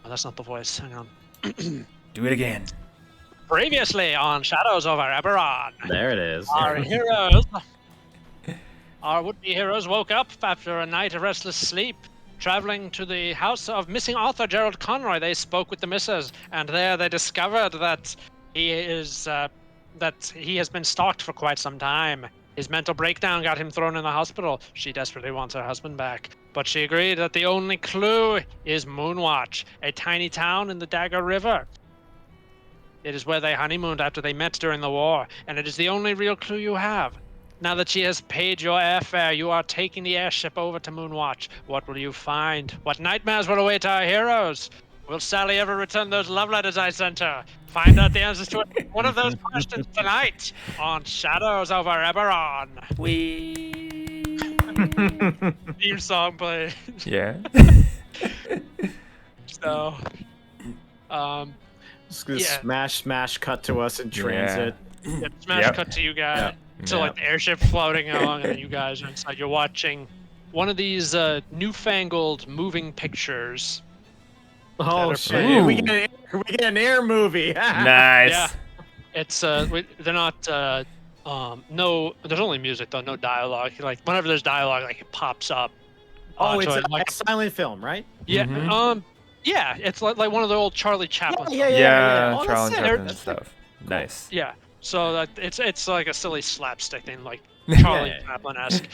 that's not the voice. Hang on. Do it again. Previously on Shadows over Eberron, There it is. our would-be heroes woke up after a night of restless sleep. Traveling to the house of missing author Gerald Conroy, they spoke with the missus, and there they discovered that he has been stalked for quite some time. His mental breakdown got him thrown in the hospital. She desperately wants her husband back, but she agreed that the only clue is Moonwatch, a tiny town in the Dagger River. It is where they honeymooned after they met during the war, and it is the only real clue you have. Now that she has paid your airfare, you are taking the airship over to Moonwatch. What will you find? What nightmares will await our heroes? Will Sally ever return those love letters I sent her? Find out the answers to one of those questions tonight on Shadows over Eberron. Theme song play. Yeah. So, Smash, cut to us in transit. Smash cut to you guys. To like the airship floating along, and then you guys are inside. You're watching one of these newfangled moving pictures. Oh shit! We get an air movie. Nice. Yeah, it's they're not no. There's only music though, no dialogue. Like whenever there's dialogue, like it pops up. Oh, it's a silent film, right? Yeah. Mm-hmm. Yeah, it's like one of the old Charlie Chaplin. Yeah. Oh, Charlie Chaplin that's stuff. Cool. Nice. Yeah. So that it's like a silly slapstick thing, like Charlie Chaplin-esque.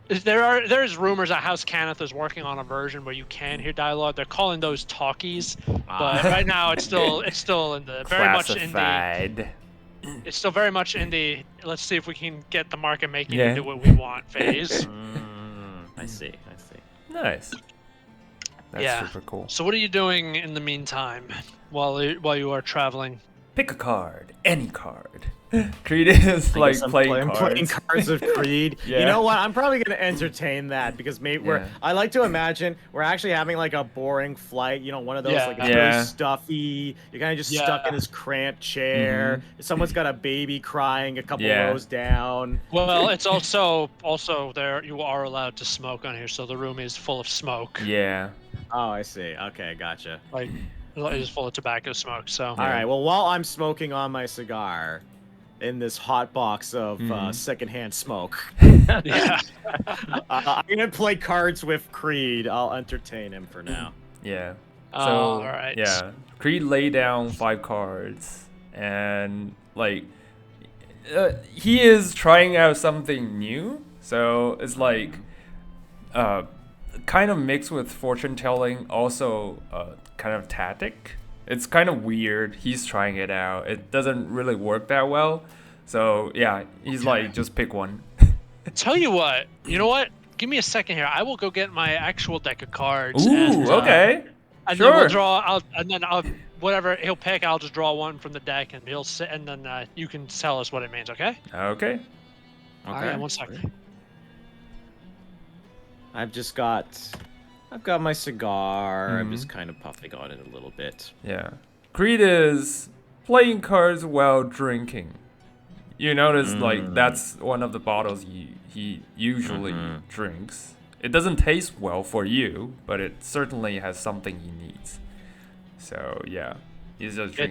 There's rumors that House Cannith is working on a version where you can hear dialogue. They're calling those talkies, but right now it's still in the very much in the. It's still very much in the. Let's see if we can get the market making to do what we want phase. I see. Nice. That's super cool. So what are you doing in the meantime while you are traveling? Pick a card, any card. Creed is like playing cards of Creed. Yeah. You know what? I'm probably gonna entertain that because maybe I like to imagine we're actually having like a boring flight. You know, one of those like it's very stuffy. You're kind of just stuck in this cramped chair. Someone's got a baby crying a couple rows down. Well, it's also there. You are allowed to smoke on here, so the room is full of smoke. Yeah. Oh, I see. Okay, gotcha. Like it is full of tobacco smoke. So. All right. Well, while I'm smoking on my cigar. In this hot box of secondhand smoke. I'm gonna play cards with Creed. I'll entertain him for now. Yeah. So all right. Yeah, Creed lay down 5 cards, and like he is trying out something new. So it's like kind of mixed with fortune telling, also kind of tactic. It's kind of weird. He's trying it out. It doesn't really work that well. So, yeah, he's like, just pick one. Tell you what. You know what? Give me a second here. I will go get my actual deck of cards. Ooh, okay. And sure. Then we'll draw. Whatever he'll pick, I'll just draw one from the deck, and he'll sit, and then you can tell us what it means. Okay? Okay. All right, 1 second. I've got my cigar. I'm just kind of puffing on it a little bit. Yeah. Creed is playing cards while drinking. You notice, like, that's one of the bottles he usually drinks. It doesn't taste well for you, but it certainly has something he needs. So, yeah. He's just drinking.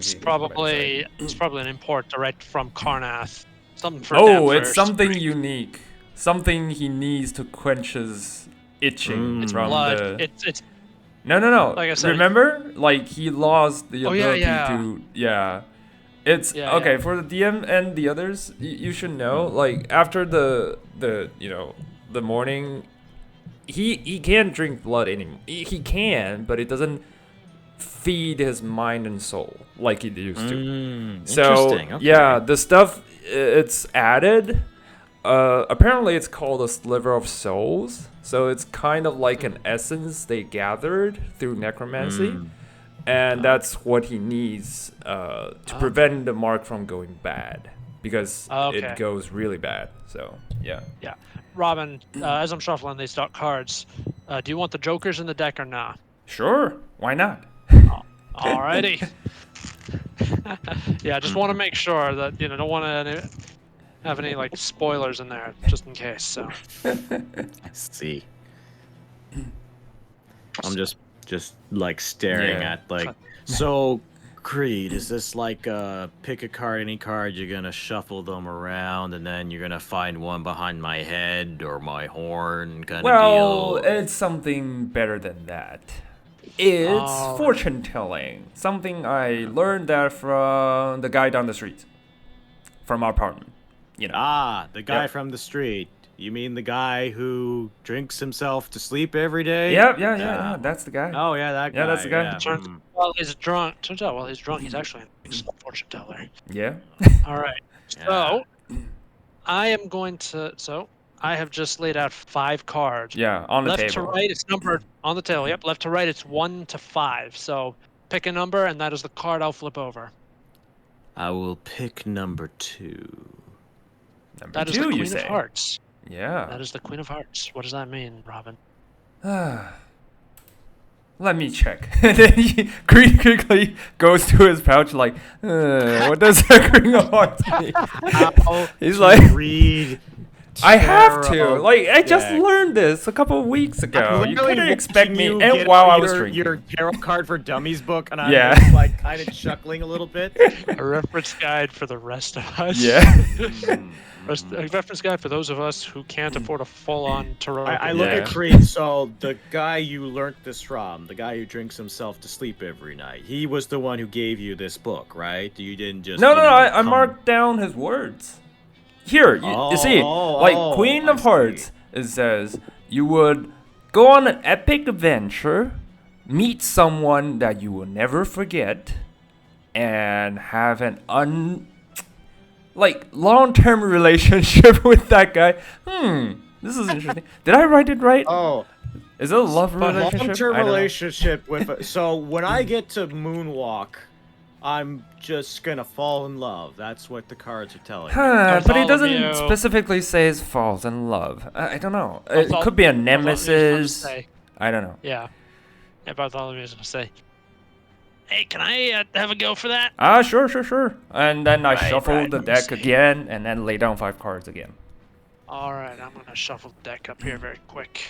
It's probably an import direct from Karnath. Something for it's something unique. Something he needs to quench his itching from blood. It's No. Like I said, remember, like he lost the ability to. It's okay for the DM and the others. You should know, like after the morning, he can't drink blood anymore. He can, but it doesn't feed his mind and soul like it used to. So the stuff it's added. Apparently it's called a sliver of souls. So it's kind of like an essence they gathered through necromancy. And that's what he needs to prevent the mark from going bad. Because it goes really bad. So, yeah. Yeah. Robin, as I'm shuffling these cards, do you want the jokers in the deck or not? Sure. Why not? Alrighty. Yeah, just want to make sure that, don't want to have any, like, spoilers in there, just in case, so. I see. I'm just just like staring at like. So, Creed, is this like pick a card, any card? You're gonna shuffle them around, and then you're gonna find one behind my head or my horn, kind of deal. Well, it's something better than that. It's fortune telling. Something I learned that from the guy down the street, from our apartment. You know. The guy from the street. You mean the guy who drinks himself to sleep every day? Yeah. That's the guy. Oh yeah, that guy. Yeah, that's the guy. While he's drunk, turns out while he's drunk, he's actually a fortune teller. Yeah. All right. So I am going to. So I have just laid out 5 cards. Yeah, on the left table. Left to right, it's numbered on the table. Yep. Left to right, it's 1 to 5. So pick a number, and that is the card I'll flip over. I will pick number 2. That is the Queen of Hearts. Yeah. That is the Queen of Hearts. What does that mean, Robin? Let me check. And then he quickly goes to his pouch like, what does the Queen of Hearts mean? He's like, read. I have to. Like, I just learned this a couple of weeks ago. You couldn't expect me. And while I was drinking. Your tarot card for dummies book, and I'm just, like kind of chuckling a little bit. A reference guide for the rest of us. Yeah. A reference guide for those of us who can't afford a full-on tarot. I look at Creed. So the guy you learnt this from, the guy who drinks himself to sleep every night, he was the one who gave you this book, right? You didn't just. No. I marked down his words. Here, you see, like Queen of Hearts, it says you would go on an epic adventure, meet someone that you will never forget, and have an long-term relationship with that guy. This is interesting. Did I write it right? Oh. Is it a love relationship? Long-term relationship with. So when I get to Moonwalk, I'm just gonna fall in love. That's what the cards are telling me. But it doesn't specifically say falls in love. I don't know. It could be a nemesis. I don't know. Yeah. Bartholomew is gonna say, hey, can I have a go for that? Sure. And then I shuffle the deck again, and then lay down 5 cards again. All right, I'm gonna shuffle the deck up here very quick.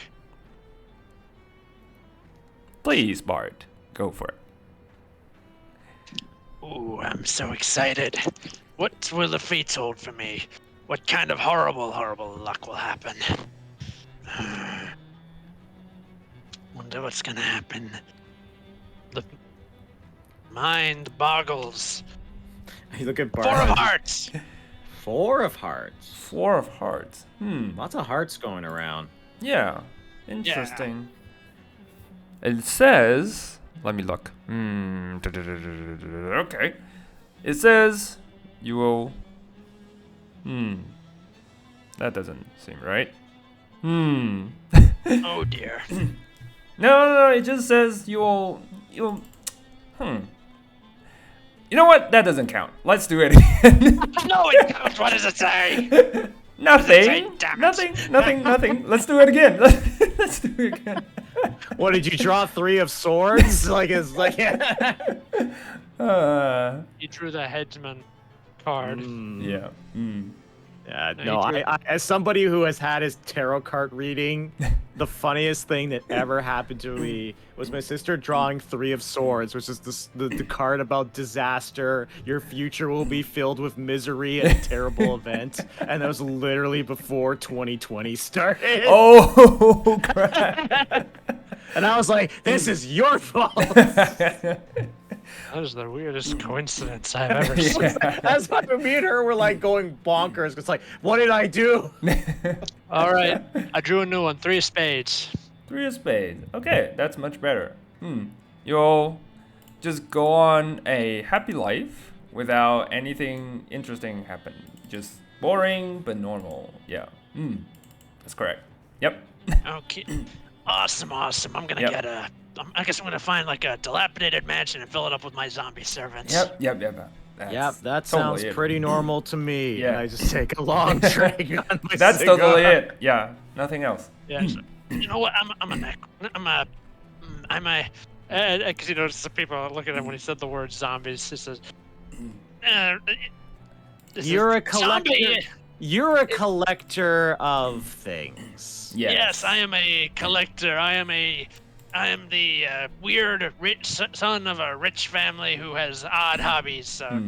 Please, Bart, go for it. Ooh, I'm so excited. What will the fates hold for me? What kind of horrible luck will happen? Wonder what's gonna happen. The mind boggles. You look at Bart. 4 of Hearts! 4 of Hearts? 4 of Hearts. Lots of hearts going around. Yeah. Interesting. Yeah. It says... Let me look. Okay. It says you will. That doesn't seem right. Oh dear. No. It just says you'll. You know what? That doesn't count. Let's do it again. No, it counts. What does it say? Nothing. Nothing. Let's do it again. Let's do it again. What did you draw? 3 of swords? Like it's like. You drew the headsman card. Yeah. Yeah. No. I, as somebody who has had his tarot card reading, the funniest thing that ever happened to me was my sister drawing 3 of swords, which is the card about disaster. Your future will be filled with misery and a terrible event, and that was literally before 2020 started. Oh crap! And I was like, "This is your fault." That is the weirdest coincidence I've ever seen. That's why me and her were like going bonkers. It's like, what did I do? All right, I drew a new one. 3 of spades. 3 of spades. Okay, that's much better. You'll just go on a happy life without anything interesting happen. Just boring but normal. Yeah. That's correct. Yep. Okay. Awesome. I'm gonna get a. I guess I'm gonna find like a dilapidated mansion and fill it up with my zombie servants. Yep. That sounds pretty normal to me. Yeah. I just take a long drag on my That's cigar. totally it. Yeah. Nothing else. Yeah. So, you know what? Because you notice the people looking at him when he said the word zombies. He says, "You're a collector. You're a collector of things." Yes, I am a collector. I am a I am the weird rich son of a rich family who has odd hobbies, so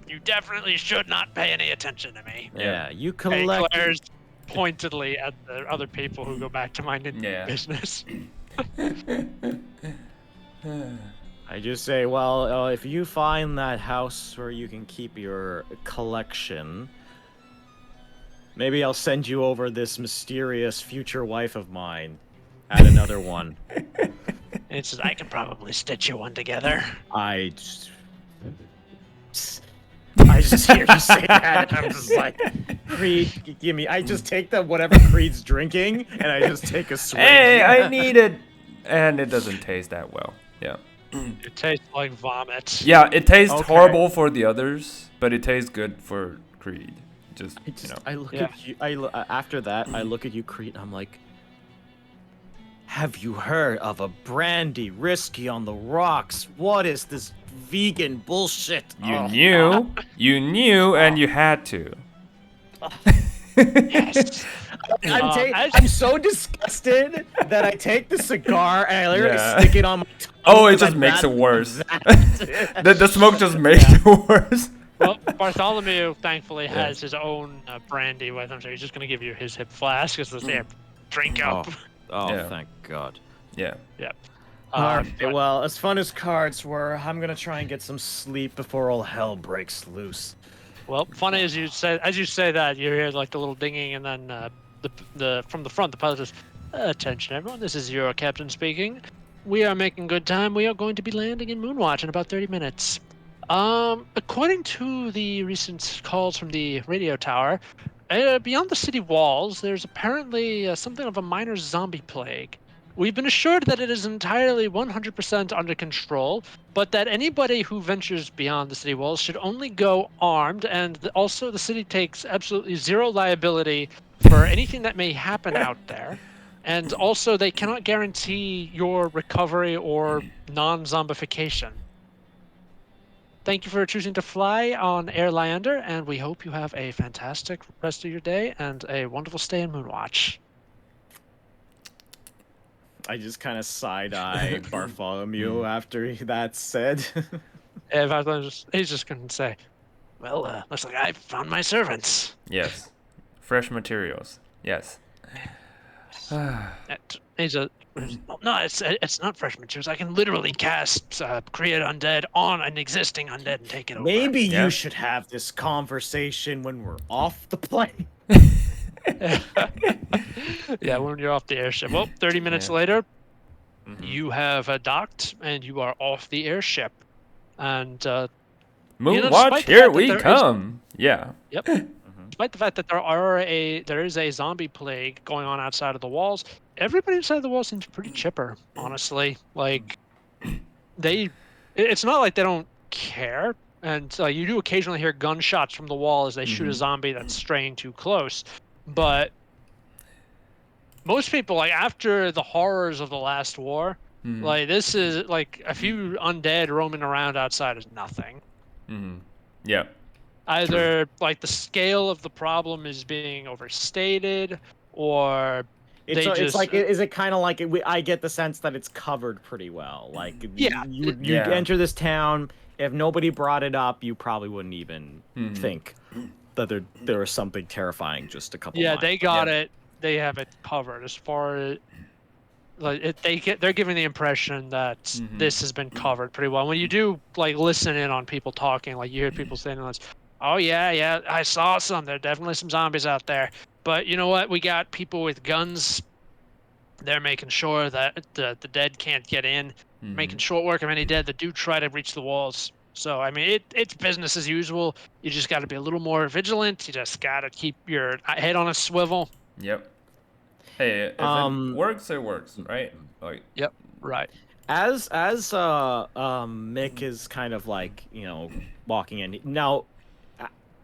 you definitely should not pay any attention to me. Yeah, you And he collect. glares pointedly at the other people who go back to minding business. I just say, well, if you find that house where you can keep your collection, maybe I'll send you over this mysterious future wife of mine. Add another one. It says, I can probably stitch you one together. I just hear you say that, and I'm just like, Creed, give me. I just take whatever Creed's drinking, and I just take a swig. Hey, I need it. And it doesn't taste that well. Yeah. It tastes like vomit. Yeah, it tastes horrible for the others, but it tastes good for Creed. I look at you. After that, I look at you, Creed, and I'm like, have you heard of a brandy whiskey on the rocks? What is this vegan bullshit? You knew, and you had to. Yes. I'm so disgusted that I take the cigar and I literally stick it on my tongue. Oh, it just makes it worse. The smoke just makes it worse. Well, Bartholomew thankfully has his own brandy with him, so he's just gonna give you his hip flask. It's just drink up. Thank God. Yeah. Yep. Well, as fun as cards were, I'm gonna try and get some sleep before all hell breaks loose. Well, funny as you say that, you hear like the little dinging, and then the from the front, the pilot says, "Attention, everyone! This is your captain speaking. We are making good time. We are going to be landing in Moonwatch in about 30 minutes. According to the recent calls from the radio tower, beyond the city walls, there's apparently something of a minor zombie plague. We've been assured that it is entirely 100% under control, but that anybody who ventures beyond the city walls should only go armed, and also the city takes absolutely zero liability for anything that may happen out there. And also, they cannot guarantee your recovery or non-zombification. Thank you for choosing to fly on Air Leander, and we hope you have a fantastic rest of your day and a wonderful stay in Moonwatch." I just kind of side-eye Bartholomew after that's said. He's just going to say, "Well, looks like I found my servants." Yes. Fresh materials. Yes. No, it's not fresh materials. I can literally cast create undead on an existing undead and take it over. Maybe you should have this conversation when we're off the plane. Yeah, when you're off the airship. Well, 30 minutes later, you have docked and you are off the airship. And Moonwatch, here we come. Yep. Despite the fact that there is a zombie plague going on outside of the walls, everybody inside the walls seems pretty chipper, honestly. Like, it's not like they don't care. And you do occasionally hear gunshots from the wall as they shoot a zombie that's straying too close. But most people, like, after the horrors of the last war, like, this is like a few undead roaming around outside is nothing. Yeah. Either like the scale of the problem is being overstated, or it's like, is it kind of like I get the sense that it's covered pretty well. Like, you enter this town, if nobody brought it up, you probably wouldn't even think that there was something terrifying just a couple. Yeah, they got it. They have it covered as far as like they're giving the impression that this has been covered pretty well. When you do like listen in on people talking, like you hear people saying this, "Oh yeah, I saw some. There are definitely some zombies out there. But you know what? We got people with guns. They're making sure that the dead can't get in, making short work of any dead that do try to reach the walls. So, I mean, it's business as usual. You just got to be a little more vigilant. You just got to keep your head on a swivel." Yep. Hey, if it works, it works, right? Like. Yep. Right. As Mick is kind of like, walking in now.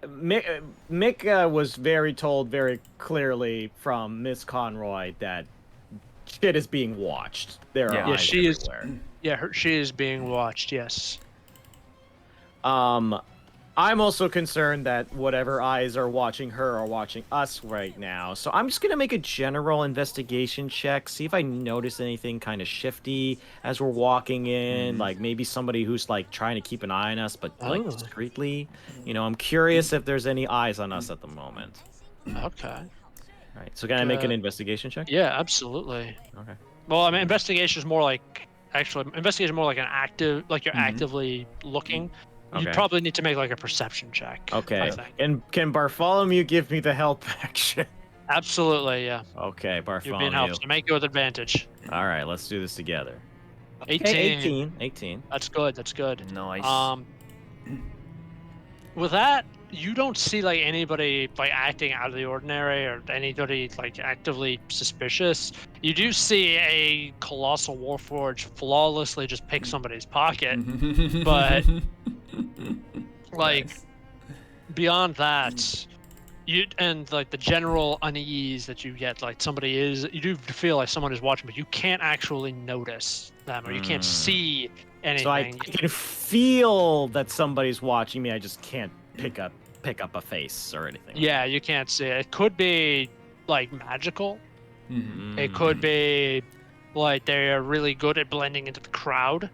Mick was told very clearly from Miss Conroy that shit is being watched. There are eyes everywhere. She is being watched. Yes. I'm also concerned that whatever eyes are watching her are watching us right now. So I'm just gonna make a general investigation check, see if I notice anything kind of shifty as we're walking in, like maybe somebody who's like trying to keep an eye on us, but like discreetly. I'm curious if there's any eyes on us at the moment. Okay. All right. So can I make an investigation check? Yeah, absolutely. Okay. Well, I mean, investigation is more like an active, like you're actively looking. You probably need to make like a perception check. Okay. I think. And can Bartholomew give me the help action? Absolutely, yeah. Okay, Bartholomew. You're being helped. So make it with advantage. All right, let's do this together. 18. 18. That's good. That's good. Nice. With that, you don't see like anybody like acting out of the ordinary or anybody like actively suspicious. You do see a colossal warforged flawlessly just pick somebody's pocket, but like beyond that, you and like the general unease that you get, like you do feel like someone is watching, but you can't actually notice them or you can't see anything. So I can feel that somebody's watching me. I just can't pick up a face or anything. Yeah, you can't see it. It could be like magical. It could be like they're really good at blending into the crowd,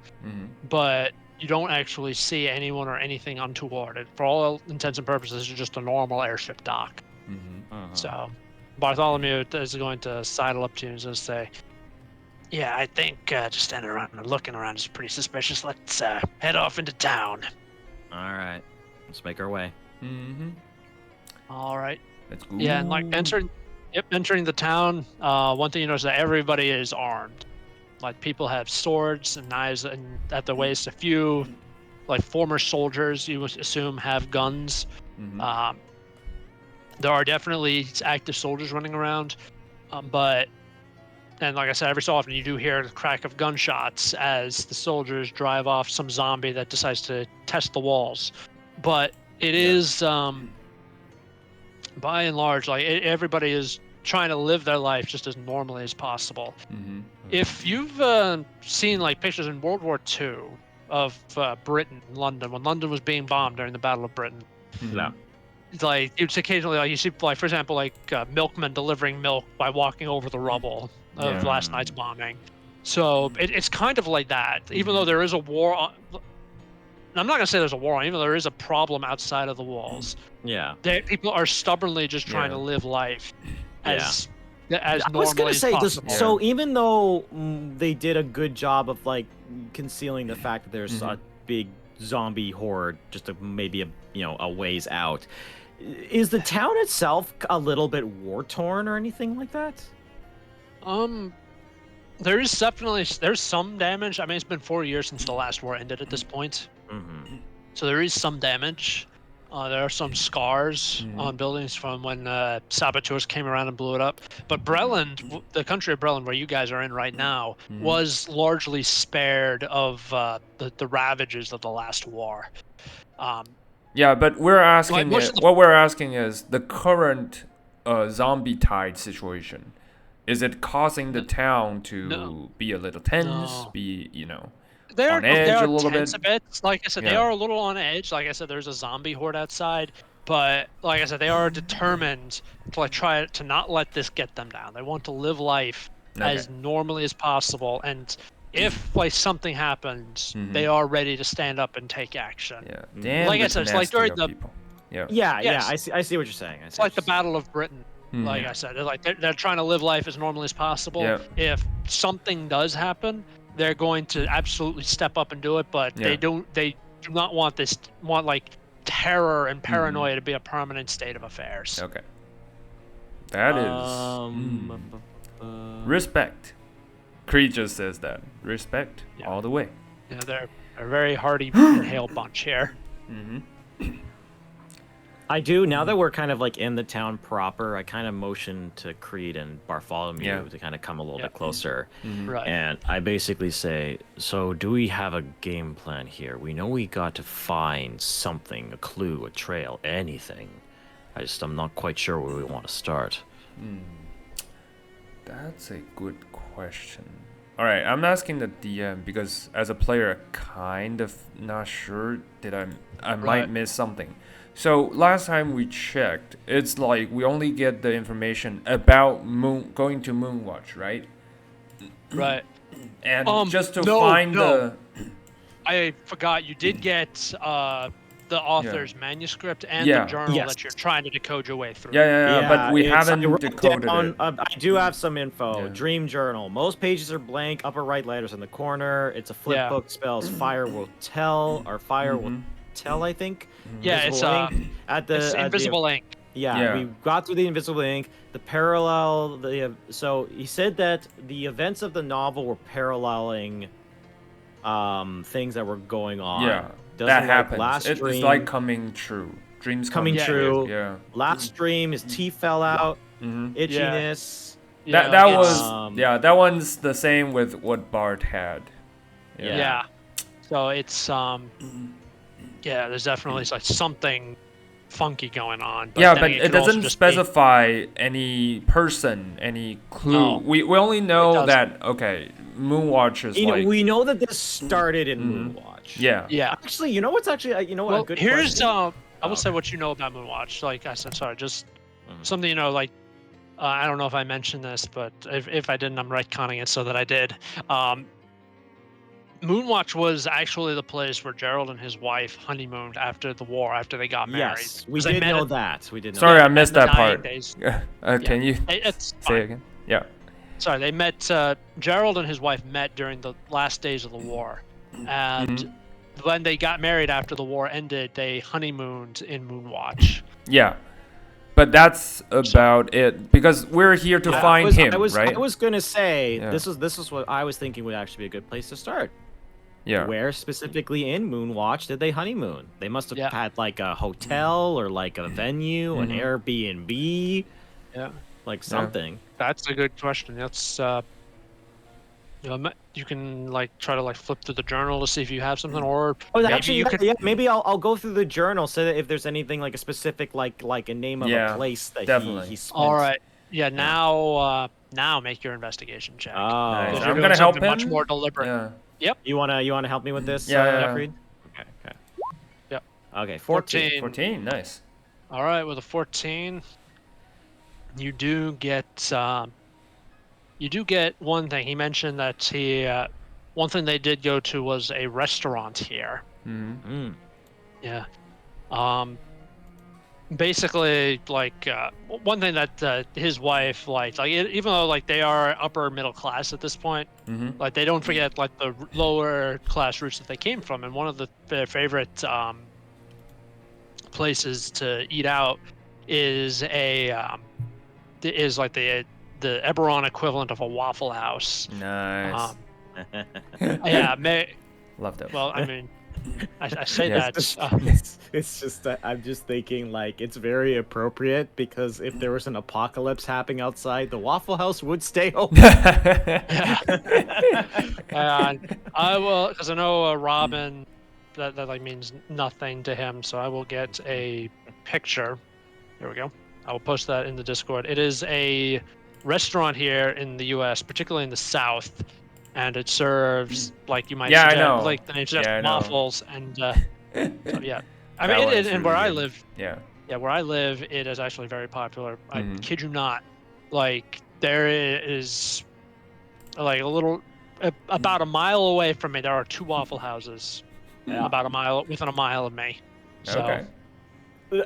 but you don't actually see anyone or anything untoward. For all intents and purposes, it's just a normal airship dock. So Bartholomew is going to sidle up to you and just say, yeah, I think just standing around and looking around is pretty suspicious. Let's head off into town. All right. Let's make our way. All right. Let's go. Yeah, and like entering the town, one thing you notice is that everybody is armed. Like people have swords and knives and at the waist. A few like former soldiers you would assume have guns. There are definitely active soldiers running around, but like I said, every so often you do hear the crack of gunshots as the soldiers drive off some zombie that decides to test the walls. But it is, by and large, like everybody is trying to live their life just as normally as possible. If you've seen like pictures in World War II of Britain, London, when London was being bombed during the Battle of Britain, like it's occasionally like you see, like for example, like milkmen delivering milk by walking over the rubble of last night's bombing. So it's kind of like that. Even though there is a war on, I'm not gonna say there's a war on, even though there is a problem outside of the walls. People are stubbornly just trying to live life as normally as possible. So even though they did a good job of like concealing the fact that there's a big zombie horde just maybe a ways out, is the town itself a little bit war torn or anything like that? There's some damage. I mean, it's been 4 years since the last war ended at this point. So there is some damage. There are some scars on buildings from when saboteurs came around and blew it up. But Breland, the country of Breland, where you guys are in right now, was largely spared of the ravages of the last war. Yeah, but we're asking what we're asking is the current zombie tide situation. Is it causing the town to be a little tense? Be on edge a little bit? Like I said, they are a little on edge. Like I said, there's a zombie horde outside, but like I said, they are determined to like try to not let this get them down. They want to live life as normally as possible, and if like something happens, they are ready to stand up and take action. Like I said, it's like during the I see what you're saying. It's like the Battle of Britain. Like I said, they're trying to live life as normally as possible. If something does happen, they're going to absolutely step up and do it. But they do not want like terror and paranoia to be a permanent state of affairs. Okay, that is respect. Creature says that respect all the way. Yeah, they're a very hardy inhale bunch here. I do. Now that we're kind of like in the town proper, I kind of motion to Creed and Bartholomew to kind of come a little bit closer. Right. And I basically say, so do we have a game plan here? We know we got to find something, a clue, a trail, anything. I'm not quite sure where we want to start. That's a good question. All right, I'm asking the DM because as a player, kind of not sure that I might miss something. So last time we checked, it's like we only get the information about going to Moonwatch, right? Right. And just to find the. I forgot you did get the author's manuscript and the journal that you're trying to decode your way through. Yeah, but we haven't decoded it. I do have some info. Dream journal. Most pages are blank. Upper right letters in the corner. It's a flip book. Spells fire will tell, or fire will tell, I think. Yeah, it's it's invisible ink. Yeah, we got through the invisible ink. The parallel. So he said that the events of the novel were paralleling things that were going on. Yeah. That happens. It's like coming true. Dreams coming true. Yeah. Last dream, his teeth fell out. Itchiness. Yeah. That one's the same with what Bart had. Yeah. So it's there's definitely like something funky going on. But but it doesn't specify any person, any clue. No, we only know that Moonwatch is we know that this started in Moonwatch. Yeah. Actually, you know what's actually a good here's question? I will say what you know about Moonwatch. Like I said, sorry, just something like I don't know if I mentioned this, but if I didn't, I'm retconning it so that I did. Moonwatch was actually the place where Gerald and his wife honeymooned after the war, after they got married. Yes, we did know that. We did know Sorry, that. I missed that part. Can you say it again? Yeah. Sorry, they met. Gerald and his wife met during the last days of the war, and when they got married after the war ended, they honeymooned in Moonwatch. Yeah, but that's about it because we're here to find him, right? I was gonna say this is what I was thinking would actually be a good place to start. Yeah. Where specifically in Moonwatch did they honeymoon? They must have had like a hotel or like a venue, an Airbnb. Yeah. Like something. That's a good question. That's you can like try to like flip through the journal to see if you have something, or maybe I'll go through the journal so that if there's anything like a specific like a name of a place that he spent. All right. Yeah. Now make your investigation check. Oh, nice. I'm gonna help him. Much more deliberate. Yeah. Yep. You wanna help me with this? Creed? Okay. Yep. Okay. 14. 14. Nice. All right. With a 14, you do get one thing. He mentioned that one thing they did go to was a restaurant here. Yeah. Basically, like one thing that his wife liked, like even though like they are upper middle class at this point, like they don't forget like the lower class roots that they came from, and one of their favorite places to eat out is like the Eberron equivalent of a Waffle House. Nice. Love that. Well, I mean, I say that. It's just that I'm just thinking like it's very appropriate because if there was an apocalypse happening outside, the Waffle House would stay open. And I will, because I know Robin, that like means nothing to him, so I will get a picture. There we go. I will post that in the Discord. It is a restaurant here in the U.S., particularly in the South, and it serves like you might suggest, I know. like the name suggests, waffles and so, yeah. I That mean, one's and where really I good. live, where I live, it is actually very popular. I kid you not. Like there is like about a mile away from me, there are 2 Waffle Houses, within a mile of me. So. Okay.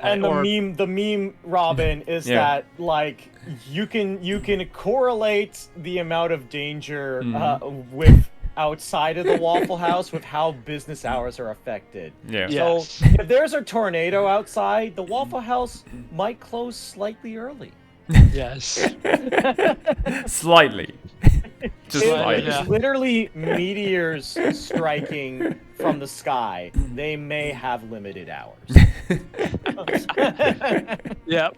And the meme, Robin, is that like you can correlate the amount of danger with outside of the Waffle House with how business hours are affected. Yeah. So if there's a tornado outside, the Waffle House might close slightly early. Yes. Slightly. Just slightly. It's literally meteors striking from the sky. They may have limited hours. Yep.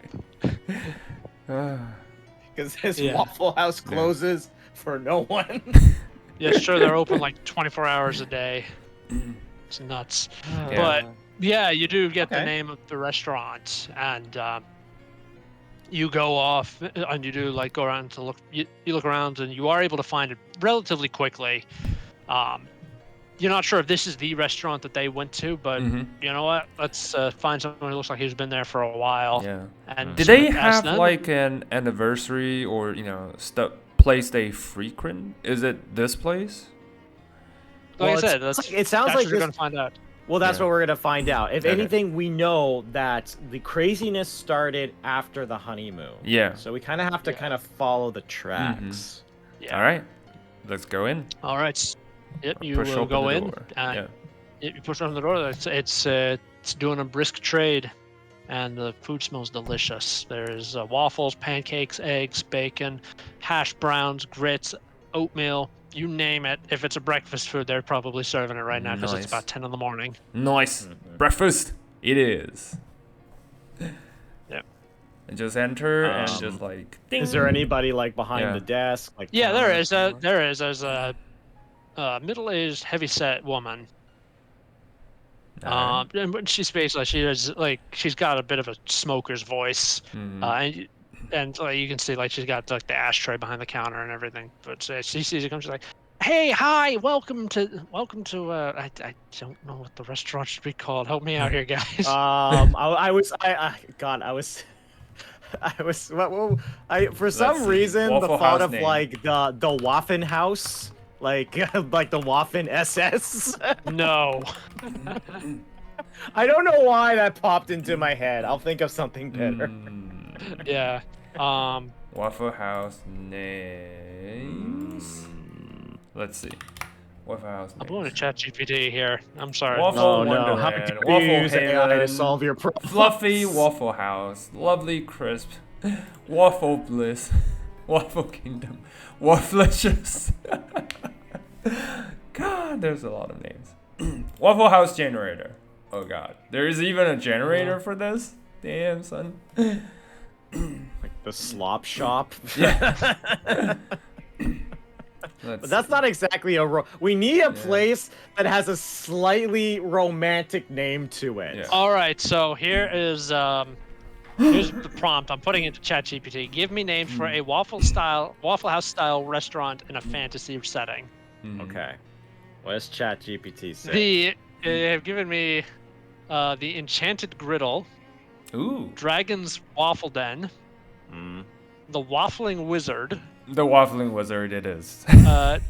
Because this Waffle House closes for no one. Yeah, sure, they're open like 24 hours a day. It's nuts. But yeah, you do get the name of the restaurant, and you go off and you do like go around to look. You look around and you are able to find it relatively quickly. You're not sure if this is the restaurant that they went to, but you know what? Let's find someone who looks like he's been there for a while. Yeah. And Did they ask have them. like an anniversary or place they frequent? Is it this place? Like I said, it sounds like you're gonna find out. Well, that's what we're gonna find out. If anything, we know that the craziness started after the honeymoon. Yeah. So we kind of have to kind of follow the tracks. Yeah. All right. Let's go in. All right. Yep. You Push will open go the in. door. You push open the door. It's doing a brisk trade, and the food smells delicious. There's waffles, pancakes, eggs, bacon, hash browns, grits, oatmeal. You name it. If it's a breakfast food, they're probably serving it right now because it's about 10 in the morning. Nice. Breakfast. It is. Yep. And just enter and just like. Ding. Is there anybody like behind the desk? Like there is. There's a middle-aged, heavy-set woman. And she's basically she's got a bit of a smoker's voice, and like you can see like she's got like the ashtray behind the counter and everything. But she sees it come, she's like, "Hey, hi, welcome to I don't know what the restaurant should be called. Help me out here, guys." For some reason Waffle the thought House of name. like the Waffen House. Like the Waffen SS. No. I don't know why that popped into my head. I'll think of something better. Yeah. Waffle House names. Let's see. Waffle House names. I'm going to ChatGPT here. I'm sorry. Waffle no! How Wonderland. could you use Waffle AI to Haven. solve your problem? Fluffy Waffle House. Lovely Crisp. Waffle Bliss. Waffle Kingdom. Wafflicious. God, there's a lot of names. Waffle House generator. Oh God, there is even a generator for this. Damn, son. Like the slop shop. Yeah. But that's not exactly we need a place that has a slightly romantic name to it. Yeah. All right, so here's the prompt. I'm putting into ChatGPT. Give me names for a Waffle House style restaurant in a fantasy setting. Okay. What does ChatGPT say? They have given me the Enchanted Griddle, Ooh. Dragon's Waffle Den, the Waffling Wizard. The Waffling Wizard, it is.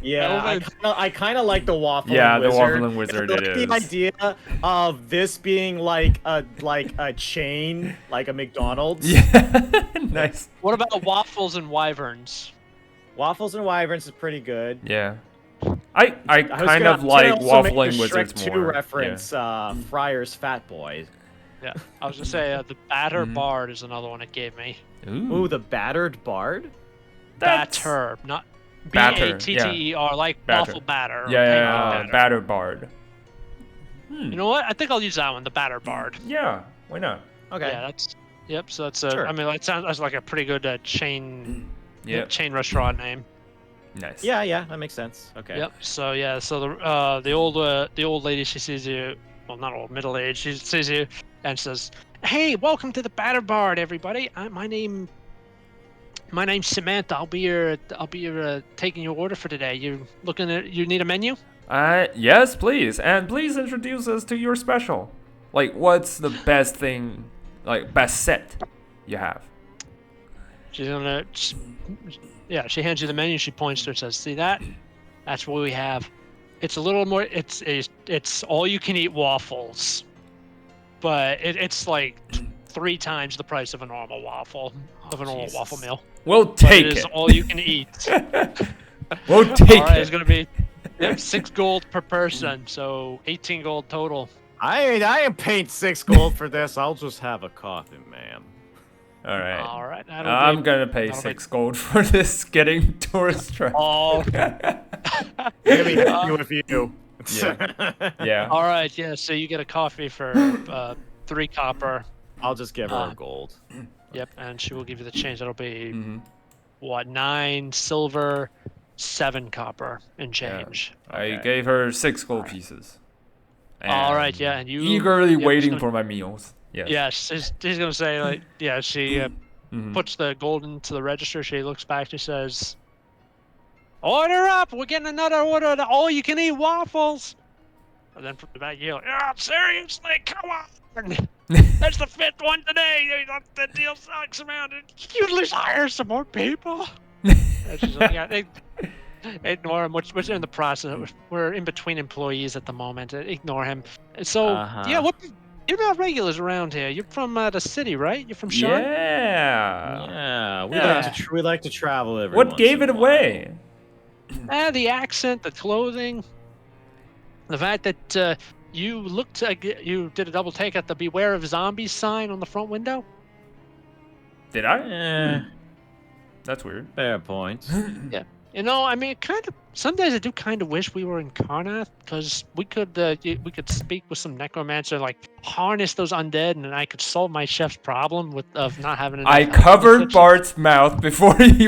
Yeah, I kind of like the Waffling Wizard. Yeah, the Waffling Wizard, it is. The idea of this being like a chain, like a McDonald's. Yeah, nice. What about Waffles and Wyverns? Waffles and Wyverns is pretty good. Yeah. I kind of like Waffling Wizards Shrek 2 more. reference, Friar's Fat Boy. Yeah, I was gonna say the Batter Bard is another one it gave me. Ooh, the Battered Bard? Batter, not B-A-T-T-E-R, like waffle batter. Yeah, Batter Bard. You know what? I think I'll use that one, the Batter Bard. Yeah, why not? Okay. Yeah, yep. So that's Sure. I mean, it sounds like a pretty good chain restaurant name. Nice. Yeah, that makes sense. Okay. Yep. So the old lady, she sees you. Well, not old, middle aged. She sees you and says, "Hey, welcome to the Batter Bard, everybody. My name's Samantha. I'll be your taking your order for today. You need a menu?" Yes, please. And please introduce us to your special. Like, what's the best thing, like, best set you have? She's gonna, she hands you the menu. She points to it, says, "See that? That's what we have. It's a little more. It's all you can eat waffles, but it's like 3 times the price of a normal waffle waffle meal. We'll take it. It is all you can eat. We'll take all right, it. It's gonna be 6 gold per person, so 18 gold total. I ain't paying 6 gold for this. I'll just have a coffee, ma'am. All right. All right. I'm gonna pay 6 gold for this getting tourist trap. Oh. I'm gonna be happy with you. Yeah. All right. Yeah. So you get a coffee for 3 copper. I'll just give her a gold. Yep, and she will give you the change. That'll be 9 silver, 7 copper in change. Yeah. I gave her 6 gold pieces. All right. Yeah, and you eagerly waiting for my meals. Yes. Yeah, she's gonna say like, yeah, she puts the gold into the register. She looks back. She says, "Order up! We're getting another order of the all-you-can-eat waffles." And then from the back, you yell, "Yeah, seriously, come on! That's the 5th one today. The deal sucks, man. You at least hire some more people." And she's like, "Yeah, ignore him." Which in the process, we're in between employees at the moment. Ignore him. So yeah, you're not regulars around here. You're from the city, right? You're from Sean? Yeah. We like to travel every What once gave in it a while. away? The accent, the clothing, the fact that you you did a double take at the "Beware of Zombies" sign on the front window. Did I? That's weird. Fair point. Yeah. You know, I mean, some days I do kind of wish we were in Karnath, because we could speak with some necromancer, like harness those undead, and I could solve my chef's problem of not having enough. I covered Bart's mouth before he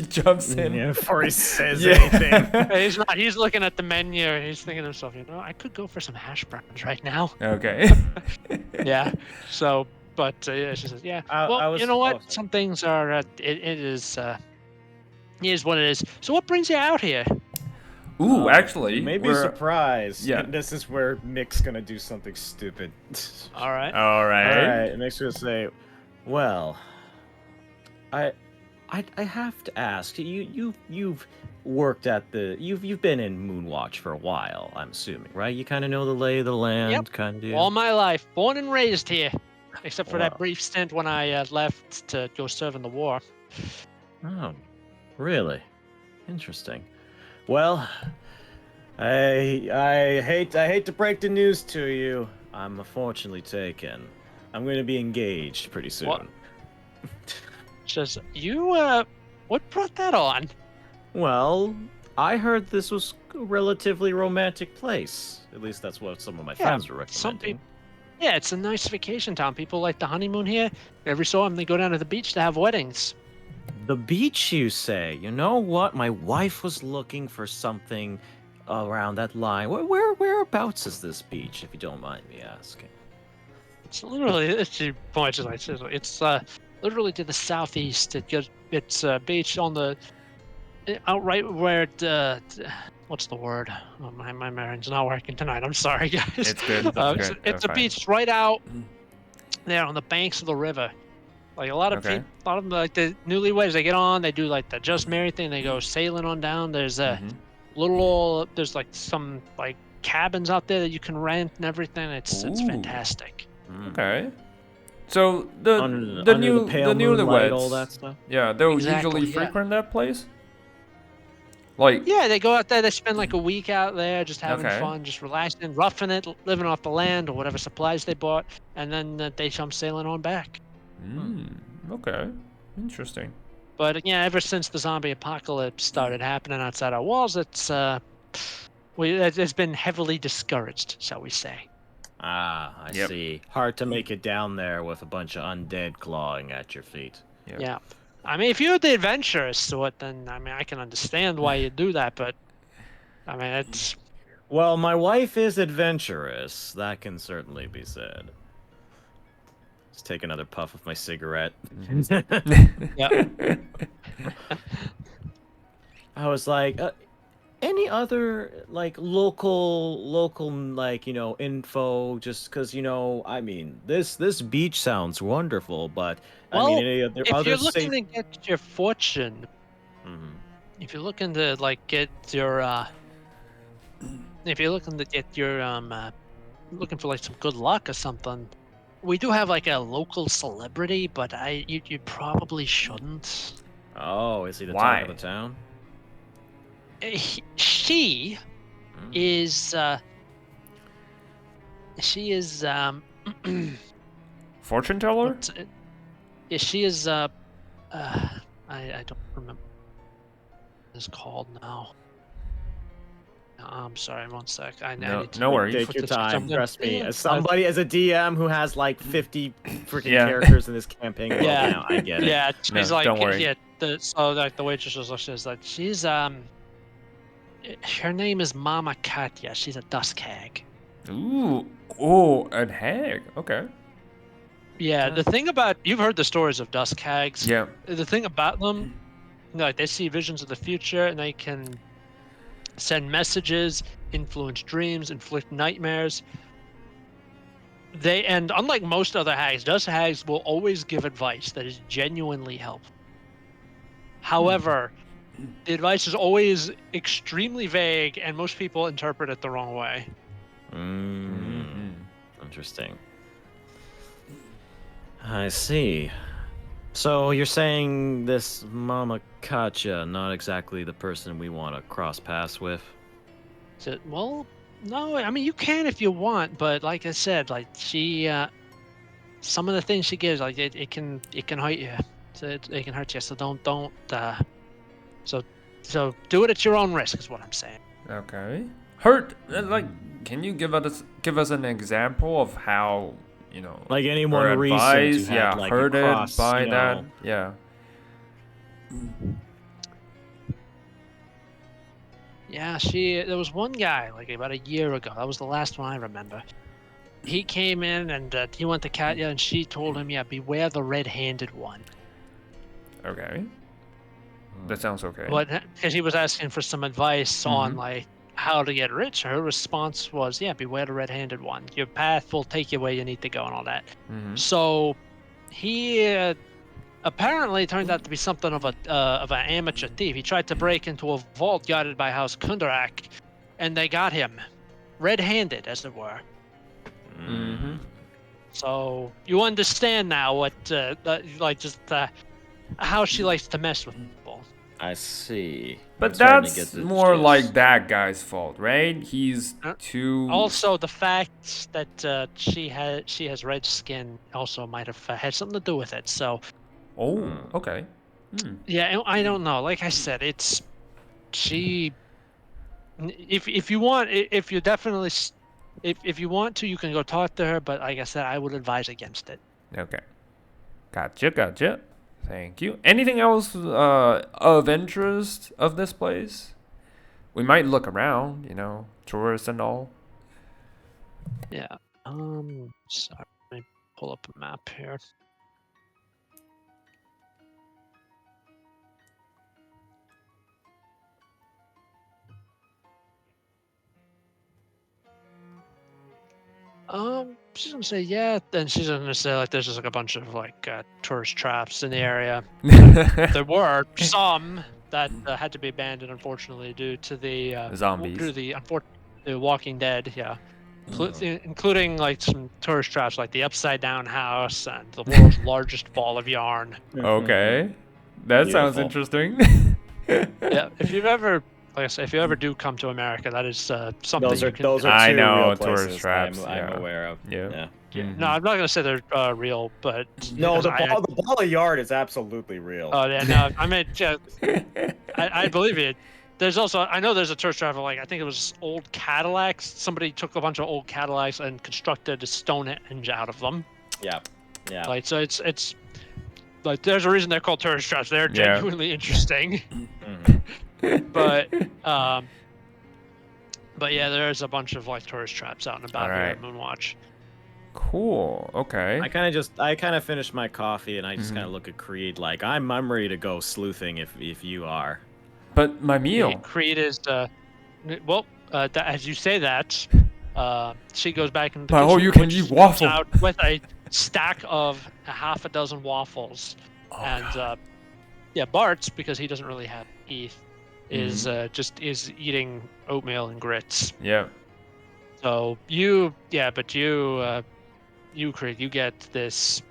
jumps in. Yeah, before he says anything. He's not. He's looking at the menu. And he's thinking to himself, I could go for some hash browns right now. Okay. Yeah. So, but she says, yeah. You know what? Some things are. It is what it is. So what brings you out here? Ooh, actually, you may be surprised. Yeah. This is where Mick's gonna do something stupid. All right. Mick's gonna say, "Well, I have to ask. You've worked at you've been in Moonwatch for a while. I'm assuming, right? You kind of know the lay of the land, kind of deal. All my life, born and raised here, except for that brief stint when I left to go serve in the war." Oh. Really? Interesting. Well, I hate to break the news to you. I'm unfortunately taken. I'm going to be engaged pretty soon. What? Says, what brought that on? Well, I heard this was a relatively romantic place. At least that's what some of my friends were recommending. Yeah, it's a nice vacation town. People like the honeymoon here. Every so often they go down to the beach to have weddings. The beach, you say? You know what? My wife was looking for something around that line. Whereabouts is this beach, if you don't mind me asking? It's literally, she points it's literally to the southeast. It's a beach on the outright where what's the word? Oh, my marriage not working tonight. I'm sorry, guys. It's good. It's a beach right out there on the banks of the river. Like a lot of people, a lot of them, like the newlyweds, they get on, they do like the just married thing, they go sailing on down. There's a there's like some like cabins out there that you can rent and everything. It's fantastic. Okay. So the newlyweds, all that stuff. Yeah, they'll usually frequent that place. Like they go out there, they spend like a week out there, just having fun, just relaxing, roughing it, living off the land or whatever supplies they bought, and then they come sailing on back. Okay, interesting. But yeah, ever since the zombie apocalypse started happening outside our walls, it's been heavily discouraged, shall we say? I see. Hard to make it down there with a bunch of undead clawing at your feet. Yep. Yeah, I mean, if you're the adventurous sort, then I mean, I can understand why you do that. But I mean, it's well, my wife is adventurous. That can certainly be said. Let's take another puff of my cigarette. Yeah. I was like, any other like local like info? Just because I mean, this beach sounds wonderful, but well, I mean, any other if you're looking to get your fortune, if you're looking to like get your, if you're looking to get your looking for like some good luck or something. We do have like a local celebrity, but you probably shouldn't. Oh, is he the talk of the town? She is fortune teller? Yeah, she is I don't remember what it's called now. I'm sorry, 1 sec. No worries. Take your time. Trust me. As somebody, as a DM who has like 50 freaking characters in this campaign, I get it. Yeah, she's like, don't worry. So like the waitress is like, she's her name is Mama Katya. She's a dusk hag. Ooh, a hag. Okay. Yeah, the thing about you've heard the stories of dusk hags. Yeah. The thing about them, like they see visions of the future and they can send messages, influence dreams, inflict nightmares. And unlike most other hags, dusk hags will always give advice that is genuinely helpful. However, the advice is always extremely vague, and most people interpret it the wrong way. Interesting. I see. So you're saying this Mama Katya, not exactly the person we want to cross paths with? So, well, no, I mean you can if you want, but like I said, like she, some of the things she gives, like it can hurt you. So it can hurt you. So don't. So do it at your own risk, is what I'm saying. Okay. Hurt. Like, can you give us an example of how, you know, like anyone her advice, recent yeah, like hurted across, by you know... that, yeah. Yeah, there was one guy like about a year ago. That was the last one I remember. He came in and he went to Katya, and she told him, "Yeah, beware the red-handed one." Okay. That sounds okay. Because he was asking for some advice on like how to get rich. Her response was, "Yeah, beware the red-handed one. Your path will take you where you need to go, and all that." So he apparently turned out to be something of an amateur thief. He tried to break into a vault guarded by House Kundarak, and they got him red-handed, as it were. So you understand now what how she likes to mess with people. I see. But that's more like that guy's fault, right? He's too. Also, the fact that she has red skin also might have had something to do with it. So. Oh, okay. Yeah, I don't know. Like I said, it's she. If you want, if you definitely, if you want to, you can go talk to her. But like I said, I would advise against it. Okay. Gotcha. Thank you. Anything else of interest of this place? We might look around, you know, tourists and all. Yeah. Sorry, let me pull up a map here. She's gonna say yeah. Then she's gonna say like there's just like a bunch of like tourist traps in the area. There were some that had to be abandoned, unfortunately, due to the zombies. Due to the Walking Dead, yeah. Including like some tourist traps like the Upside Down House and the world's largest ball of yarn. Okay, that sounds interesting. Yeah, if you've ever. Like I said, if you ever do come to America, that is something. Those are two I know real tourist traps. I'm aware of. Yeah. No, I'm not gonna say they're real, but no, the ball of yard is absolutely real. Oh yeah, no, I mean, I believe it. There's also, I know there's a tourist trap, like I think it was old Cadillacs. Somebody took a bunch of old Cadillacs and constructed a Stonehenge out of them. Yeah. Like so, it's like there's a reason they're called tourist traps. They're genuinely interesting. But yeah, there's a bunch of like tourist traps out and about here at Moonwatch. Cool. Okay. I kind of finished my coffee and I just kind of look at Creed like I'm ready to go sleuthing if you are. But my meal. Yeah, Creed is as you say that, she goes back into the kitchen, you can eat waffle out with a stack of half a dozen waffles, Bart's, because he doesn't really have teeth, is eating oatmeal and grits. Yeah. So Creed, you get this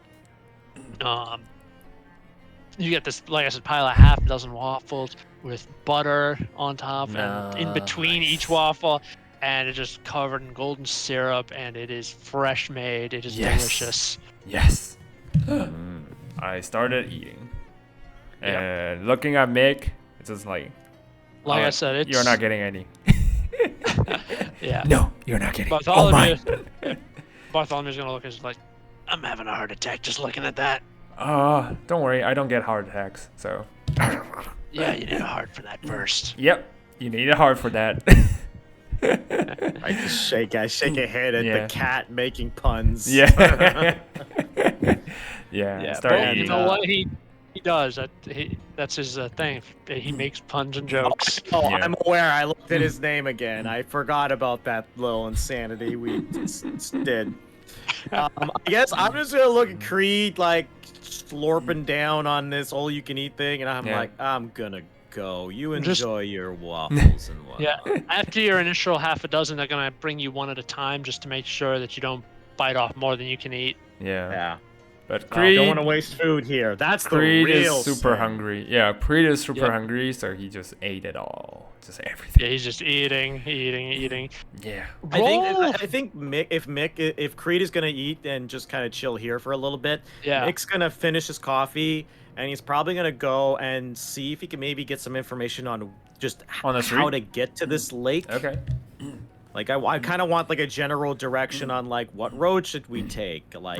like I said, pile of half a dozen waffles with butter on top and in between each waffle, and it's just covered in golden syrup, and it is fresh made. It is delicious. Yes. I started eating, and looking at Mick, it's just like I said, you're not getting any. Yeah. No, you're not getting. Bartholomew's gonna look at like, I'm having a heart attack just looking at that. Don't worry, I don't get heart attacks, so. Yeah, you need a heart for that first. Yep, you need a heart for that. I shake a head at the cat making puns. Yeah. Yeah. Well, you know what he does. That's his thing. He makes puns and jokes. Oh, I'm aware. I looked at his name again. I forgot about that little insanity we did. I guess I'm just gonna look at Creed like slurping down on this all-you-can-eat thing, and I'm like, I'm gonna go. You enjoy your waffles and whatnot. Yeah. After your initial half a dozen, they're gonna bring you one at a time just to make sure that you don't bite off more than you can eat. Yeah. But Creed don't want to waste food here. That's Creed the real is super sin. hungry. Yeah, Creed is super hungry, so he just ate it all, just everything. Yeah, he's just eating. Yeah. I think if Creed is gonna eat and just kind of chill here for a little bit, Mick's gonna finish his coffee and he's probably gonna go and see if he can maybe get some information on just how to get to this lake. Okay. Like I kind of want like a general direction on like what road should we take? Like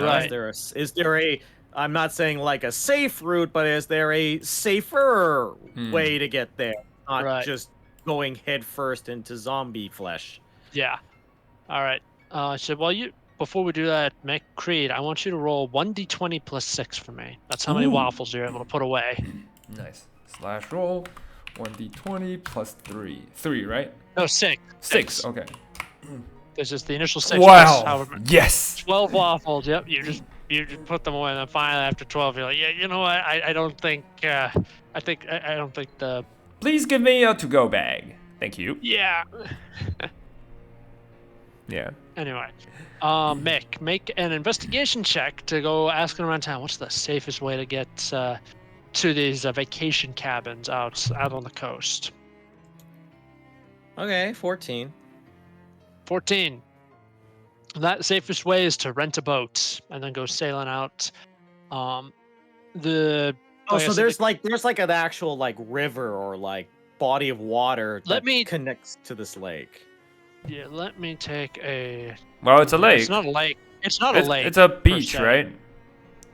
is there a I'm not saying like a safe route, but is there a safer way to get there? Not just going head first into zombie flesh. Yeah. All right. So before we do that, Mick, Creed, I want you to roll 1d20 plus 6 for me. That's how many waffles you're able to put away. Nice. Slash roll 1d20 plus 3. 3, right? No, 6. 6. Okay. This is the initial 6. Wow. Yes. 12 waffles. Yep. You just put them away, and then finally after 12, you're like, yeah, you know what? I don't think. I don't think the. Please give me a to-go bag. Thank you. Yeah. Yeah. Anyway, Mick, make an investigation check to go asking around town. What's the safest way to get to these vacation cabins out on the coast? Okay, 14. 14. That safest way is to rent a boat and then go sailing out. So there's like an actual like river or like body of water that connects to this lake. Yeah, let me take a. Well, it's a lake. It's not a lake. It's not a lake. It's a beach, right?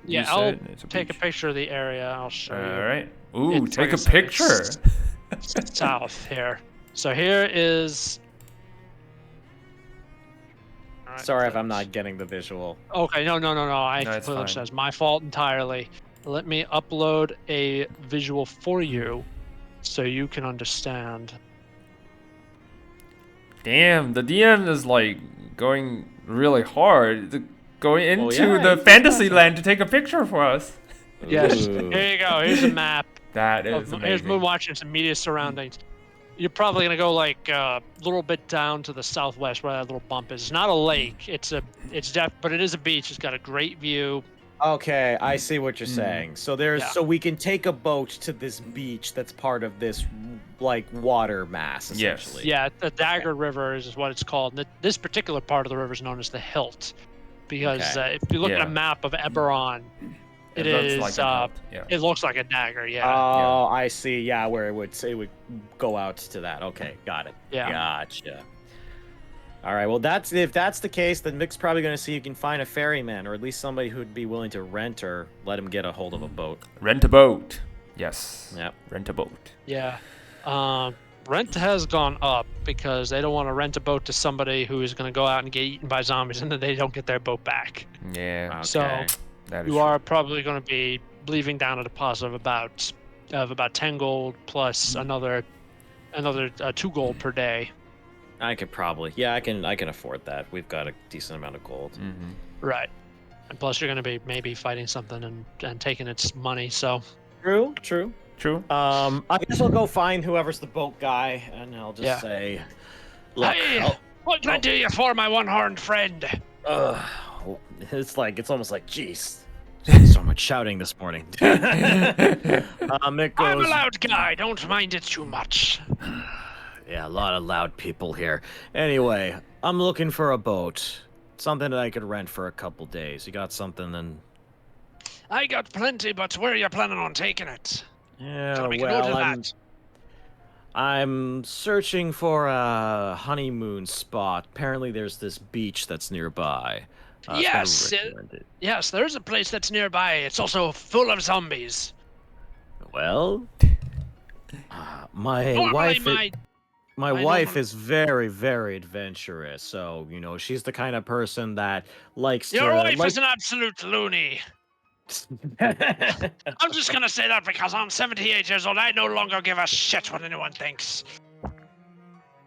Yeah, I'll take a picture of the area. I'll show you. All right. Ooh, take a picture. South here. So here is. Right, sorry if I'm not getting the visual. Okay, no. I completely understand. It's my fault entirely. Let me upload a visual for you so you can understand. Damn, the DM is like going really hard, going into the fantasy land to take a picture for us. Yes, here you go. Here's a map. That is amazing. Here's Moonwatch and some immediate surroundings. You're probably gonna go like a little bit down to the southwest where that little bump is. It's not a lake. But it is a beach. It's got a great view. Okay, I see what you're saying. So so we can take a boat to this beach that's part of this like water mass essentially. Yes. Yeah, the Dagger River is what it's called. This particular part of the river is known as the Hilt, because if you look at a map of Eberron, it looks like a dagger. Yeah. Oh, I see. Yeah, where it would go out to that. Okay, got it. Yeah. Gotcha. All right. Well, if that's the case, then Mick's probably going to see if you can find a ferryman, or at least somebody who'd be willing to rent or let him get a hold of a boat. Rent a boat. Yes. Yep. Rent a boat. Yeah. Rent has gone up because they don't want to rent a boat to somebody who is going to go out and get eaten by zombies, and then they don't get their boat back. Yeah. Okay. So you are probably going to be leaving down a deposit of about 10 gold plus another 2 gold per day. I could probably, I can afford that. We've got a decent amount of gold. Mm-hmm. Right, and plus you're going to be maybe fighting something and taking its money. So true. I guess I'll go find whoever's the boat guy, and I'll just say, "Look, hey, what can I do you for, my one-horned friend?" It's almost like, jeez, so much shouting this morning. Mick goes, I'm a loud guy. Don't mind it too much. Yeah, a lot of loud people here. Anyway, I'm looking for a boat. Something that I could rent for a couple days. You got something then? I got plenty, but where are you planning on taking it? Yeah, I'm searching for a honeymoon spot. Apparently there's this beach that's nearby. Yes, there's a place that's nearby. It's also full of zombies. Well, my wife is very, very adventurous. So, she's the kind of person that likes Your wife is an absolute loony. I'm just gonna say that because I'm 78 years old. I no longer give a shit what anyone thinks.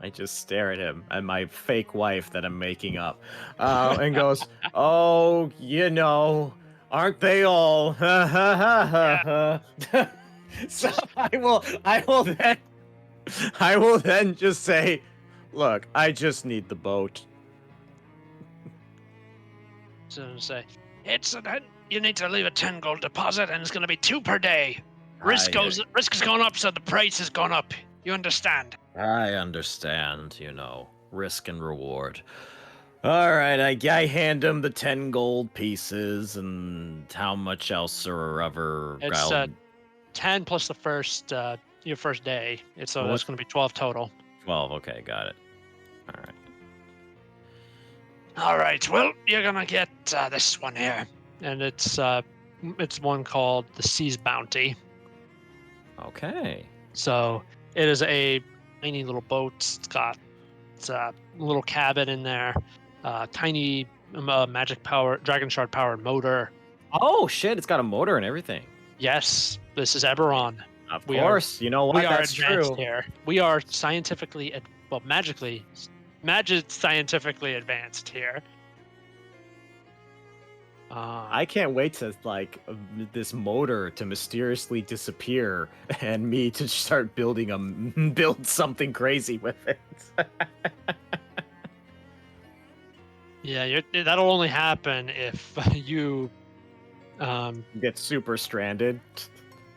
I just stare at him and my fake wife that I'm making up, and goes, "Oh, you know, aren't they all?" So I will then just say, "Look, I just need the boat." So say, you need to leave a 10 gold deposit, and it's gonna be 2 per day. Risk has gone up, so the price has gone up. You understand? I understand, risk and reward. All right, I hand him the 10 gold pieces, and how much else or ever. It's 10 plus the first your first day. That's going to be 12 total. 12. Okay, got it. All right. All right. Well, you're gonna get this one here, and it's one called the Sea's Bounty. Okay. So it is a tiny little boat. It's got a little cabin in there, tiny magic power, dragon shard powered motor. Oh shit! It's got a motor and everything. Yes, this is Eberron. Of course, you know what? That's true. Here. We are scientifically, scientifically advanced here. I can't wait to this motor to mysteriously disappear and me to start build something crazy with it. Yeah, that'll only happen if you get super stranded.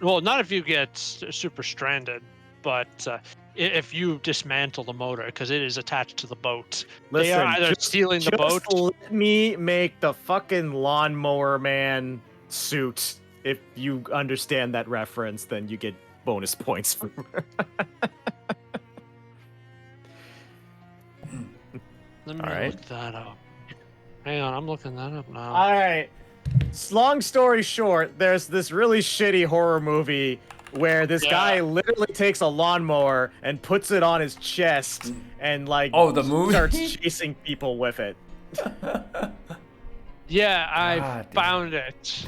Well, not if you get super stranded, but if you dismantle the motor, because it is attached to the boat. Listen, they are either stealing the boat. Let me make the fucking lawnmower man suit. If you understand that reference, then you get bonus points for. Let me look that up. Hang on, I'm looking that up now. All right. Long story short, there's this really shitty horror movie where this guy literally takes a lawnmower and puts it on his chest and the movie starts chasing people with it. Yeah, I found it.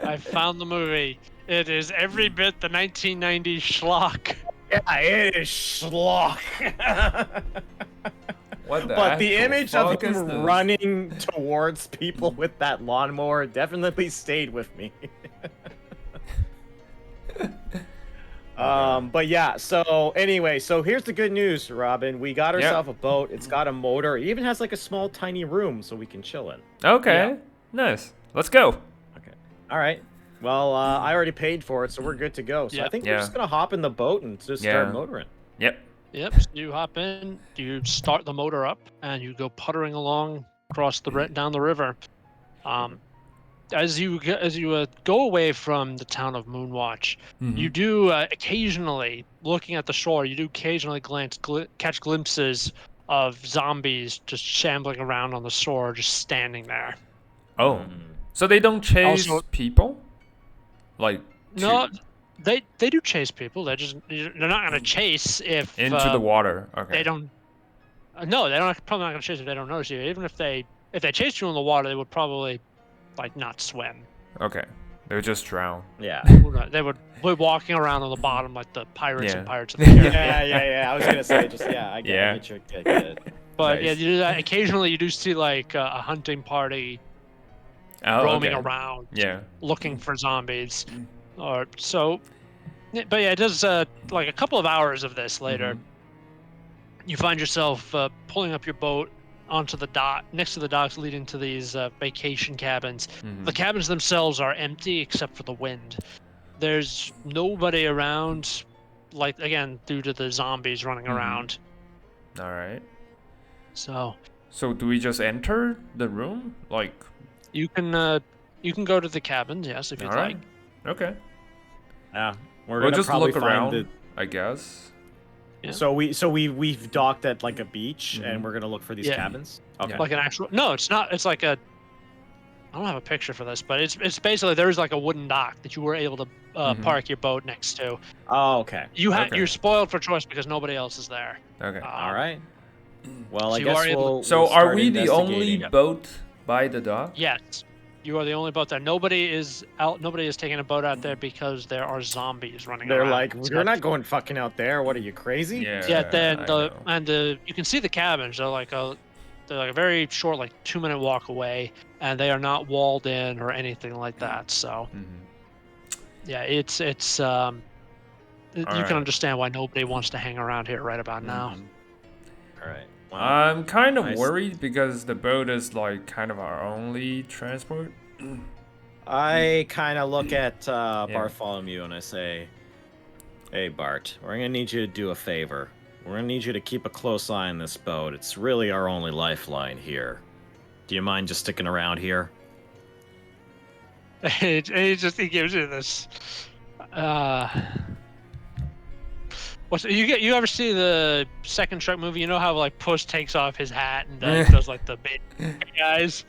I found the movie. It is every bit the 1990s schlock. Yeah, it is schlock. But the image of him running towards people with that lawnmower definitely stayed with me. But yeah, so anyway, so here's the good news, Robin. We got ourselves a boat. It's got a motor. It even has like a small tiny room so we can chill in. Okay, nice. Let's go. Okay. All right. Well, I already paid for it, so we're good to go. So I think we're just going to hop in the boat and just start motoring. Yep, so you hop in, you start the motor up, and you go puttering along across down the river. As you go away from the town of Moonwatch, you do occasionally, looking at the shore, you do occasionally catch glimpses of zombies just shambling around on the shore, just standing there. Oh, so they don't chase people? No. They do chase people. They're not gonna chase if into the water. Okay. They don't. No, they're probably not gonna chase if they don't notice you. Even if they chased you in the water, they would probably not swim. Okay. They would just drown. Yeah. They would be walking around on the bottom like the pirates and Pirates of the Caribbean. Yeah. I was gonna say I get it. But nice. You do that. Occasionally, you do see a hunting party roaming around, looking for zombies. But it does a couple of hours of this later. You find yourself pulling up your boat onto the dock, next to the docks leading to these vacation cabins. The cabins themselves are empty except for the wind. There's nobody around, again, due to the zombies running around. All right. So do we just enter the room? You can go to the cabins, yes, if you'd like. Okay. Yeah, we'll just look around, I guess. Yeah. So we've docked at a beach, and we're gonna look for these cabins. Okay. Like an actual? No, it's not. It's I don't have a picture for this, but it's basically there's a wooden dock that you were able to park your boat next to. Oh, okay. You're spoiled for choice because nobody else is there. Okay. All right. Well, so I guess we'll. So are we the only boat by the dock? Yes. You are the only boat there. Nobody is out. Nobody is taking a boat out there because there are zombies running They're around. like, we're not going fucking out there. What are you, crazy? Yeah. Then you can see the cabins. They're like a very short, like 2-minute walk away, and they are not walled in or anything like that. So, yeah, it's you can understand why nobody wants to hang around here right about now. All right. Well, I'm kind of worried because the boat is like kind of our only transport. I kind of look at Bartholomew and I say, "Hey Bart, we're gonna need you to do a favor. We're gonna need you to keep a close eye on this boat. It's really our only lifeline here. Do you mind just sticking around here?" He gives you this. You ever see the second Shrek movie? You know how like Puss takes off his hat and does like the big guys.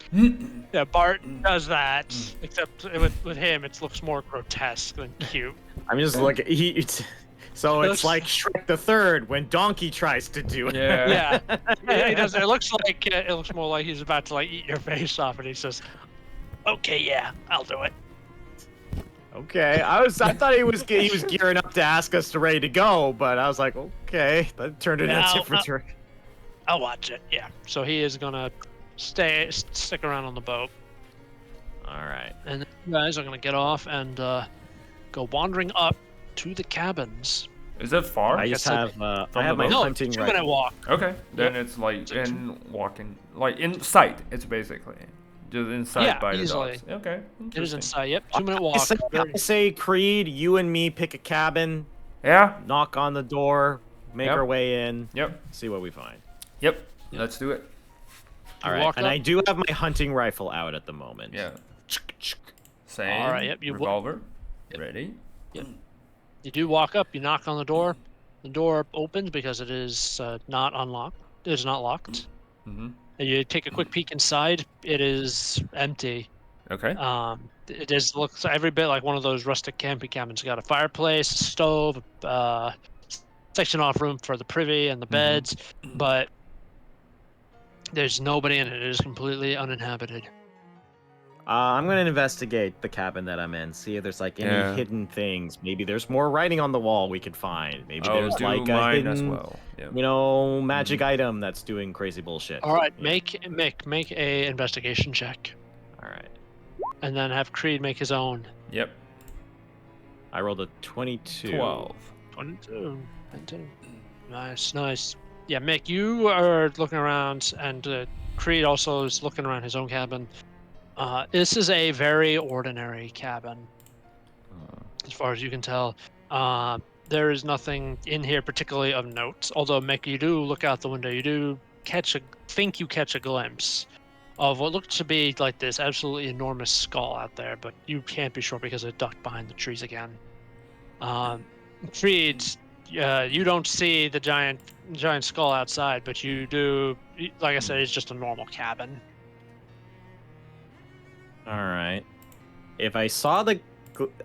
Yeah, Bart does that, except with him, it looks more grotesque than cute. I'm just looking. So it's like Shrek the Third when Donkey tries to do it. Yeah, he does. It looks more like he's about to like eat your face off, and he says, "Okay, yeah, I'll do it." Okay, I thought he was gearing up to ask us to ready to go, but I was like, okay, that turned into a different. I'll watch it. Yeah, so he is gonna stick around on the boat. All right, and you guys are gonna get off and go wandering up to the cabins. Is that far? I just have I have my hunting 2-minute walk. Okay, then it's like walking, like in sight. It's basically. Just inside by easily. The dogs. Okay. It is inside. Yep. 2-minute walk. I say, Creed, you and me pick a cabin. Yeah. Knock on the door. Make our way in. Yep. See what we find. Yep. Let's do it. All right. And I do have my hunting rifle out at the moment. Yeah. Same. All right. Yep. Revolver. Ready. Yep. You do walk up. You knock on the door. The door opens because it is not unlocked. It is not locked. You take a quick peek inside. It is empty. Okay. It looks every bit like one of those rustic camping cabins. It's got a fireplace, a stove, section off room for the privy and the beds, but there's nobody in it. It is completely uninhabited. I'm gonna investigate the cabin that I'm in. See if there's like any hidden things. Maybe there's more writing on the wall we could find. Maybe there's like a hidden, as well. magic item that's doing crazy bullshit. All right, make a investigation check. All right, and then have Creed make his own. Yep. I rolled a 22. 22. Nice. Yeah, Mick, you are looking around, and Creed also is looking around his own cabin. This is a very ordinary cabin, as far as you can tell. There is nothing in here particularly of note. Although, Mick, you do look out the window. You do think you catch a glimpse of what looks to be like this absolutely enormous skull out there, but you can't be sure because it ducked behind the trees again. Creed, you don't see the giant skull outside, but you do. Like I said, it's just a normal cabin. All right. If I saw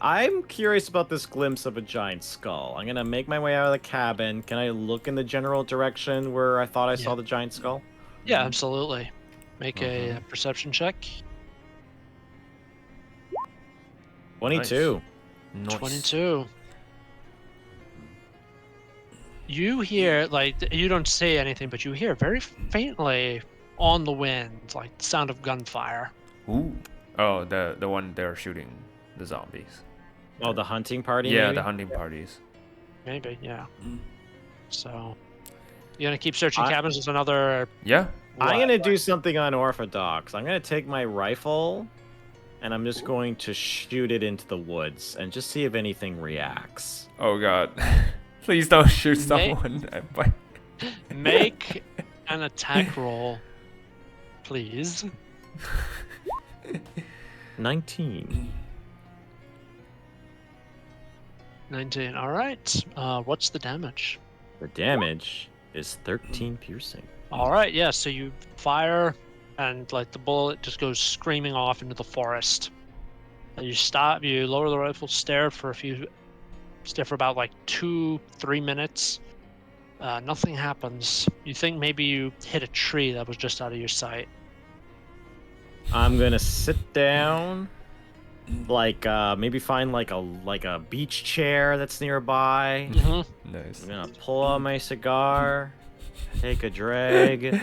I'm curious about this glimpse of a giant skull. I'm gonna make my way out of the cabin. Can I look in the general direction where I thought I saw the giant skull? Yeah, absolutely. Make a perception check. 22. Nice. 22. You hear, you don't say anything, but you hear very faintly on the wind, like the sound of gunfire. Ooh. Oh, the one they're shooting the zombies. Oh, the hunting party? Yeah, maybe? the hunting parties. Maybe, yeah. So, you gonna keep searching cabins? There's another. Yeah. I'm gonna do something unorthodox. I'm gonna take my rifle, and I'm just going to shoot it into the woods and just see if anything reacts. Oh God! Please don't shoot someone. Make an attack roll, please. 19. 19. All right. What's the damage? The damage is 13 piercing. All right. Yeah. So you fire, and like the bullet just goes screaming off into the forest. And you stop. You lower the rifle, stare for about like 2-3 minutes. Nothing happens. You think maybe you hit a tree that was just out of your sight. I'm gonna sit down, like maybe find like a beach chair that's nearby. Nice. I'm gonna pull out my cigar, take a drag,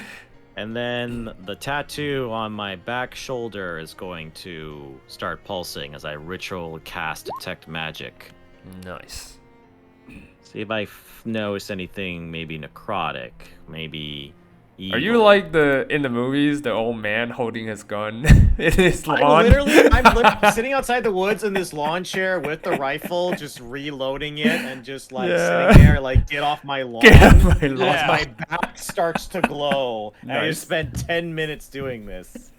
and then the tattoo on my back shoulder is going to start pulsing as I ritual cast Detect Magic. Nice. See if I notice anything maybe necrotic, maybe evil. Are you like in the movies, the old man holding his gun in his lawn? I'm literally sitting outside the woods in this lawn chair with the rifle, just reloading it and just like sitting there, like get off my lawn. Get off my lawn. As my back starts to glow. Nice. I just spent 10 minutes doing this.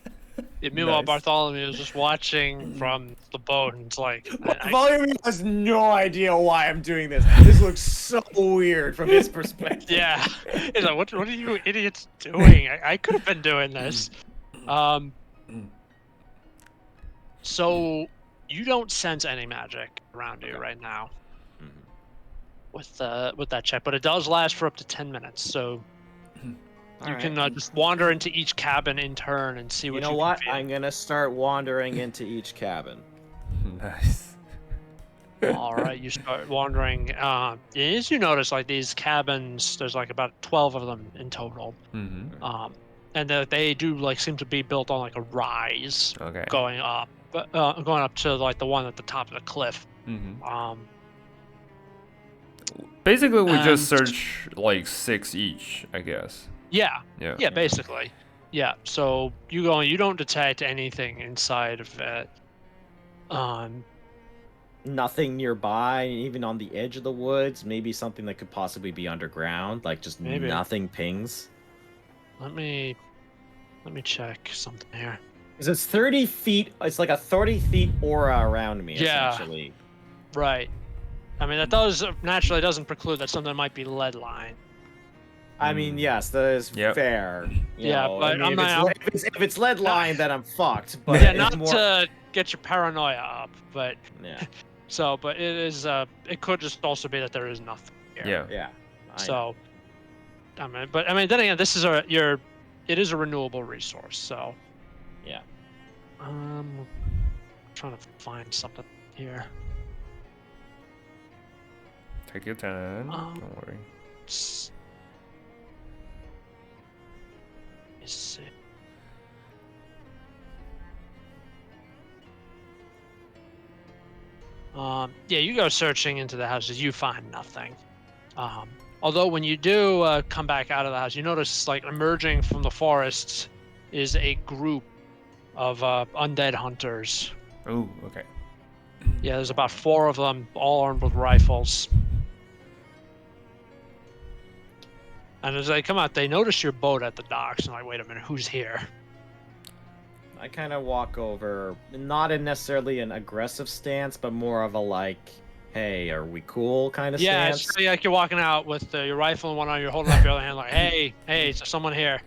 Yeah, meanwhile, Bartholomew is just watching from the boat, and it's like... Bartholomew has no idea why I'm doing this. This looks so weird from his perspective. Yeah. He's like, what are you idiots doing? I could have been doing this. So, you don't sense any magic around you right now with that check, but it does last for up to 10 minutes, so... You can just wander into each cabin in turn and see what you can know what? feel. I'm gonna start wandering into each cabin. Nice. All right, you start wandering. As you notice, like these cabins, there's like about 12 of them in total. And they do like seem to be built on like a rise, going up to like the one at the top of the cliff. Basically, we just search like 6 each, I guess. Yeah, basically. Yeah, so you go and you don't detect anything inside of it. Nothing nearby, even on the edge of the woods. Maybe something that could possibly be underground, like just nothing pings. Let me check something here. Because it's 30 feet. It's like a 30 feet aura around me, essentially. Right. I mean, that does naturally doesn't preclude that something might be lead line. I mean, yes, that is fair. But I mean, if it's lead line, then I'm fucked. But yeah, not to get your paranoia up, but but it is. It could just also be that there is nothing here. Yeah. So, I mean, then again, this is it is a renewable resource. So, yeah. Trying to find something here. Take your time. Don't worry. Let's see. Yeah, you go searching into the houses, you find nothing. Although when you do come back out of the house, you notice like emerging from the forests is a group of undead hunters. Oh, okay. Yeah, there's about 4 of them, all armed with rifles. And as they come out, they notice your boat at the docks, and like, wait a minute, who's here? I kind of walk over, not in necessarily an aggressive stance, but more of a like, hey, are we cool kind of stance? Yeah, it's really like you're walking out with your rifle in one arm, you're holding up your other hand, like, hey, is there someone here?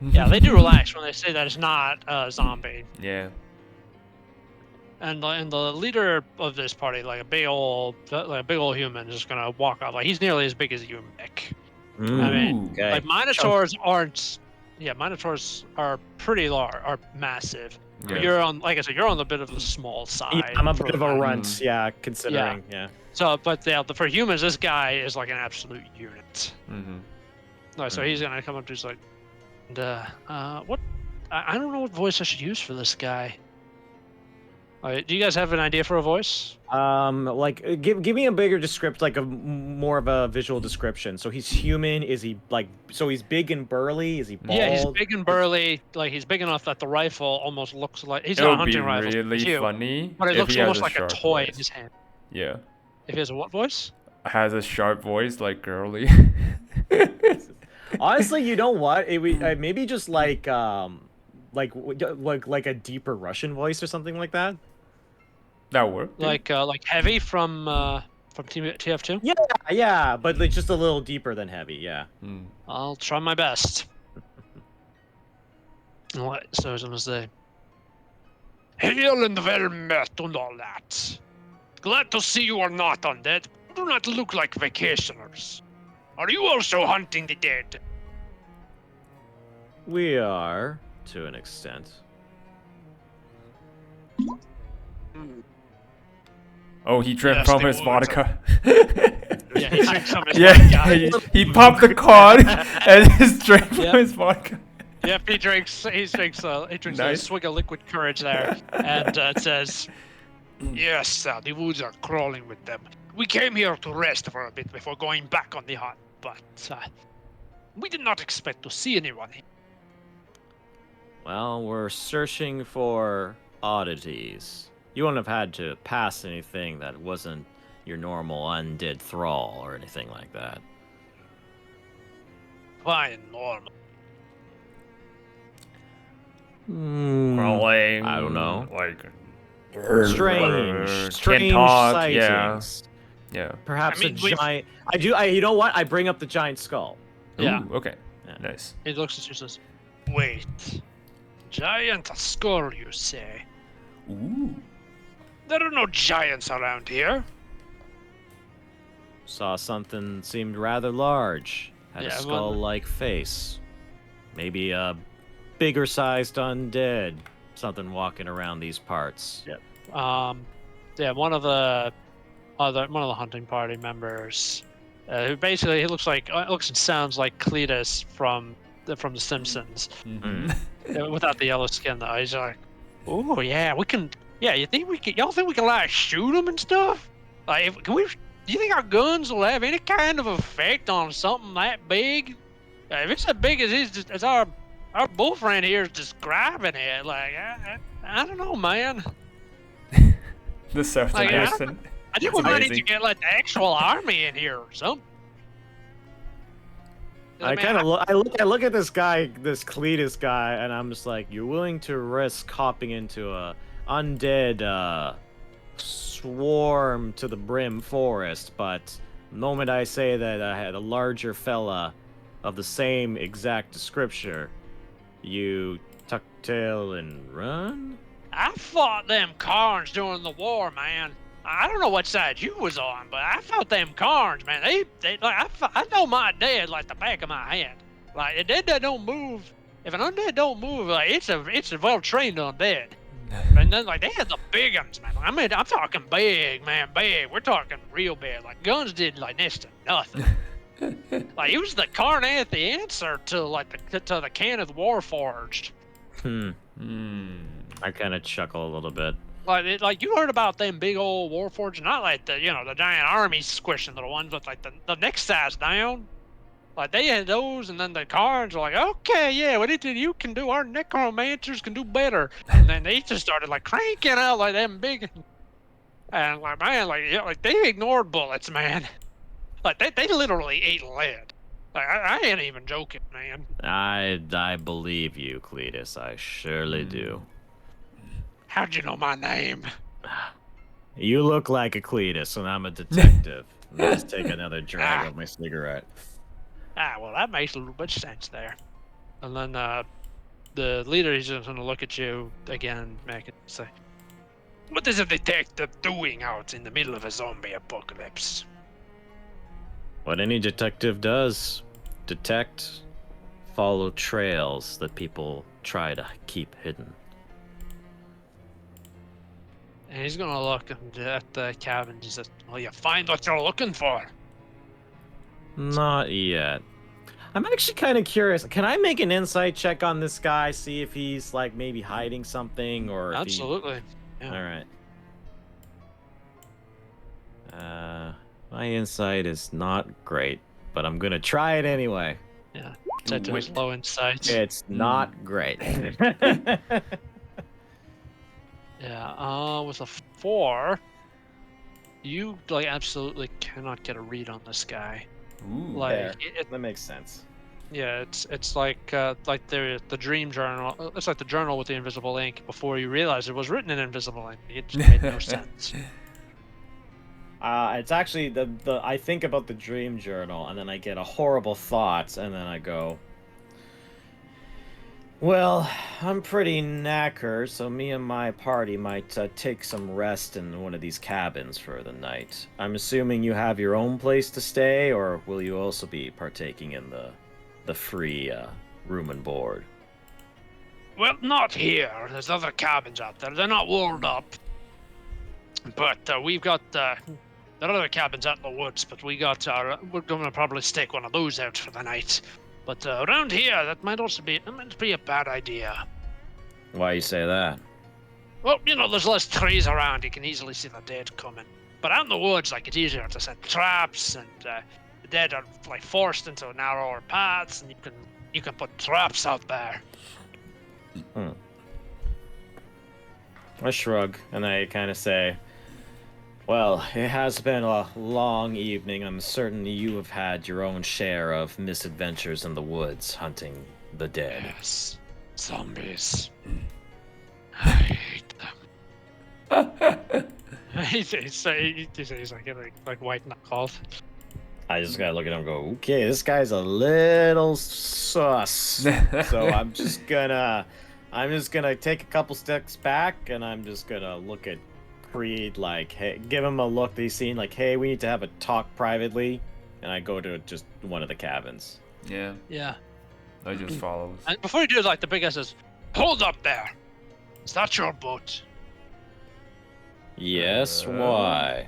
Yeah, they do relax when they say that it's not a zombie. Yeah. And the leader of this party, like a big old human, is just gonna walk up. Like he's nearly as big as you, Mick. I mean, like minotaurs aren't. Yeah, minotaurs are pretty large, are massive. Yeah. You're on, like I said, you're on the bit of the small side. Yeah, I'm a bit of a runt, considering. Yeah. So, but for humans, this guy is like an absolute unit. So he's gonna come up to, he's like, what? I don't know what voice I should use for this guy. Do you guys have an idea for a voice? Like give me a bigger description, like more of a visual description. So he's human. Is he so he's big and burly? Is he bald? Yeah, he's big and burly. Like he's big enough that the rifle almost looks like he's not a hunting rifle. It would be really funny, but it looks almost like a toy in his hand. Yeah. If he has a what voice? Has a sharp voice, like girly. Honestly, you know what? Maybe just like a deeper Russian voice or something like that. That work? Like Heavy from TF2? Yeah, but like just a little deeper than Heavy, yeah. I'll try my best. What? So I was gonna say, hail and well met and all that. Glad to see you are not undead. You do not look like vacationers. Are you also hunting the dead? We are, to an extent. Oh, he drank from his vodka. Yeah, he drank some of his Yeah, vodka. he popped the cod and just drank from his vodka. Yep, he drinks a swig of liquid courage there, and it says, "Yes, the woods are crawling with them. We came here to rest for a bit before going back on the hunt, but we did not expect to see anyone here." Well, we're searching for oddities. You wouldn't have had to pass anything that wasn't your normal undead thrall or anything like that. Fine, normal. Crawling. I don't know. Like strange talk, sightings. Yeah. Perhaps a giant. You know what? I bring up the giant skull. Yeah. Ooh, okay. Yeah. Nice. He looks at you and says, "Wait, giant skull, you say? Ooh. There are no giants around here." Saw something seemed rather large. Had a skull-like face. Maybe a bigger-sized undead. Something walking around these parts. Yep. Yeah, one of the hunting party members, who basically he looks and sounds like Cletus from The Simpsons, without the yellow skin though. He's like, "Oh yeah, we can. Yeah, y'all think we can like shoot them and stuff? Like, do you think our guns will have any kind of effect on something that big? If it's as big as our bull friend here is describing it, like I don't know, man." The South American. I think we might need to get like the actual army in here or something. I look at this guy, this Cletus guy, and I'm just like, you're willing to risk hopping into a undead swarm to the brim forest, but the moment I say that I had a larger fella of the same exact description, you tuck tail and run? I fought them Karns during the war, man. I don't know what side you was on, but I fought them Karns, man. They like I know my dead like the back of my hand. Like a dead that don't move. If an undead don't move, like it's a well trained undead. And then like they had the big ones, man. I mean, I'm talking big, man, big. We're talking real big. Like guns did like next to nothing. Like it was the Karnath the answer to like the Kenneth Warforged. I kind of chuckle a little bit. Like you heard about them big old Warforged, not like the the giant army squishing little ones, but like the next size down. Like they had those, and then the Karns were like, okay, yeah, what anything you can do, our necromancers can do better. And then they just started like cranking out like them big, and like man, like they ignored bullets, man. Like they literally ate lead. Like I ain't even joking, man. I believe you, Cletus. I surely do. How'd you know my name? You look like a Cletus, and I'm a detective. Let's take another drag of my cigarette. Well, that makes a little bit of sense there. And then the leader is just gonna look at you again, Mac, and say, "What is a detective doing out in the middle of a zombie apocalypse?" What any detective does: detect, follow trails that people try to keep hidden. And he's gonna look at the cabin and says, "Well, you find what you're looking for." Not yet. I'm actually kind of curious. Can I make an insight check on this guy, see if he's like maybe hiding something or? Absolutely. Yeah. All right. My insight is not great, but I'm gonna try it anyway. Yeah. Set to his low insight. It's not great. Yeah. With a 4, you like absolutely cannot get a read on this guy. Ooh. Like that makes sense. Yeah, it's like the dream journal. It's like the journal with the invisible ink. Before you realize it was written in invisible ink, it just made no sense. It's actually I think about the dream journal, and then I get a horrible thought, and then I go, well, I'm pretty knackered, so me and my party might take some rest in one of these cabins for the night. I'm assuming you have your own place to stay, or will you also be partaking in the free room and board? Well, not here. There's other cabins out there. They're not walled up. But we've got... there are other cabins out in the woods, but we're going to probably stake one of those out for the night. But around here, that might be a bad idea. Why you say that? Well, there's less trees around. You can easily see the dead coming. But out in the woods, it's easier to set traps, and the dead are forced into narrower paths, and you can put traps out there. I shrug, and I kind of say, well, it has been a long evening. I'm certain you have had your own share of misadventures in the woods hunting the dead. Yes, zombies. I hate them. he's like white knuckled. I just gotta look at him and go, okay, this guy's a little sus. So I'm just gonna take a couple steps back, and I'm just gonna look at Creed, hey, give him a look that he's seen, hey, we need to have a talk privately, and I go to just one of the cabins. Yeah. Yeah. I just follow. And before you do, the big guy says, "Hold up there! Is that your boat?" Yes. Why?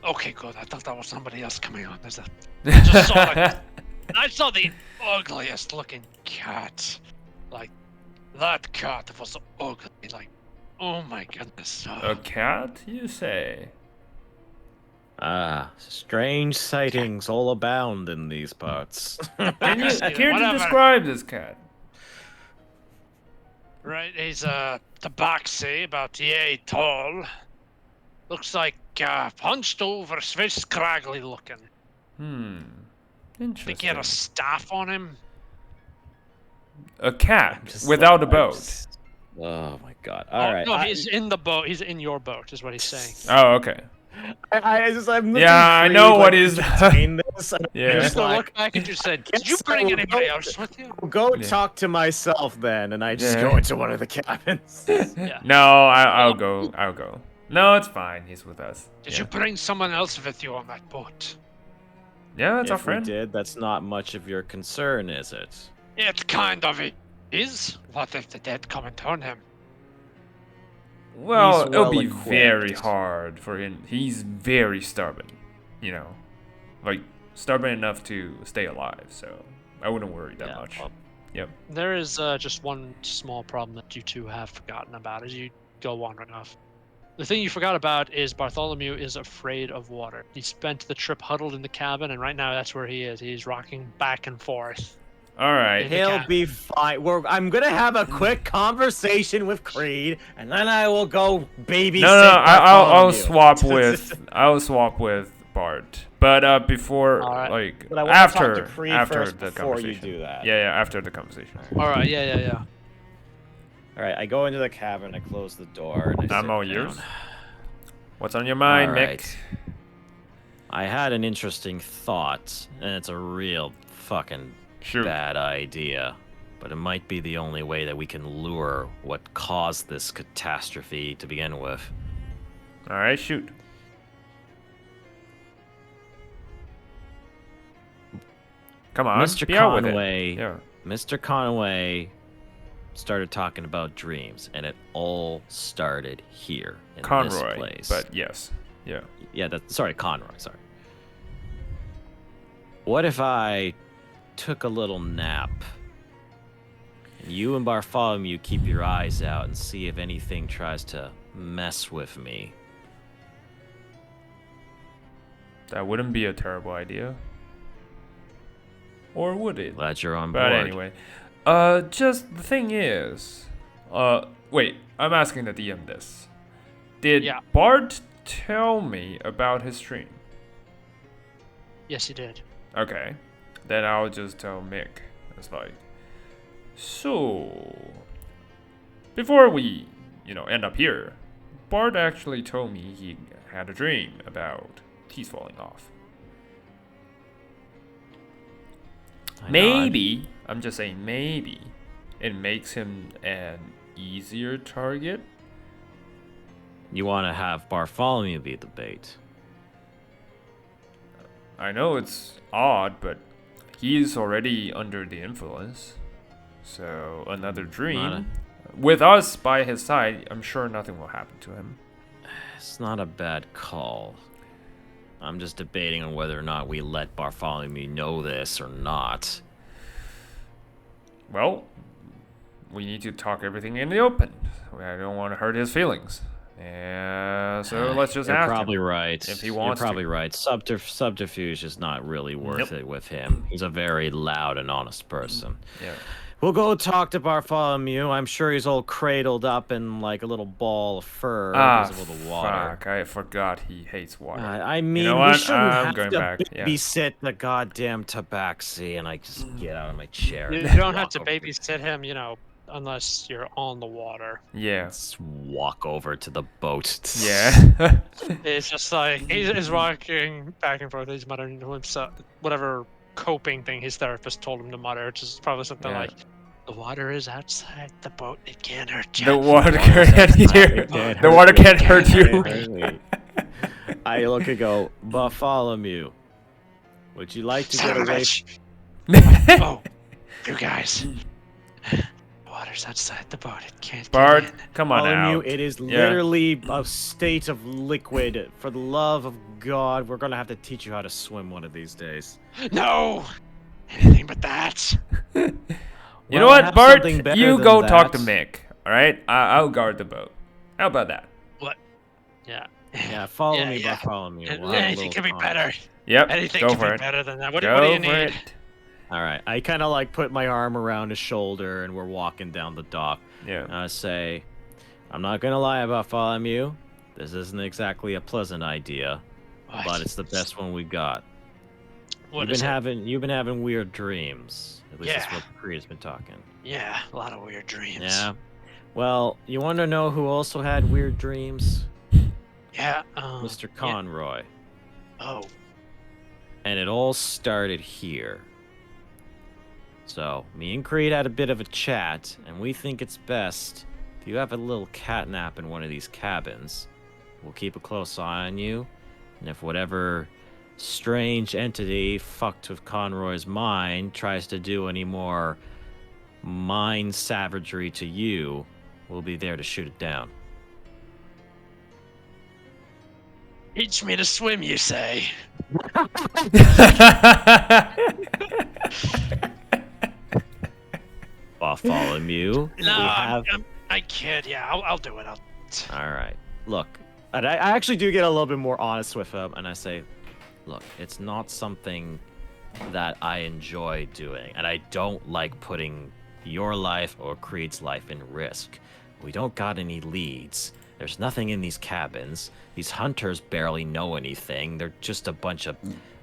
Okay, good. I thought that was somebody else coming on. I saw the ugliest looking cat. That cat was ugly. Oh my goodness. A cat, you say? Strange sightings all abound in these parts. Can you describe this cat? Right, he's tabaxi, about yay tall. Looks like hunched over, very scraggly looking. Interesting. Think he had a staff on him? A cat without a boat. Oh my god! All right. No, he's in the boat. He's in your boat, is what he's saying. Oh, okay. I'm I know what is. Yeah. You just look back and you said, "Did you bring anybody else with you?" Go talk to myself then, and I just go into one of the cabins. Yeah. No, I'll go. I'll go. No, it's fine. He's with us. Did you bring someone else with you on that boat? Yeah, that's our If we friend. did, that's not much of your concern, is it? It kind of is. What if the dead come and turn him? Well, He's it'll be well-equipped. very hard for him. He's very stubborn, stubborn enough to stay alive. So I wouldn't worry that much. Well, Yep. There is just one small problem that you two have forgotten about as you go wandering off. The thing you forgot about is Bartholomew is afraid of water. He spent the trip huddled in the cabin, and right now that's where he is. He's rocking back and forth. All right. He'll be fine. I'm gonna have a quick conversation with Creed, and then I will go babysit. No, I'll swap with Bart. But before, But I want to talk to after Creed after first the before conversation. you do that. Yeah, after the conversation. All right, yeah. All right, I go into the cabin, I close the door, and I I'm sit all down. yours. What's on your mind, All Mick? right. I had an interesting thought, and it's a real fucking bad idea. But it might be the only way that we can lure what caused this catastrophe to begin with. All right, shoot. Come on, Mr. be out with it. Conway, Yeah. Mr. Conway started talking about dreams, and it all started here in this Conroy, place. but yes, yeah. Yeah, Conroy, sorry. What if I took a little nap? And you and Bartholomew keep your eyes out and see if anything tries to mess with me. That wouldn't be a terrible idea. Or would it? Glad you're on But board. anyway, just the thing is, wait, I'm asking the DM this. Did Bart tell me about his stream? Yes, he did. Okay, then I'll just tell Mick. It's so before we, end up here, Bart actually told me he had a dream about teeth falling off. Maybe, I'm just saying maybe, it makes him an easier target. You want to have Bartholomew be the bait. I know it's odd, but he's already under the influence. So another dream. With us by his side, I'm sure nothing will happen to him. It's not a bad call. I'm just debating on whether or not we let Bartholomew know this or not. Well, we need to talk everything in the open. I don't want to hurt his feelings. So let's just ask him. You're probably right. If he wants You're probably right. Subterfuge is not really worth it with him. He's a very loud and honest person. Yeah. We'll go talk to Bartholomew. I'm sure he's all cradled up in like a little ball of fur because of all the water. Fuck, I forgot he hates water. I mean, you know what? we shouldn't have going to back. babysit the goddamn tabaxi, and I just get out of my chair. You don't have to babysit him, unless you're on the water. Yeah. Just walk over to the boat. Yeah. It's just like he's walking back and forth. He's muttering to himself, whatever coping thing his therapist told him to mutter, which is probably something like, "The water is outside the boat. It can't hurt you. The water can't hurt you." I look and go, Bartholomew, would you like to get away? Oh, you guys. Water's outside the boat. It can't Bart, get in. come on Bartholomew, out. it is literally a state of liquid. For the love of God, we're gonna have to teach you how to swim one of these days. No! Anything but that. You know what, Bart? You go talk to Mick. All right, I'll guard the boat. How about that? What? Yeah. Yeah, follow me, Bartholomew. Anything can be better. Yep. Anything go can for be it. better than that. What do you need? It. All right. I kind of like put my arm around his shoulder, and we're walking down the dock. Yeah. And I say, I'm not gonna lie about Bartholomew. This isn't exactly a pleasant idea, but it's the best one we got. You've been having weird dreams. At least that's what Korea's been talking. Yeah, a lot of weird dreams. Yeah. Well, you want to know who also had weird dreams? Yeah. Mr. Conroy. Yeah. Oh. And it all started here. So, me and Creed had a bit of a chat, and we think it's best if you have a little catnap in one of these cabins. We'll keep a close eye on you, and if whatever strange entity fucked with Conroy's mind tries to do any more mind savagery to you, we'll be there to shoot it down. Teach me to swim, you say? Bartholomew. No, I kid. Yeah, I'll do it. All right. Look, and I actually do get a little bit more honest with him, and I say, look, it's not something that I enjoy doing, and I don't like putting your life or Creed's life in risk. We don't got any leads. There's nothing in these cabins. These hunters barely know anything. They're just a bunch of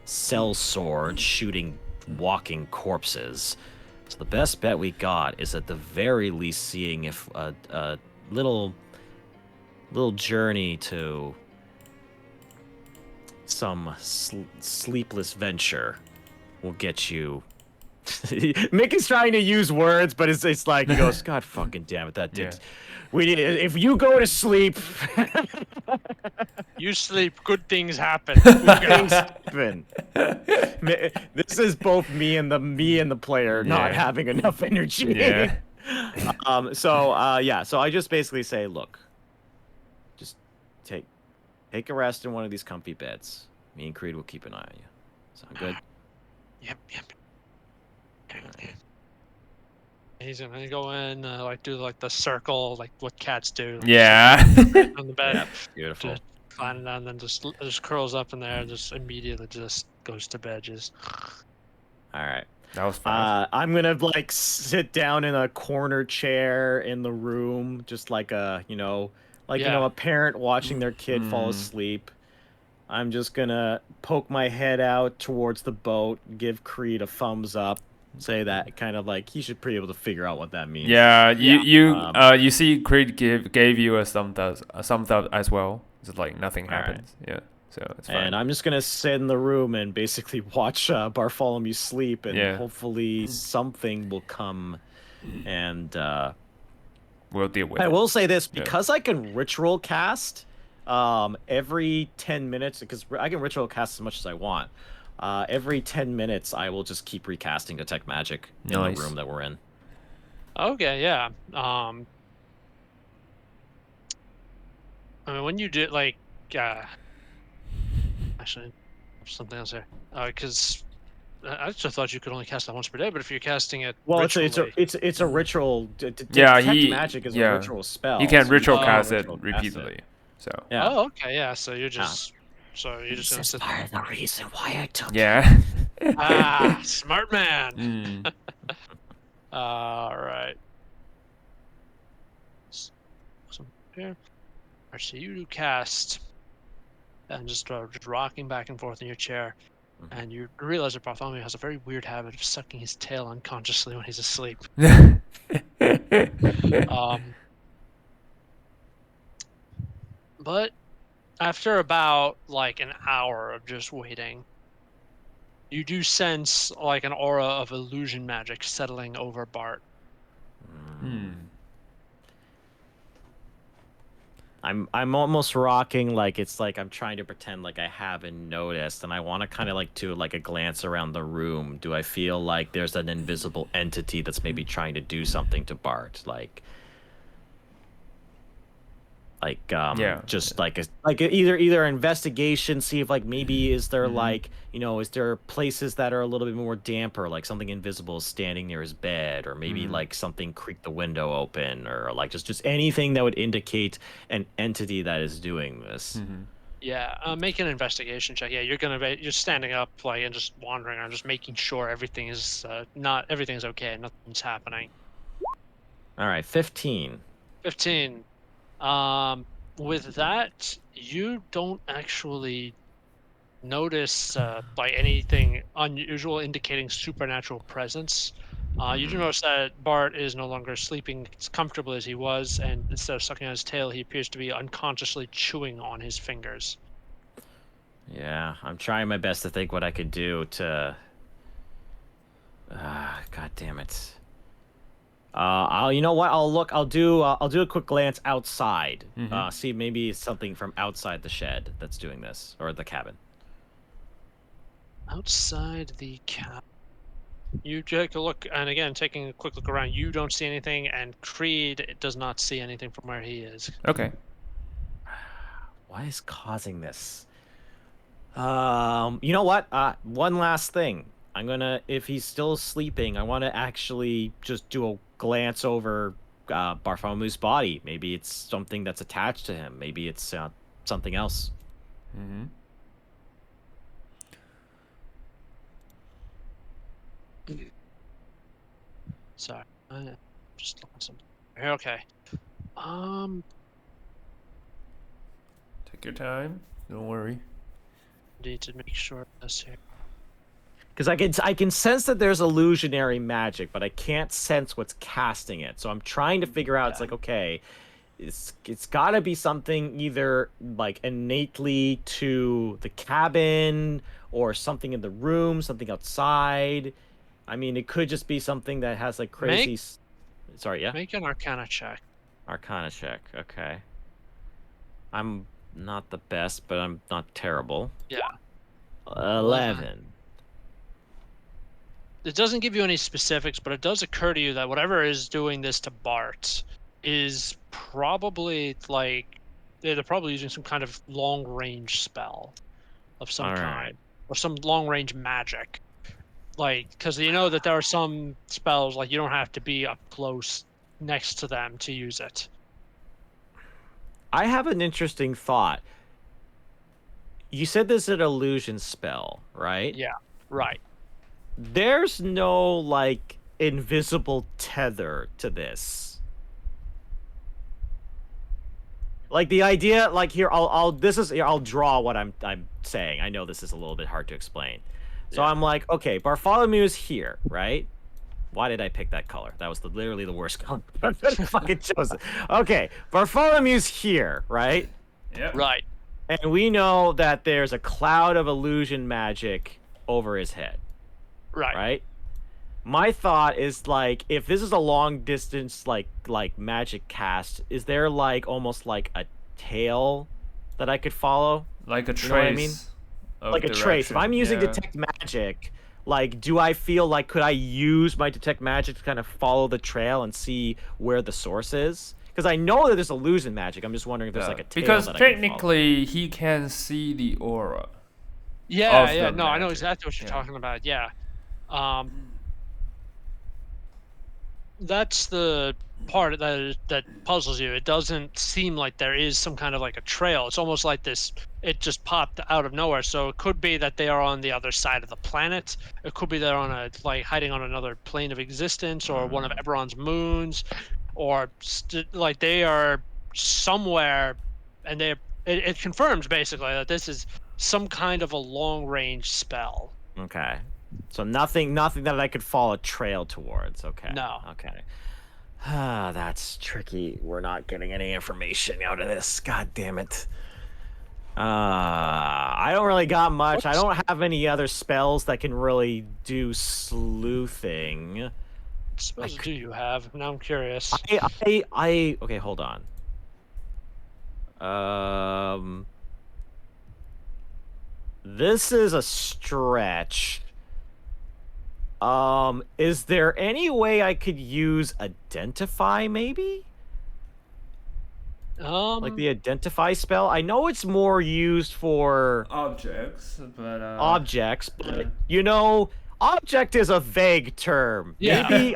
sellswords shooting walking corpses. So the best bet we got is at the very least seeing if a little journey to some sleepless venture will get you. Mick is trying to use words, but it's like he goes, God fucking damn it, that did. We need, if you go to sleep, you sleep. Good things happen. This is both me and the player not having enough energy. Yeah. So I just basically say, look, just take a rest in one of these comfy beds. Me and Creed will keep an eye on you. Sound good? Yep. He's gonna go in, do the circle, like what cats do. Yeah. On the bed. Yep, beautiful. Just climbing down, then just curls up in there, and just immediately just goes to bed. Just. All right. That was fun. I'm gonna sit down in a corner chair in the room, just like a a parent watching their kid fall asleep. I'm just gonna poke my head out towards the boat, give Creed a thumbs up, say that kind of like he should be able to figure out what that means. Yeah, you see, Creed gave you a thumbs up as well. It's like nothing happens. Right. Yeah, so it's fine. And I'm just gonna sit in the room and basically watch Bartholomew sleep, and hopefully something will come, and we'll deal with it. I will say this, because I can ritual cast every 10 minutes, because I can ritual cast as much as I want. Every 10 minutes, I will just keep recasting Detect Magic in the room that we're in. Okay, yeah. I mean, when you did like, actually, something else here, because I just thought you could only cast that once per day, but if you're casting it Well, ritually, it's a ritual. Yeah, Detect magic is a ritual spell. He can So you ritual can't cast it ritual cast repeatedly. it. So Yeah. oh, okay, yeah. So you're Yeah. just, gonna This sit is there. part of the reason why I took it. yeah. Ah, smart man. Mm. All right. So here, I see you do cast, and just rocking back and forth in your chair, and you realize that Bartholomew has a very weird habit of sucking his tail unconsciously when he's asleep. Um, but after about like an hour of just waiting, you do sense like an aura of illusion magic settling over Bart. Hmm. I'm almost rocking like it's like I'm trying to pretend like I haven't noticed, and I want to kind of like do like a glance around the room. Do I feel like there's an invisible entity that's maybe trying to do something to Bart, Yeah. just like either investigation, see if like maybe is there like is there places that are a little bit more damper, like something invisible is standing near his bed, or maybe like something creaked the window open, or like just anything that would indicate an entity that is doing this. Yeah, make an investigation check. Yeah, you're standing up like and just wandering around, just making sure everything is not everything's okay, nothing's happening. All right, 15. 15. With that, you don't actually notice like anything unusual indicating supernatural presence. You do notice that Bart is no longer sleeping as comfortably as he was, and instead of sucking on his tail, he appears to be unconsciously chewing on his fingers. Yeah, I'm trying my best to think what I could do to. God damn it. You know what? I'll do a quick glance outside. See maybe it's something from outside the shed that's doing this, or the cabin. Outside the cabin, you take a look, and again, taking a quick look around, you don't see anything, and Creed does not see anything from where he is. Okay. What is causing this? You know what? One last thing. If he's still sleeping, I want to actually just do a glance over Bartholomew's body. Maybe it's something that's attached to him. Maybe it's something else. Sorry, just looking at something. Okay. Take your time. Don't worry. Need to make sure of this here. Because I can sense that there's illusionary magic, but I can't sense what's casting it. So I'm trying to figure out. It's like, okay, it's got to be something either like innately to the cabin, or something in the room, something outside. I mean, it could just be something that has like crazy. Sorry, yeah. Make an Arcana check. Arcana check. Okay. I'm not the best, but I'm not terrible. Yeah. 11. It doesn't give you any specifics, but it does occur to you that whatever is doing this to Bart is probably like they're probably using some kind of long range spell of some kind, or some long range magic. Like, because you know that there are some spells like you don't have to be up close next to them to use it. I have an interesting thought. You said this is an illusion spell, right? Yeah, right. There's no like invisible tether to this. Like the idea, like here, I'll draw what I'm saying. I know this is a little bit hard to explain. So I'm like, okay, Bartholomew's here, right? Why did I pick that color? That was literally the worst color. I fucking chose it. Okay, Bartholomew's here, right? Yep. Right. And we know that there's a cloud of illusion magic over his head. Right. Right? My thought is like, if this is a long distance like magic cast, is there like almost like a tail that I could follow? Like a trace. You know what I mean? Like a trace. If I'm using yeah. detect magic, Like, do I feel like could I use my detect magic to kind of follow the trail and see where the source is? Because I know that there's illusion magic. I'm just wondering if there's like a tail because that technically he can see the aura. Yeah. No, I know exactly what you're talking about. Yeah. That's the part that puzzles you. It doesn't seem like there is some kind of like a trail. It's almost like this. It just popped out of nowhere. So it could be that they are on the other side of the planet. It could be they're on like hiding on another plane of existence, or one of Eberron's moons, or like they are somewhere, and it confirms basically that this is some kind of a long range spell. Okay. So nothing that I could follow a trail towards. Okay. No. Okay. That's tricky. We're not getting any information out of this. God damn it. I don't really got much. I don't have any other spells that can really do sleuthing. What spells do you have? Now I'm curious. Okay, hold on. This is a stretch. Is there any way I could use Identify, maybe? Like the Identify spell? I know it's more used for... objects, but... objects, but, you know, object is a vague term. Yeah,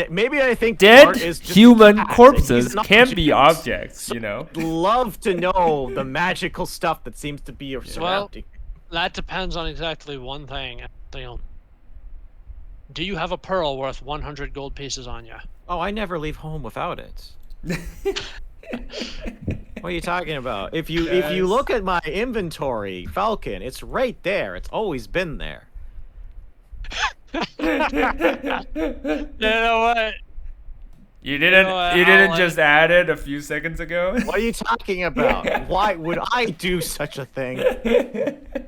maybe I think dead Bart is just human corpses can be objects, you know? Love to know the magical stuff that seems to be surrounding. Well, that depends on exactly one thing. Do you have a pearl worth 100 gold pieces on you? Oh, I never leave home without it. What are you talking about? If you look at my inventory, Falcon, it's right there. It's always been there. You know what? You didn't just add it a few seconds ago? What are you talking about? Why would I do such a thing?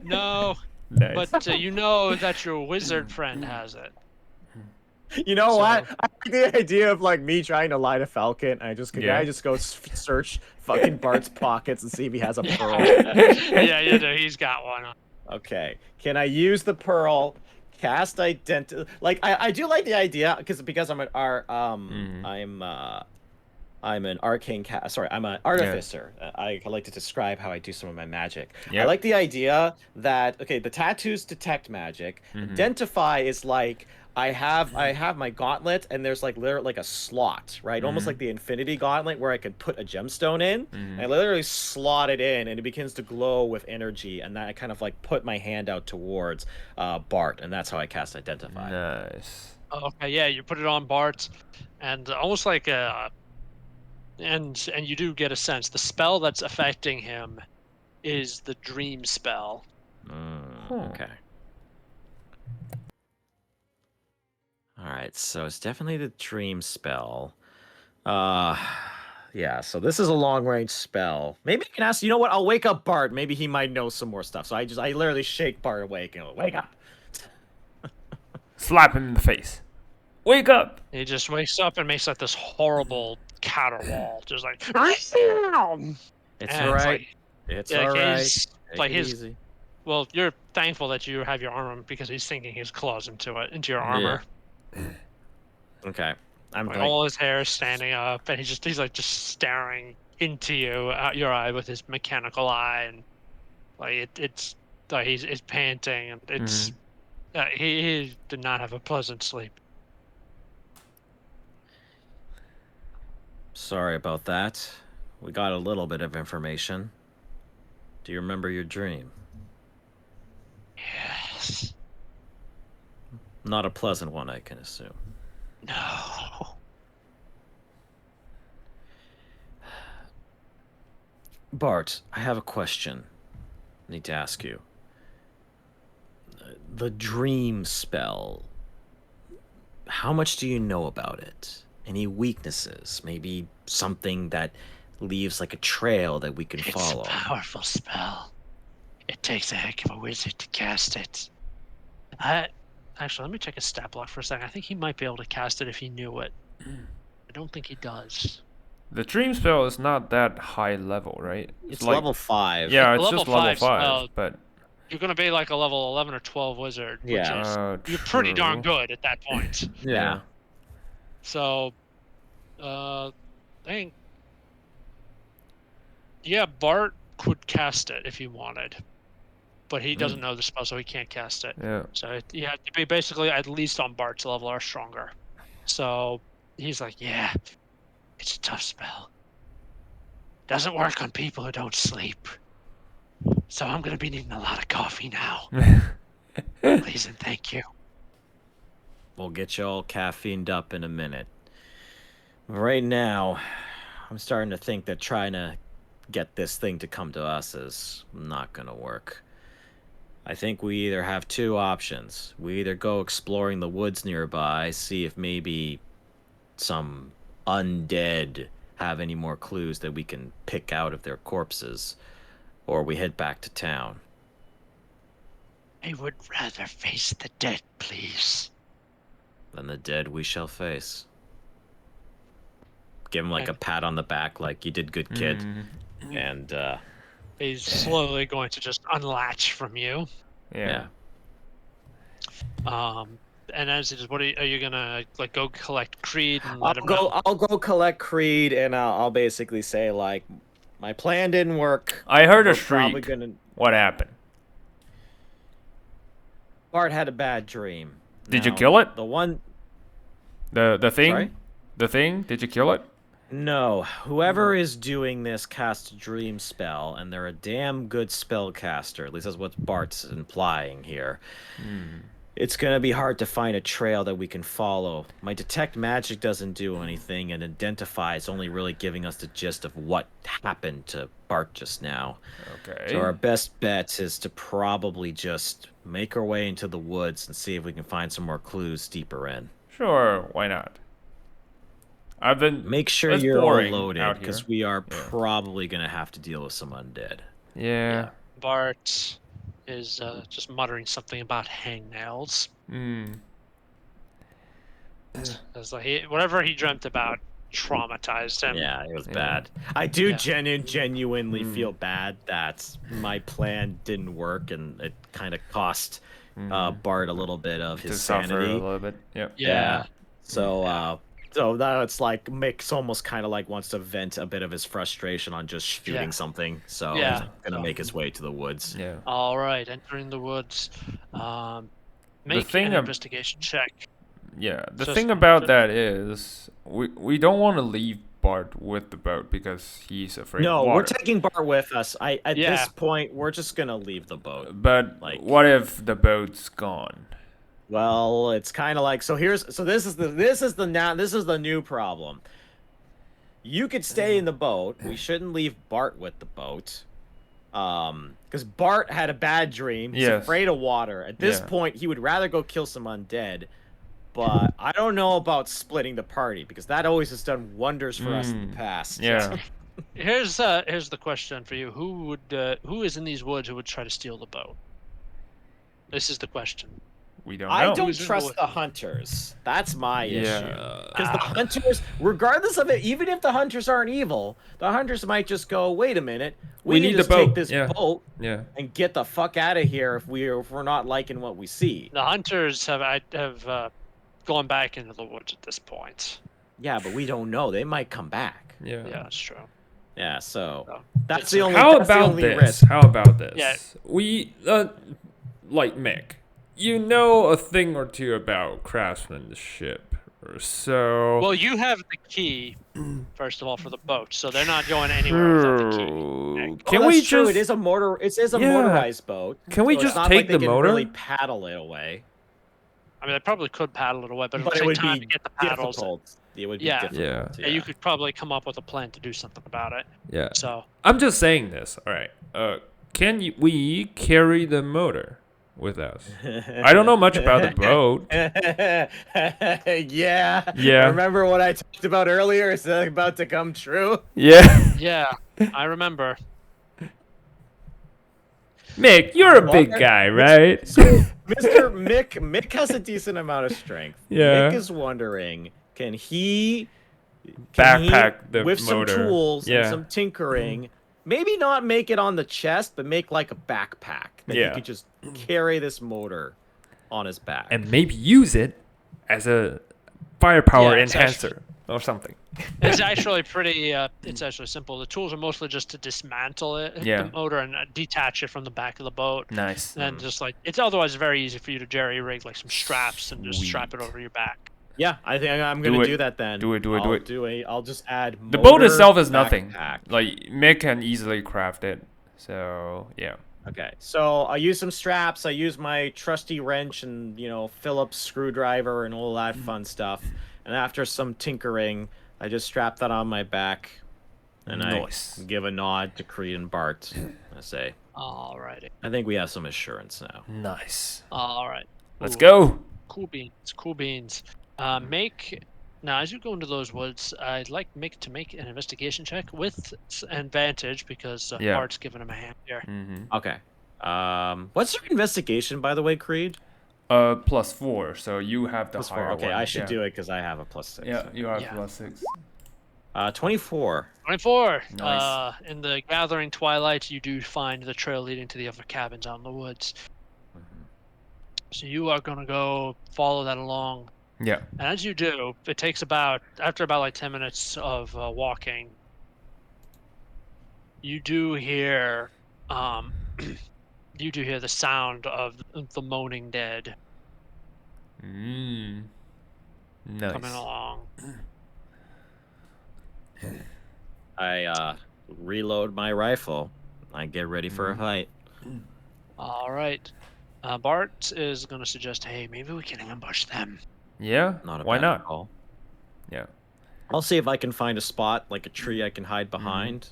No. Nice. But you know that your wizard friend has it. You know what? I like the idea of like me trying to lie to Falcon. I just go search fucking Bart's pockets and see if he has a pearl. Yeah, you do. He's got one. Okay. Can I use the pearl? Cast like I do like the idea because I'm an I'm an arcane I'm an artificer. Yeah. I like to describe how I do some of my magic. Yep. I like the idea that the tattoos detect magic. Identify is like I have my gauntlet and there's like literally like a slot, right? Almost like the Infinity Gauntlet where I could put a gemstone in. And I literally slot it in and it begins to glow with energy, and then I kind of like put my hand out towards Bart, and that's how I cast Identify. Nice. Okay, yeah, you put it on Bart, and almost like and you do get a sense the spell that's affecting him is the dream spell. Okay. All right, so it's definitely the dream spell. Yeah, so this is a long-range spell. Maybe I can ask, you know what? I'll wake up Bart. Maybe he might know some more stuff. So I literally shake Bart awake and go, wake up. Slap him in the face. Wake up. He just wakes up and makes like this horrible caterwaul, just like. It's alright. It's alright. Like easy. Well, you're thankful that you have your armor because he's sinking his claws into your armor. Okay. I'm like, all his hair is standing up, and he's like just staring into your eye with his mechanical eye, and like it's like he's panting, and it's he did not have a pleasant sleep. Sorry about that. We got a little bit of information. Do you remember your dream? Yes. Not a pleasant one, I can assume. No. Bart, I have a question. I need to ask you. The dream spell. How much do you know about it? Any weaknesses? Maybe something that leaves like a trail that we can follow? It's a powerful spell. It takes a heck of a wizard to cast it. Actually, let me check his stat block for a second. I think he might be able to cast it if he knew it. I don't think he does. The dream spell is not that high level, right? It's like, level 5. Yeah, it's just level 5, but... you're gonna be like a level 11 or 12 wizard, which is you're true. pretty darn good at that point. Yeah. So, I think, yeah, Bart could cast it if he wanted, but he doesn't know the spell, so he can't cast it. Yeah. So you have to be basically at least on Bart's level or stronger. So he's like, yeah, it's a tough spell. Doesn't work on people who don't sleep. So I'm gonna be needing a lot of coffee now. Please and thank you. We'll get you all caffeined up in a minute. Right now, I'm starting to think that trying to get this thing to come to us is not gonna work. I think we either have two options. We either go exploring the woods nearby, see if maybe some undead have any more clues that we can pick out of their corpses, or we head back to town. I would rather face the dead, please. Then the dead we shall face. Give him like a pat on the back, like you did good, kid. And he's slowly going to just unlatch from you. Yeah. And as it is, what are you gonna like go collect Creed and let him I'll go collect Creed, and I'll basically say like, my plan didn't work. I heard a shriek. What happened? Bart had a bad dream. Did you kill it? The one. The thing? Sorry? The thing? Did you kill it? No. Whoever is doing this casts a dream spell, and they're a damn good spellcaster. At least that's what Bart's implying here. It's gonna be hard to find a trail that we can follow. My detect magic doesn't do anything, and identify is only really giving us the gist of what happened to Bart just now. Okay. So our best bet is to probably just make our way into the woods and see if we can find some more clues deeper in. Sure, why not? Make sure you're all loaded, because we are probably gonna have to deal with some undead. Yeah. Bart is just muttering something about hangnails. It's like whatever he dreamt about traumatized him. Yeah, it was bad. I do genuinely feel bad that my plan didn't work, and it kind of cost Bart a little bit of his sanity. A little bit. Yep. Yeah. So now it's like Mick's almost kind of like wants to vent a bit of his frustration on just shooting something. So he's gonna make his way to the woods. Yeah. All right, entering the woods. Make an investigation check. Yeah. The thing about that is we don't want to leave Bart with the boat because he's afraid of water. No, we're taking Bart with us. At this point, we're just gonna leave the boat. But like, what if the boat's gone? Well, it's kind of like this is the new problem. You could stay in the boat. We shouldn't leave Bart with the boat. Because Bart had a bad dream. He's afraid of water. At this point, he would rather go kill some undead. But I don't know about splitting the party, because that always has done wonders for us in the past. Yeah. Here's the question for you: who is in these woods who would try to steal the boat? This is the question. We don't know. I don't trust the hunters. That's my issue. Because the hunters, regardless of it, even if the hunters aren't evil, the hunters might just go, wait a minute, we need to take this boat and get the fuck out of here if we're not liking what we see. The hunters have gone back into the woods at this point. Yeah, but we don't know. They might come back. Yeah, that's true. Yeah, so that's the only. How about this? How about this? Yeah. We like Mick. You know a thing or two about craftsmanship, so. Well, you have the key, first of all, for the boat, so they're not going anywhere without the key. Can we true. just? It is a motorized boat. Can we just take the motor? Really paddle it away. I mean, they probably could paddle it away, but it would would time be to get the paddles. Difficult. It would be difficult. Yeah, you could probably come up with a plan to do something about it. Yeah. So I'm just saying this. All right. We carry the motor with us? I don't know much about the boat. Yeah. Remember what I talked about earlier? Is that about to come true? Yeah. Yeah, I remember. Mick, you're a big guy, right? So, Mr. Mick has a decent amount of strength. Yeah. Mick is wondering, can he backpack the with motor some tools and some tinkering maybe not make it on the chest, but make like a backpack that he Yeah. could just carry this motor on his back. And maybe use it as a firepower Yeah, it's enhancer or something. It's actually pretty. It's actually simple. The tools are mostly just to dismantle the motor and detach it from the back of the boat. Nice. And just like it's otherwise very easy for you to jerry rig like some straps and just strap it over your back. Yeah, I think I'm gonna do that then. Do it. I'll just add. The boat motor, itself is nothing. backpack. Like Mick can easily craft it. So yeah. Okay, so I use some straps. I use my trusty wrench and Phillips screwdriver and all that fun stuff. And after some tinkering, I just strap that on my back, and I give a nod to Creed and Bart. I say, Alrighty. I think we have some assurance now. Nice. All right. Let's go. Cool beans. Cool beans. Now, as you go into those woods, I'd like Mick to make an investigation check with advantage because Bart's giving him a hand here. Okay. What's your investigation, by the way, Creed? +4. So you have the higher +4. Okay, one. I should do it because I have a +6. Yeah, you have +6. 24. 24. Nice. In the gathering twilight, you do find the trail leading to the other cabins out in the woods. So you are going to go follow that along. Yeah. And as you do, it takes after about like 10 minutes of walking, you do hear the sound of the moaning dead Nice. coming along. I reload my rifle. I get ready for a fight. All right. Bart is going to suggest, hey, maybe we can ambush them. Yeah. Why not? Call. Yeah. I'll see if I can find a spot, like a tree I can hide behind.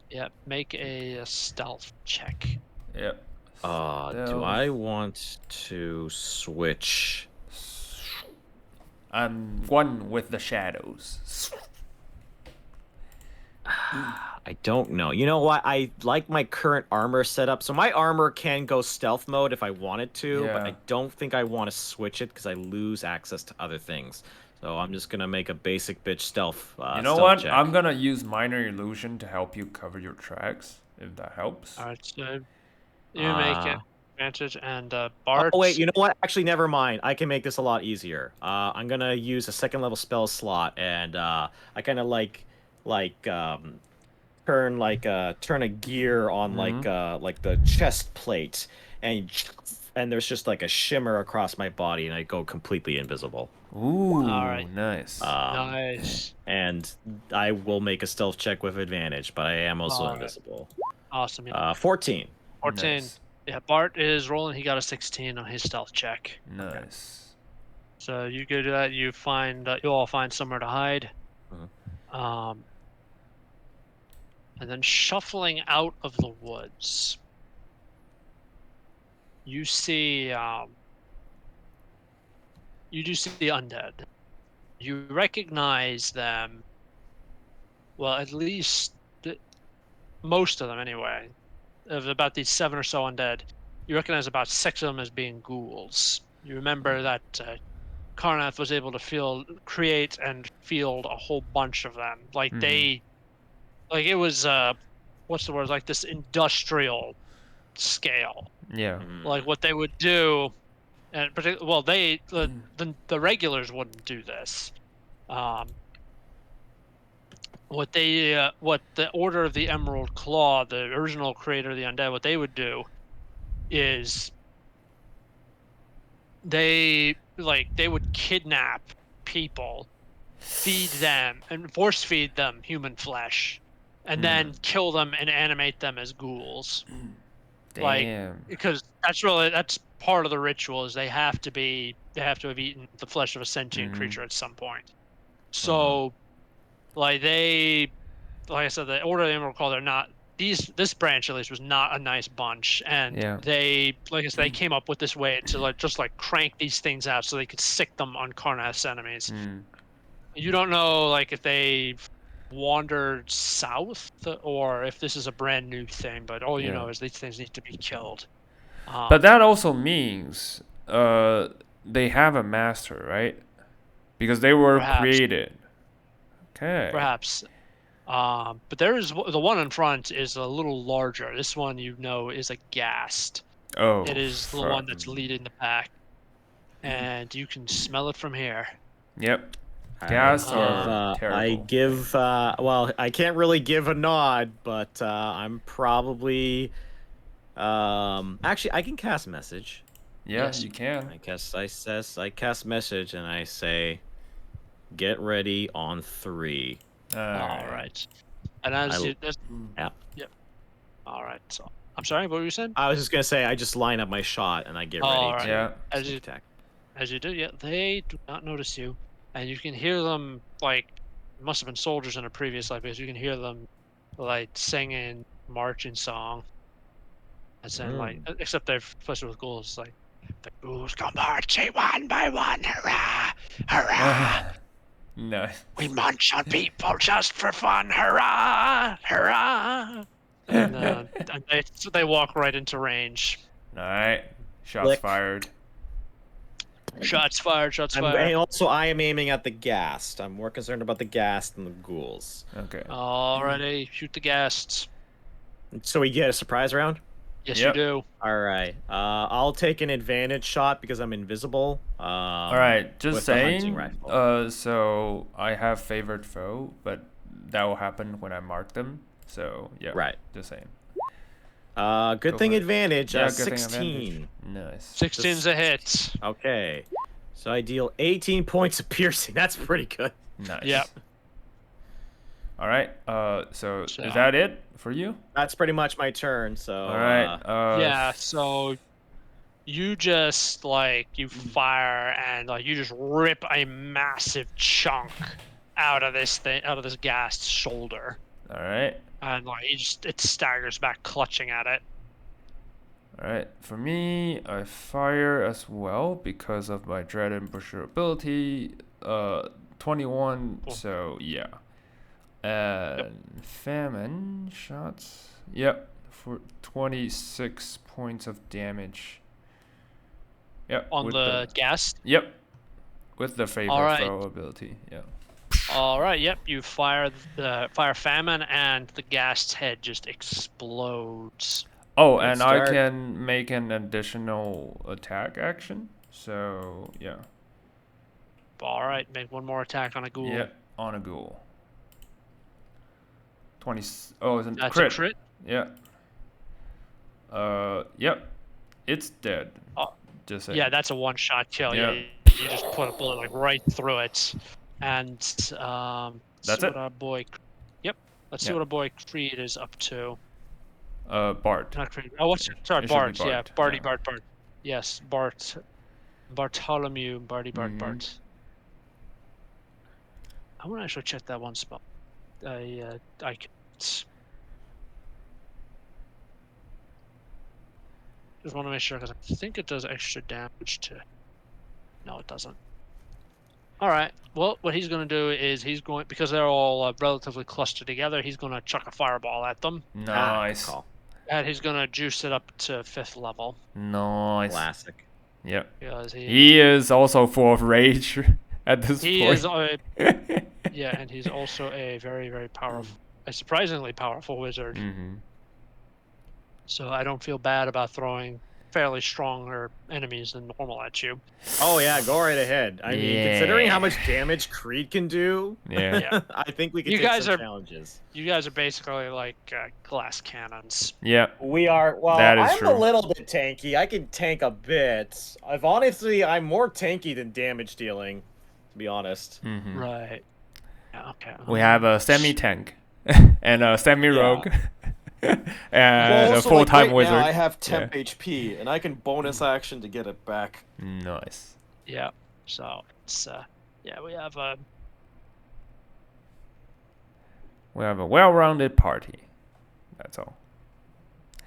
Yeah, make a stealth check. Yep. Do I want to switch? I'm one with the shadows. I don't know. You know what? I like my current armor setup. So my armor can go stealth mode if I wanted to, but I don't think I want to switch it because I lose access to other things. So I'm just gonna make a basic bitch stealth. You know what? Check. I'm gonna use minor illusion to help you cover your tracks, if that helps. All right, so you make it advantage and Bart. Oh wait, you know what? Actually, never mind. I can make this a lot easier. I'm gonna use a second level spell slot, and I kind of turn a gear on like the chest plate, and there's just like a shimmer across my body, and I go completely invisible. Ooh, all right. Nice. Nice. And I will make a stealth check with advantage, but I am also invisible. Awesome. Yeah. 14. 14. Nice. Yeah, Bart is rolling. He got a 16 on his stealth check. Nice. So you go to that. You all find somewhere to hide. And then shuffling out of the woods, you see the undead. You recognize them. Well, at least most of them, anyway. Of about these 7 or so undead, you recognize about 6 of them as being ghouls. You remember that Karnath was able to create and field a whole bunch of them. Like it was what's the word? Like this industrial scale. Yeah. Like what they would do, and the regulars wouldn't do this. What the Order of the Emerald Claw, the original creator of the undead, what they would do is they would kidnap people, feed them, and force feed them human flesh, and then kill them and animate them as ghouls. Damn. Because that's part of the ritual is they have to have eaten the flesh of a sentient creature at some point. So, like I said, the Order of the Emerald Claw, they're not this branch at least was not a nice bunch, and they, like I said, they came up with this way to just crank these things out so they could sick them on Karnath's enemies. You don't know if they wandered south or if this is a brand new thing, but all you know is these things need to be killed. But that also means they have a master, right? Because they were created. Okay. Perhaps. But there is the one in front is a little larger. This one, is a ghast. Oh. It is the one that's leading the pack, and you can smell it from here. Yep. Gas are terrible. I give. Well, I can't really give a nod, but I'm probably. Actually, I can cast message. Yeah, yes. You can. I cast message and I say, "Get ready on 3." All right. And as you, yeah. Yep. All right. So I'm sorry. What were you saying? I was just gonna say I just line up my shot and I get ready right. to attack. As you do, yeah, they do not notice you, and you can hear them like it must have been soldiers in a previous life because you can hear them like singing marching song. And saying like, except they're infested with ghouls, like the ghouls come marching one by one, hurrah, hurrah. Nice. We munch on people just for fun, hurrah, hurrah. And they walk right into range. All right, shots fired. Shots fired. And also, I am aiming at the ghast. I'm more concerned about the ghast than the ghouls. Okay. Alrighty, shoot the ghasts. So we get a surprise round? Yes, you do. All right. I'll take an advantage shot because I'm invisible. All right, just saying. So I have favored foe, but that will happen when I mark them. So yeah. Right. Just saying. Good thing advantage. Yeah, 16. Nice. 16's a hit. Okay. So I deal 18 points of piercing. That's pretty good. Nice. Yep. All right. So is that it for you? That's pretty much my turn. So. All right. Yeah. So you just you fire and you just rip a massive chunk out of this ghast's shoulder. All right. And it staggers back, clutching at it. All right. For me, I fire as well because of my Dread Embusher ability. 21. So yeah. And famine shots. Yep, for 26 points of damage. Yep. On the ghast? Yep. With the favor throw ability. Yeah. All right. Yep. You fire famine, and the ghast's head just explodes. Oh, and I can make an additional attack action. So yeah. All right. Make one more attack on a ghoul. Yep, on a ghoul. 20. Oh, it's That's crit. A crit? Yeah. Yep. It's dead. Just saying. Yeah, that's a one-shot kill. Yep. Yeah, you just put a bullet right through it, and that's it. Our boy. Yep. Let's see what our boy Creed is up to. Bart. Not Creed. Oh, what's sorry, Bart. Yeah, Bart. Yes, Bart. Bartholomew. Bart. I want to actually check that one spot. I just want to make sure because I think it does extra damage to. No, it doesn't. All right. Well, what he's going to do is because they're all relatively clustered together. He's going to chuck a fireball at them. Nice. And he's going to juice it up to 5th level. Nice. Classic. Yep. Because he is also full of rage at this point. He is. Yeah, and he's also a very, very powerful, a surprisingly powerful wizard. Mm-hmm. So I don't feel bad about throwing fairly stronger enemies than normal at you. Oh yeah, go right ahead. I mean, considering how much damage Creed can do, I think we can take some challenges. You guys are basically like glass cannons. Yeah, we are. Well, I'm a little bit tanky. I can tank a bit. I'm more tanky than damage dealing, to be honest. Mm-hmm. Right. Yeah, okay. We have a semi-tank and a semi-rogue. And a full-time wizard. Now I have temp HP, and I can bonus action to get it back. Nice. Yeah. So it's we have a well-rounded party. That's all.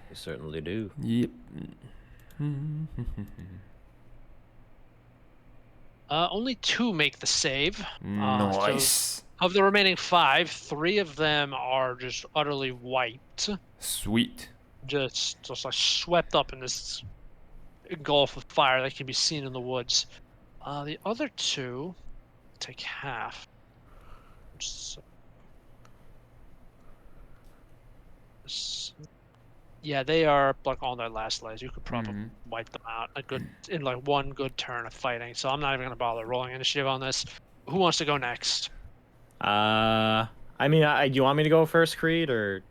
We certainly do. Yep. Only 2 make the save. Nice. So of the remaining 5, 3 of them are just utterly wiped. Sweet. Just like swept up in this gulf of fire that can be seen in the woods. The other 2 take half. Yeah, they are like on their last legs. You could probably wipe them out in like one good turn of fighting. So I'm not even gonna bother rolling initiative on this. Who wants to go next? I mean, you want me to go first, Creed, or?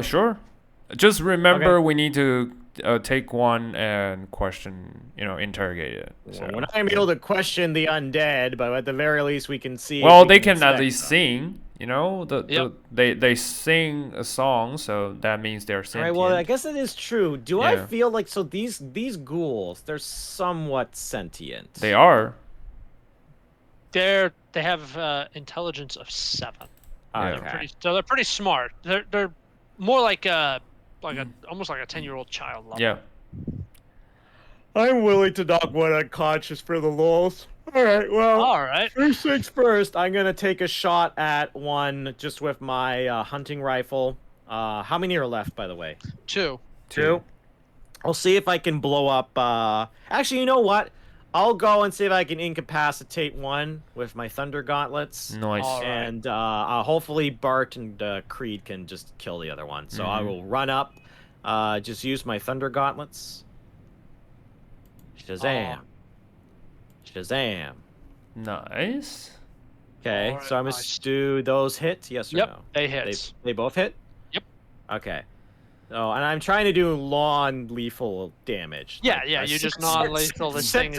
Sure. Just remember, we need to take one and question, interrogate it. So, we're not gonna be able to question the undead, but at the very least, we can see. Well, they can at least sing. Yep. They sing a song, so that means they're sentient. All right. Well, I guess it is true. Do I feel like these ghouls? They're somewhat sentient. They are. They have intelligence of 7. Okay. They're pretty smart. They're more like almost like a 10-year-old child level. Yeah. I'm willing to knock one unconscious for the lulz. All right. Well. All right. First things first. I'm gonna take a shot at one just with my hunting rifle. How many are left, by the way? 2. I'll see if I can blow up. Actually, you know what? I'll go and see if I can incapacitate one with my thunder gauntlets. Nice. All right. And hopefully Bart and Creed can just kill the other one. So I will run up, just use my thunder gauntlets. Shazam. Shazam. Nice. Okay, All right, so I'm going to do those hit, yes or Yep, no? they hit. They both hit? Yep. Okay. Oh, and I'm trying to do non-lethal damage. Yeah, you just non-lethal this thing.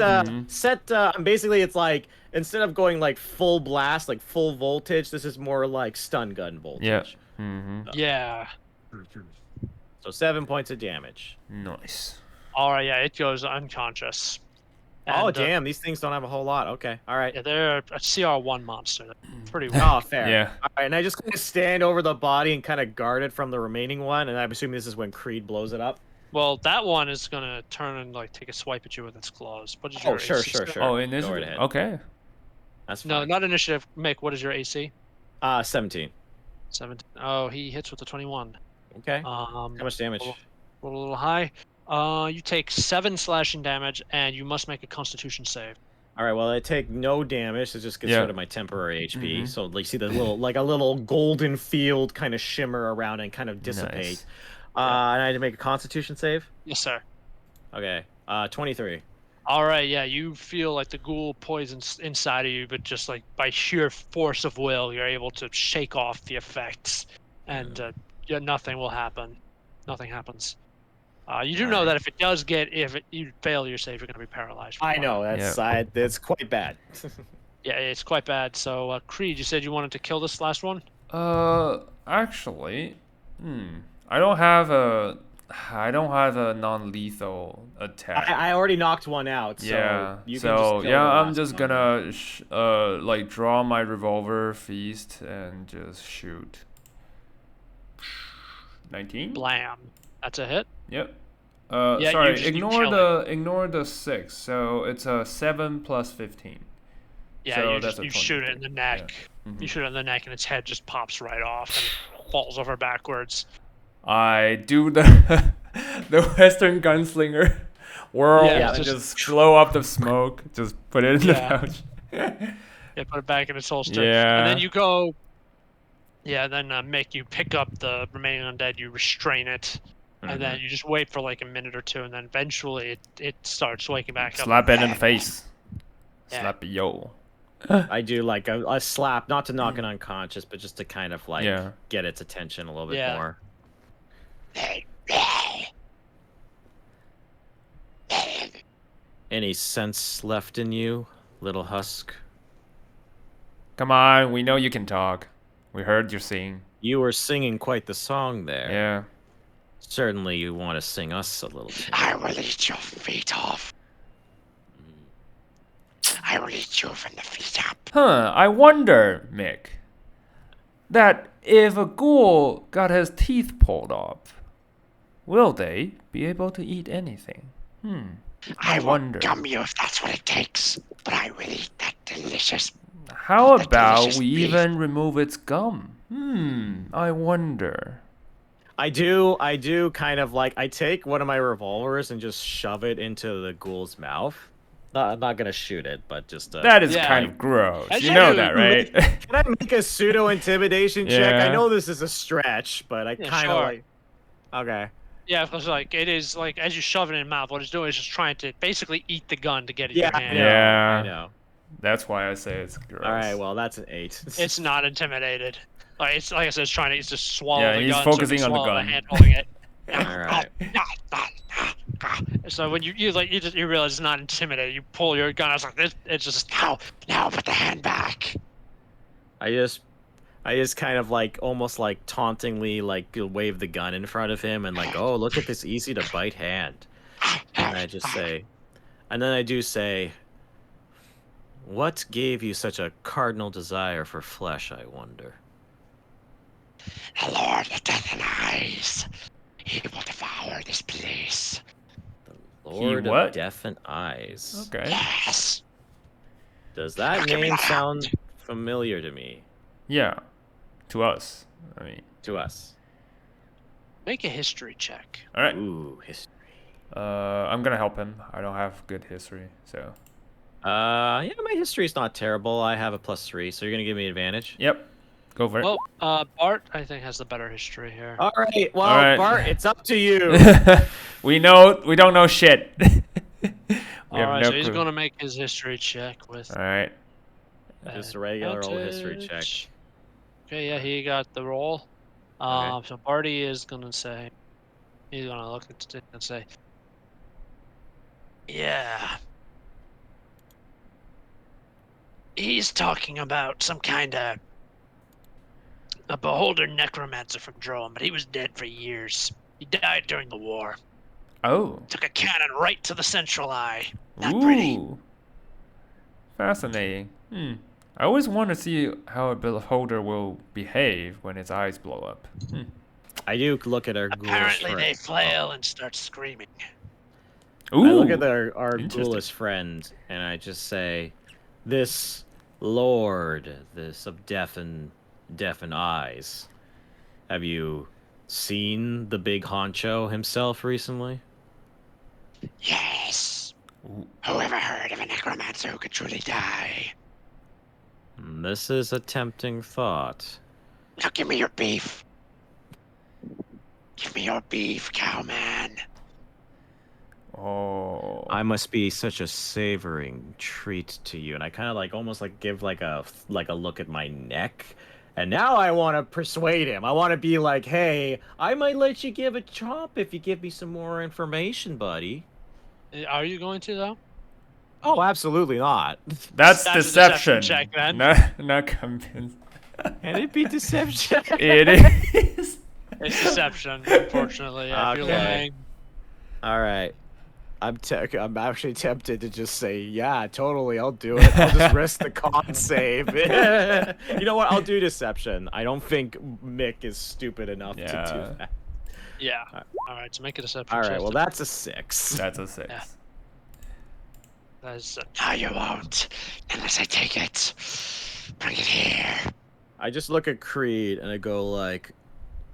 Basically, it's like, instead of going like full blast, like full voltage, this is more like stun gun voltage. Yeah. Yeah. So 7 points of damage. Nice. All right, yeah, it goes unconscious. Oh, And, damn, these things don't have a whole lot. Okay, all right. Yeah, they're a CR1 monster. They're pretty well. Oh, fair. Yeah. All right, and I just kind of stand over the body and kind of guard it from the remaining one, and I'm assuming this is when Creed blows it up. Well, that one is gonna turn and like take a swipe at you with its claws. What is your sure, AC? sure. Oh, Go initiative. right ahead. Okay. That's fine. No, not initiative. Mick, what is your AC? 17. 17. Oh, he hits with a 21. Okay. How much damage? A little high. You take 7 slashing damage, and you must make a Constitution save. All right. Well, I take no damage. So it just gets rid of my temporary HP. So like, see the little, like a little golden field kind of shimmer around and kind of dissipate. Nice. And I had to make a Constitution save. Yes, sir. Okay. 23. All right, yeah, you feel like the ghoul poisons inside of you, but just like by sheer force of will, you're able to shake off the effects, and nothing will happen. Nothing happens. You do know that if you fail your save, you're going to be paralyzed. I know that's quite bad. Yeah, it's quite bad. So, Creed, you said you wanted to kill this last one? Actually, I don't have a non-lethal attack. I already knocked one out. So yeah. you can just kill I'm just gonna like draw my revolver, feast, and just shoot. 19. Blam. That's a hit. Yep. Yeah, sorry. you kill Ignore the 6. So it's a 7 plus 15. Yeah, So you shoot it in the neck. Yeah. You shoot it in the neck, and its head just pops right off and falls over backwards. I do the Western gunslinger whirl and just blow up the smoke. Just put it in the pouch. Yeah, put it back in its holster. Yeah. And then you go. Yeah, then you pick up the remaining undead, you restrain it, and then you just wait for like a minute or two, and then eventually it starts waking back up. Slap it in the face. Yeah. Slap it, yo. I do like a slap, not to knock it unconscious, but just to kind of like get its attention a little bit more. Any sense left in you, little husk? Come on, we know you can talk. We heard you sing. You were singing quite the song there. Yeah. Certainly you want to sing us a little tune. I will eat your feet off. I will eat you from the feet up. Huh, I wonder, Mick, that if a ghoul got his teeth pulled off, will they be able to eat anything? I wonder. I will gum you if that's what it takes, but I will eat that delicious. How about we even remove its gum? I wonder. I do kind of like, I take one of my revolvers and just shove it into the ghoul's mouth. I'm not gonna shoot it, but just that is kind of gross. You know that, right? Can I make a pseudo intimidation check? I know this is a stretch, but I kind of like. Okay. Yeah, because like it is like as you shove it in your mouth, what it's doing is just trying to basically eat the gun to get it in your hand. I know. That's why I say it's gross. All right, well that's an 8. It's not intimidated. Like it's like I said, it's trying to just swallow the he's gun. focusing so on the swallow gun. The hand holding it. All right. So when you realize it's not intimidated, you pull your gun. I was like, it's just now put the hand back. I just kind of like almost like tauntingly like wave the gun in front of him and like, oh, look at this easy to bite hand. And I just say, and then I do say, what gave you such a cardinal desire for flesh, I wonder? The Lord of Death and Eyes. He will devour this place. The Lord of Death and Eyes. Okay. Yes. Does that name sound familiar to me? Yeah. To us. I mean. To us. Make a history check. All right. Ooh, history. I'm gonna help him. I don't have good history, so. Yeah, my history's not terrible. I have a +3, so you're gonna give me advantage. Yep. Go for it. Well, Bart, I think, has the better history here. All right. Well, Bart, it's up to you. We don't know shit. All right, so he's gonna make his history check with. All right. Just a regular old history check. Okay, yeah, he got the roll. Okay. So Barty is gonna say, he's gonna look at it and say, yeah. He's talking about some kind of a beholder necromancer from Drome, but he was dead for years. He died during the war. Oh. Took a cannon right to the central eye. Not Ooh. pretty. Fascinating. I always want to see how a beholder will behave when its eyes blow up. I do look at our Apparently they flail and start screaming. Ooh. I look at our ghoulish friend and I just say, this lord, this of deaf and eyes, have you seen the big honcho himself recently? Yes. Who ever heard of a necromancer who could truly die? This is a tempting thought. Now give me your beef. Give me your beef, cowman. Oh. I must be such a savoring treat to you. And I kind of like almost like give like a look at my neck. And now I want to persuade him. I want to be like, hey, I might let you give a chomp if you give me some more information, buddy. Are you going to, though? Oh, absolutely not. That's deception. Check, then. Not convinced. Can it be deception? It is. It's deception, unfortunately. If you're lying. All right. I'm actually tempted to just say, yeah, totally, I'll do it. I'll just risk the con save. You know what? I'll do deception. I don't think Mick is stupid enough to do that. Yeah. All right, so make a deception. All right, well, that's a 6. That's a 6. Yeah. That's No, you won't. Unless I take it. Bring it here. I just look at Creed and I go like,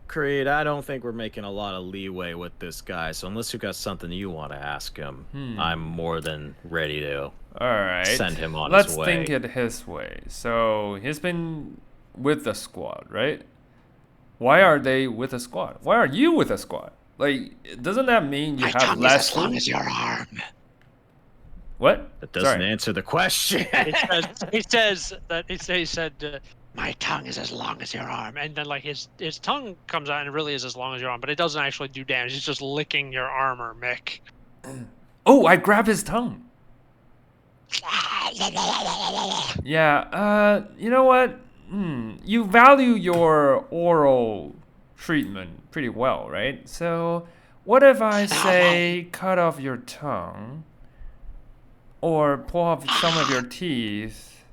Creed, I don't think we're making a lot of leeway with this guy, so unless you got something you want to ask him, I'm more than ready to send him on his way. Let's think it his way. So he's been with the squad, right? Why are they with a squad? Why are you with a squad? Like, doesn't that mean you have less as long as your arm. What? That doesn't answer the question. he said my tongue is as long as your arm. and then like his tongue comes out and it really is as long as your arm, but it doesn't actually do damage. It's just licking your armor, Mick. Oh, I grab his tongue. Yeah, you know what? You value your oral treatment pretty well, right? So, what if I say cut off your tongue or pull off some of your teeth,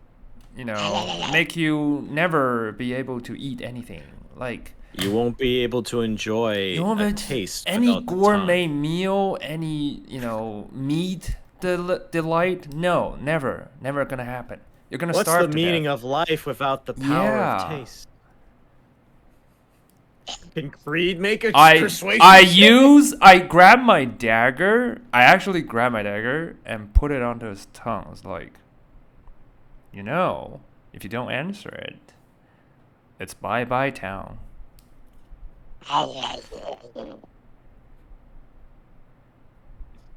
you know, make you never be able to eat anything? Like, you won't be able to enjoy a taste any gourmet meal, any, you know, meat delight? No, never gonna happen. You're gonna starve to death. What's the meaning of life without the power of taste? Can Creed make a persuasion? I grab my dagger. I actually grab my dagger and put it onto his tongue. It's like, you know, if you don't answer it, it's bye-bye town.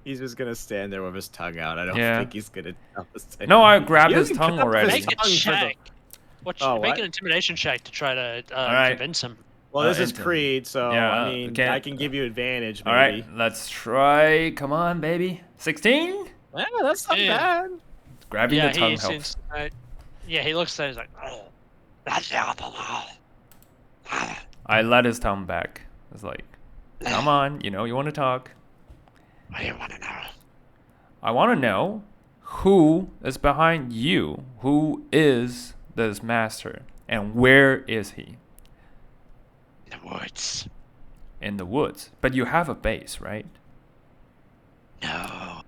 He's just gonna stand there with his tongue out. I don't think he's gonna tell us. No, I grabbed his tongue already. Make a check. What? Make an intimidation check to try to convince him. Well, this is Creed, so I mean, I can give you advantage, maybe. All right, let's try. Come on, baby. 16? Yeah, that's not bad. Grabbing the tongue helps. He looks at it, he's like, oh, that's the other. I let his tongue back. It's like, come on, you want to talk. What do you want to know? I want to know who is behind you. Who is this master? And where is he? In the woods. In the woods. But you have a base, right? No.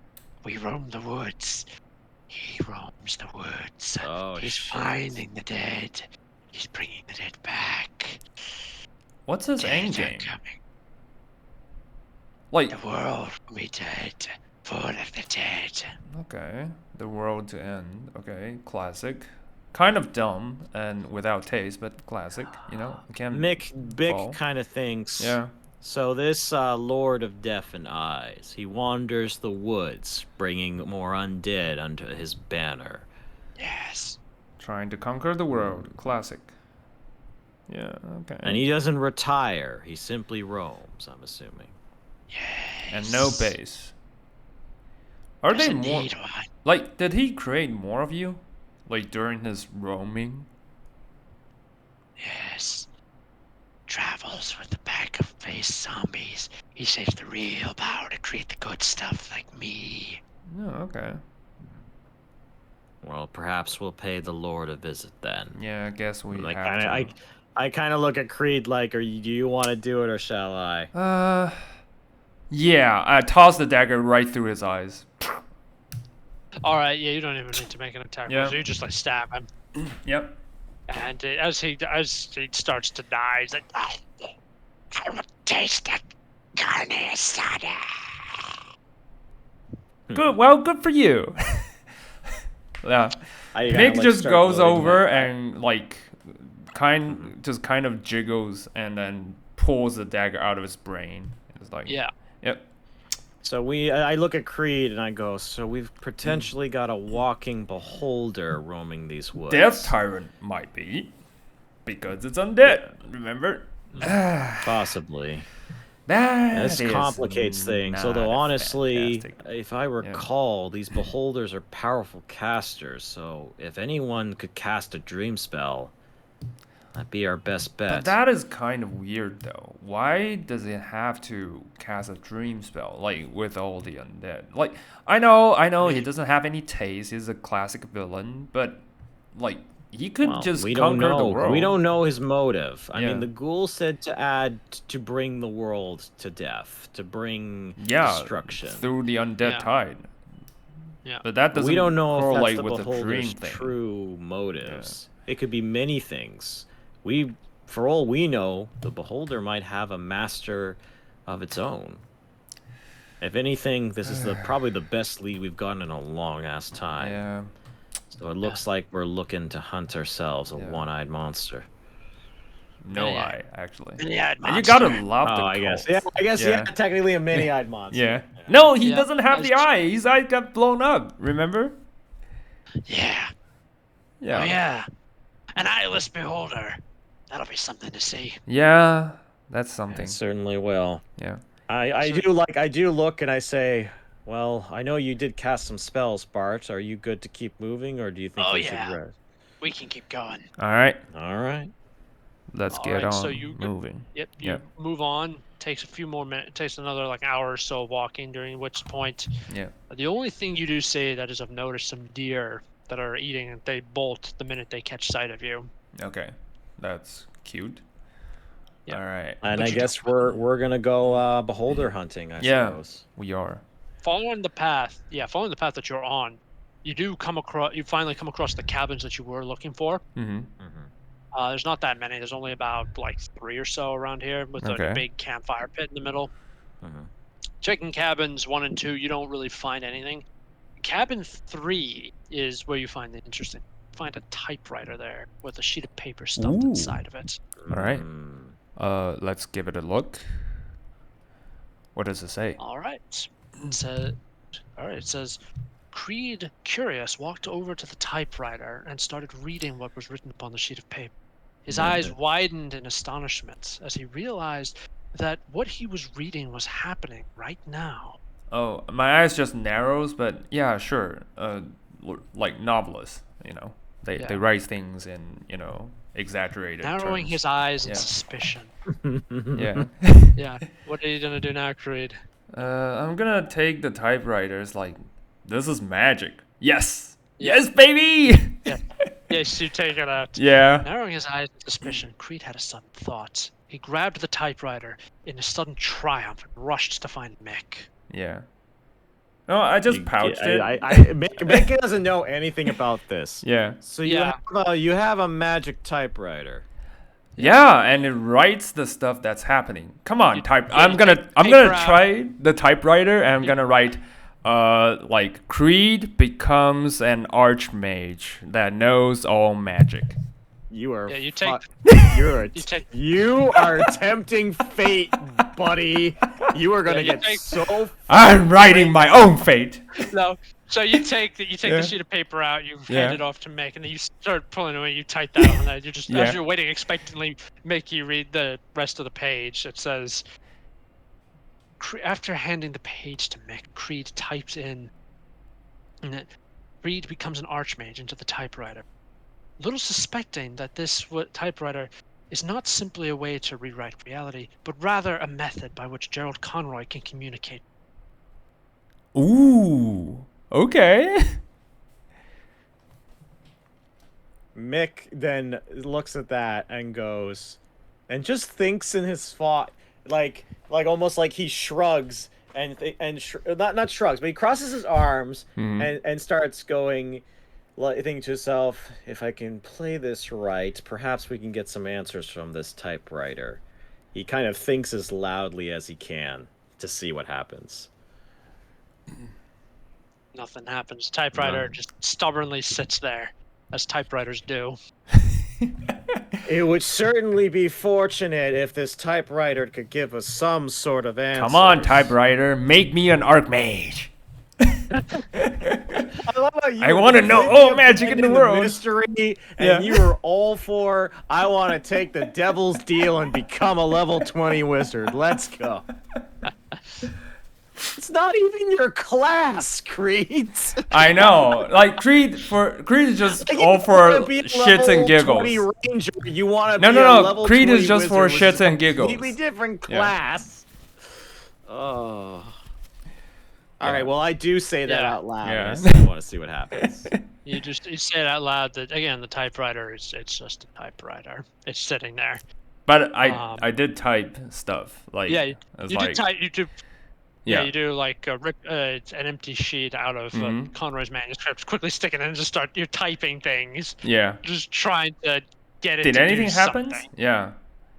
We roam the woods. He roams the woods. Oh, He's finding the dead. He's bringing the dead back. What's his end game? Like the world will be dead, full of the dead. Okay, the world to end. Okay, classic. Kind of dumb and without taste, but classic. Mick kind of thinks. Yeah. So this Lord of Death and Eyes, he wanders the woods, bringing more undead under his banner. Yes. Trying to conquer the world. Classic. Yeah. Okay. And he doesn't retire. He simply roams. I'm assuming. Yes. And no base. Are they more? Like, did he create more of you? Like during his roaming? Yes. Travels with the pack of face zombies. He saves the real power to create the good stuff like me. Oh, okay. Well, perhaps we'll pay the Lord a visit then. Yeah, I guess we like, have to. I kind of look at Creed like, do you want to do it or shall I? Yeah, I toss the dagger right through his eyes. All right, yeah, you don't even need to make an attack. Yeah. So you just like stab him. Yep. And as he starts to die, he's like, I will taste that carne asada. Good. Well, good for you. Yeah. Mick just goes over and like kind of jiggles and then pulls the dagger out of his brain. It's like yeah. Yep. So I look at Creed and I go, so we've potentially got a walking beholder roaming these woods. Death Tyrant might be, because it's undead. Remember? Possibly. This complicates things. Although honestly, if I recall, these beholders are powerful casters. So if anyone could cast a dream spell, that'd be our best bet. But that is kind of weird, though. Why does it have to cast a dream spell, like, with all the undead? Like, I know he doesn't have any taste. He's a classic villain, but, like, he could just conquer the world. We don't know his motive. I mean, the ghoul said to bring the world to death, to bring destruction. Through the undead tide. Yeah. But that doesn't we don't know correlate if that's with the the dream beholder's thing. true motives. It could be many things. For all we know, the beholder might have a master of its own. If anything, this is probably the best lead we've gotten in a long ass time. Yeah. So it looks like we're looking to hunt ourselves a one-eyed monster. No eye, actually. Mini-eyed monster. And you gotta love the I guess. Yeah, technically a mini-eyed monster. Yeah. No, he doesn't have the eye. His eye got blown up. Remember? Yeah. Yeah. Oh yeah. An eyeless beholder. That'll be something to see. Yeah, that's something. It certainly will. Yeah. I do look and I say, well, I know you did cast some spells, Bart. Are you good to keep moving, or do you think we should rest? We can keep going. All right. All right. Let's get on so you moving. You move on. Takes a few more minutes. Takes another like hour or so walking. During which point, the only thing you do see that is of note is some deer that are eating, and they bolt the minute they catch sight of you. Okay, that's cute. All right. And I guess we're gonna go beholder hunting. I suppose we are. Following the path that you're on, you finally come across the cabins that you were looking for. Mm-hmm. There's not that many. There's only about like 3 or so around here with a big campfire pit in the middle. Checking cabins 1 and 2, you don't really find anything. Cabin 3 is where you find the interesting. Find a typewriter there with a sheet of paper stuffed inside of it. All right. Let's give it a look. What does it say? All right. It says, Creed, curious, walked over to the typewriter and started reading what was written upon the sheet of paper. His eyes widened in astonishment as he realized that what he was reading was happening right now. Oh, my eyes just narrows, but yeah, sure. Like novelists, they write things in, exaggerated Narrowing terms. his eyes in suspicion. Yeah. Yeah. What are you gonna do now, Creed? I'm gonna take the typewriters. Like, this is magic. Yes. Yes, baby. Yeah. Yes, you take it out. Yeah. Narrowing his eyes in suspicion, Creed had a sudden thought. He grabbed the typewriter in a sudden triumph and rushed to find Mick. Yeah. No, I just pouched it. Mick doesn't know anything about this. Yeah. So you have a magic typewriter. Yeah, and it writes the stuff that's happening. Come on, I'm gonna try the typewriter, and I'm gonna write, like, Creed becomes an archmage that knows all magic. You are. Yeah, you take. You are tempting fate, buddy. You are gonna get so. I'm writing my own fate. No. So you take the sheet of paper out, you hand it off to Mick, and then you start pulling away. You type that on that. You just as you're waiting expectantly, Mick, you read the rest of the page. It says, after handing the page to Mick, Creed types in, and Creed becomes an archmage into the typewriter, little suspecting that this typewriter is not simply a way to rewrite reality, but rather a method by which Gerald Conroy can communicate. Ooh. Okay. Mick then looks at that and goes, and just thinks in his thought, like almost like he shrugs not shrugs, but he crosses his arms and starts going, thinking to himself, if I can play this right, perhaps we can get some answers from this typewriter. He kind of thinks as loudly as he can to see what happens. Nothing happens. Typewriter just stubbornly sits there, as typewriters do. It would certainly be fortunate if this typewriter could give us some sort of answer. Come on, typewriter, make me an archmage. I love how I want to know all magic in the world. Mystery, and you were all for, I want to take the devil's deal and become a level 20 wizard. Let's go. It's not even your class, Creed. I know. Like, Creed is just all for shits and giggles. Ranger, you want to be no. a level Creed 20 is just for shits and giggles. Completely different class. Yeah. Oh. All right, well, I do say that out loud. Yeah. I want to see what happens. You say it out loud that, again, the typewriter it's just a typewriter. It's sitting there. But I did type stuff. Like, you do like an empty sheet out of Conroy's manuscript, quickly stick it in and just you're typing things. Yeah. Just trying to get it Did to anything do happen? Something. Yeah.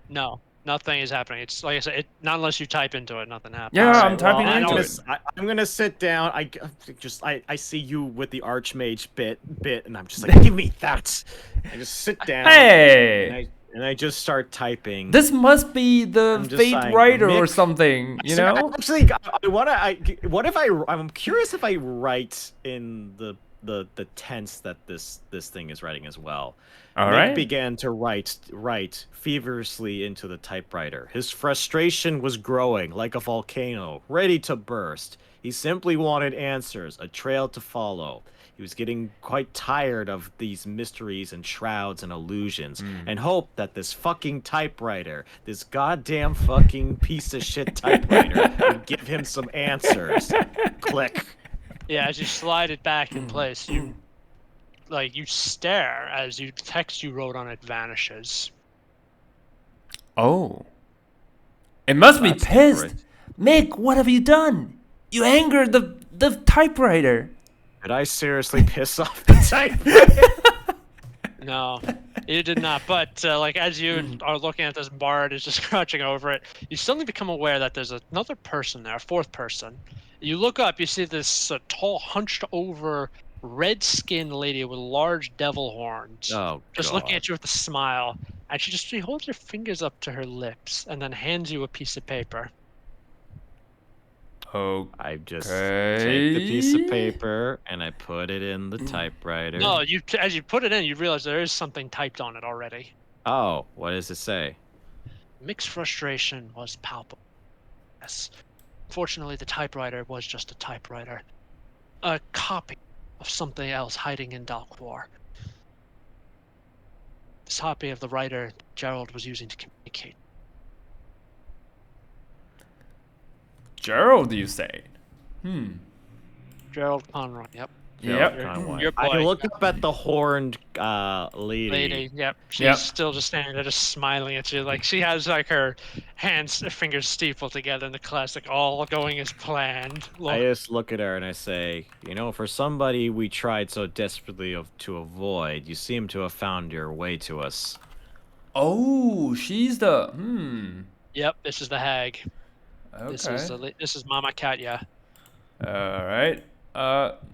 No, nothing is happening. It's like I said, not unless you type into it, nothing happens. Yeah, I'm typing into it. I'm gonna sit down. I see you with the archmage bit, and I'm just like, give me that. I just sit down. Hey. And I just start typing. This must be the fate writer or something, you know? Actually, I'm curious if I write in the tense that this thing is writing as well. All Mick right. began to write feverishly into the typewriter. His frustration was growing like a volcano, ready to burst. He simply wanted answers, a trail to follow. He was getting quite tired of these mysteries and shrouds and illusions, and hoped that this fucking typewriter, this goddamn fucking piece of shit typewriter, would give him some answers. Click. Yeah, as you slide it back in place, you stare as the text you wrote on it vanishes. Oh. It must be pissed. Mick, what have you done? You angered the typewriter. Did I seriously piss off the typewriter? No, you did not. But as you are looking at this, Bard is just crouching over it. You suddenly become aware that there's another person there, a fourth person. You look up, you see this tall, hunched-over, red-skinned lady with large devil horns. Oh, just God. looking at you with a smile, and she holds her fingers up to her lips and then hands you a piece of paper. Okay. I just take the piece of paper and I put it in the typewriter. No, as you put it in, you realize there is something typed on it already. Oh, what does it say? Mixed frustration was palpable. Yes. Fortunately, the typewriter was just a typewriter. A copy of something else hiding in Dalquar. This copy of the writer Gerald was using to communicate. Gerald, you say? Gerald Conroy, yep. Yep. Your boy. I look up at the horned lady. Yep. She's still just standing there, just smiling at you. Like she has like her fingers steepled together in the classic, all going as planned. I just look at her and I say, you know, for somebody we tried so desperately to avoid, you seem to have found your way to us. Oh, she's the Yep. This is the hag. Okay. This is Mama Katya. All right.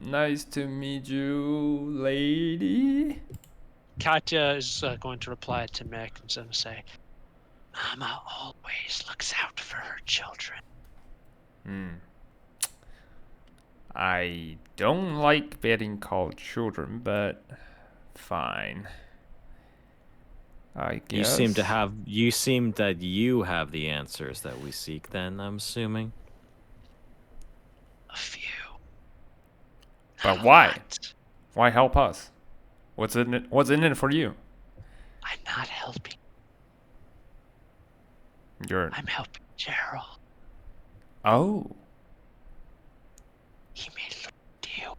Nice to meet you, lady. Katya is going to reply to Mick and going to say, Mama always looks out for her children. I don't like being called children, but fine. I guess. You seem that you have the answers that we seek then, I'm assuming. A few. But why? Why help us? What's in it for you? I'm not helping. I'm helping Gerald. Oh. He made a little deal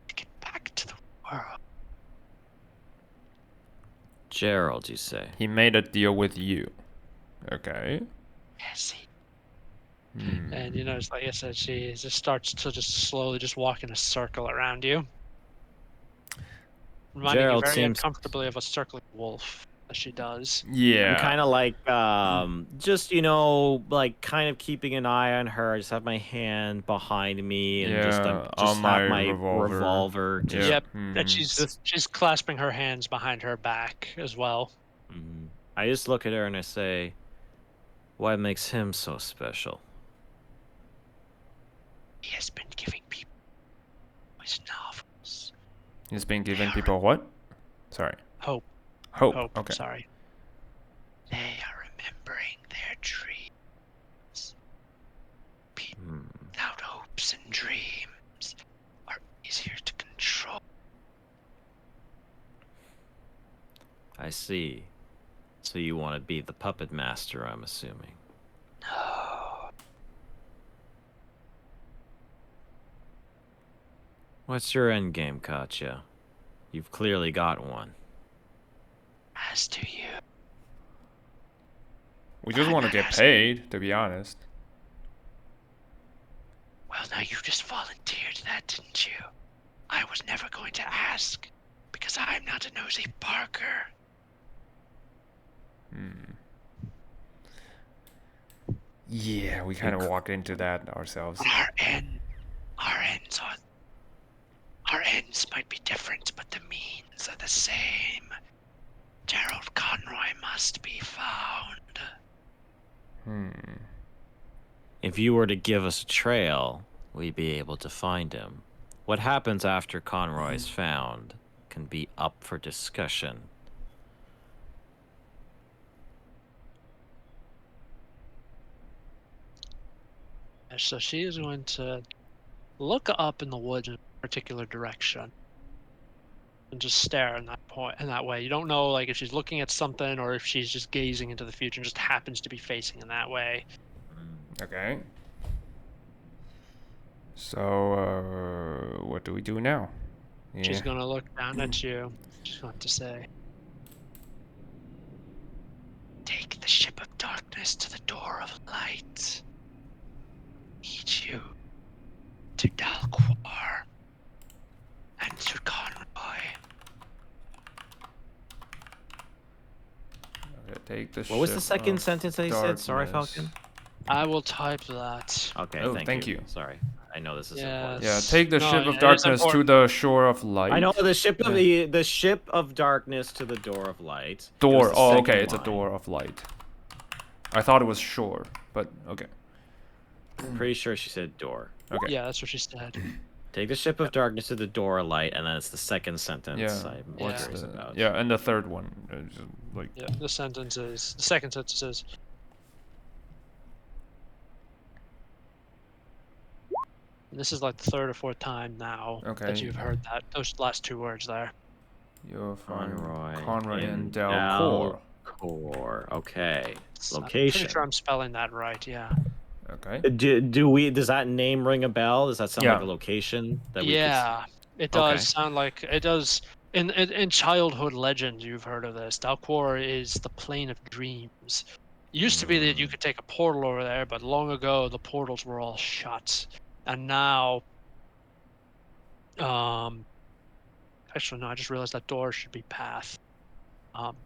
to get back to the world. Gerald, you say? He made a deal with you. Okay. Yes, he. And you notice, like I said, she just starts to just slowly just walk in a circle around you. Reminding Gerald you very seems uncomfortably of a circling wolf, as she does. Yeah. I'm kind of like, just, you know, like kind of keeping an eye on her. I just have my hand behind me and just on my have my revolver. revolver. Just, Yep, and she's clasping her hands behind her back as well. I just look at her and I say, what makes him so special? He has been giving people his novels. He's been giving people what? Sorry. Hope. Hope. Okay. Sorry. They are remembering their dreams. People without hopes and dreams are easier to control. I see. So you want to be the puppet master, I'm assuming. No. What's your end game, Katya? You've clearly got one. As do you. We just want to get paid, to be honest. Well, now you just volunteered that, didn't you? I was never going to ask, because I'm not a nosy Parker. Yeah, we kind of walked into that ourselves. Our ends might be different, but the means are the same. Gerald Conroy must be found. If you were to give us a trail, we'd be able to find him. What happens after Conroy's found can be up for discussion. So she is going to look up in the woods in a particular direction and just stare in that way. You don't know, like, if she's looking at something or if she's just gazing into the future and just happens to be facing in that way. Okay. So, what do we do now? She's going to look down at you. She's going to say, "Take the ship of darkness to the door of light. Lead you to Dalquar and to Conroy." Okay, take the What was the ship second of sentence that he said? Sorry, darkness. Falcon. I will type that. Okay, Oh, thank thank you. you. Sorry, I know this is Yes. important. Yeah, take the No, ship it of is darkness to important. the shore of light. I know the ship of the ship of darkness to the door of light. It Door. was the Oh, second okay, it's a line. door of light. I thought it was shore, but okay. Pretty sure she said door. Okay. Yeah, that's what she said. Take the ship of darkness to the door of light, and then it's the second sentence Yeah. I'm What's curious about. Yeah, and the third one. Like. Yeah, the second sentence is. And this is like the third or fourth time now that you've heard those last two words there. You'll find Conroy and Dalcor. Core. Okay. I'm Location. pretty sure I'm spelling that right. Yeah. Okay. Does that name ring a bell? Does that sound like a location that we it does sound like it does. In childhood legend, you've heard of this. Dalcor is the plane of dreams. It used to be that you could take a portal over there, but long ago the portals were all shut, and now, actually no, I just realized that door should be path. I'm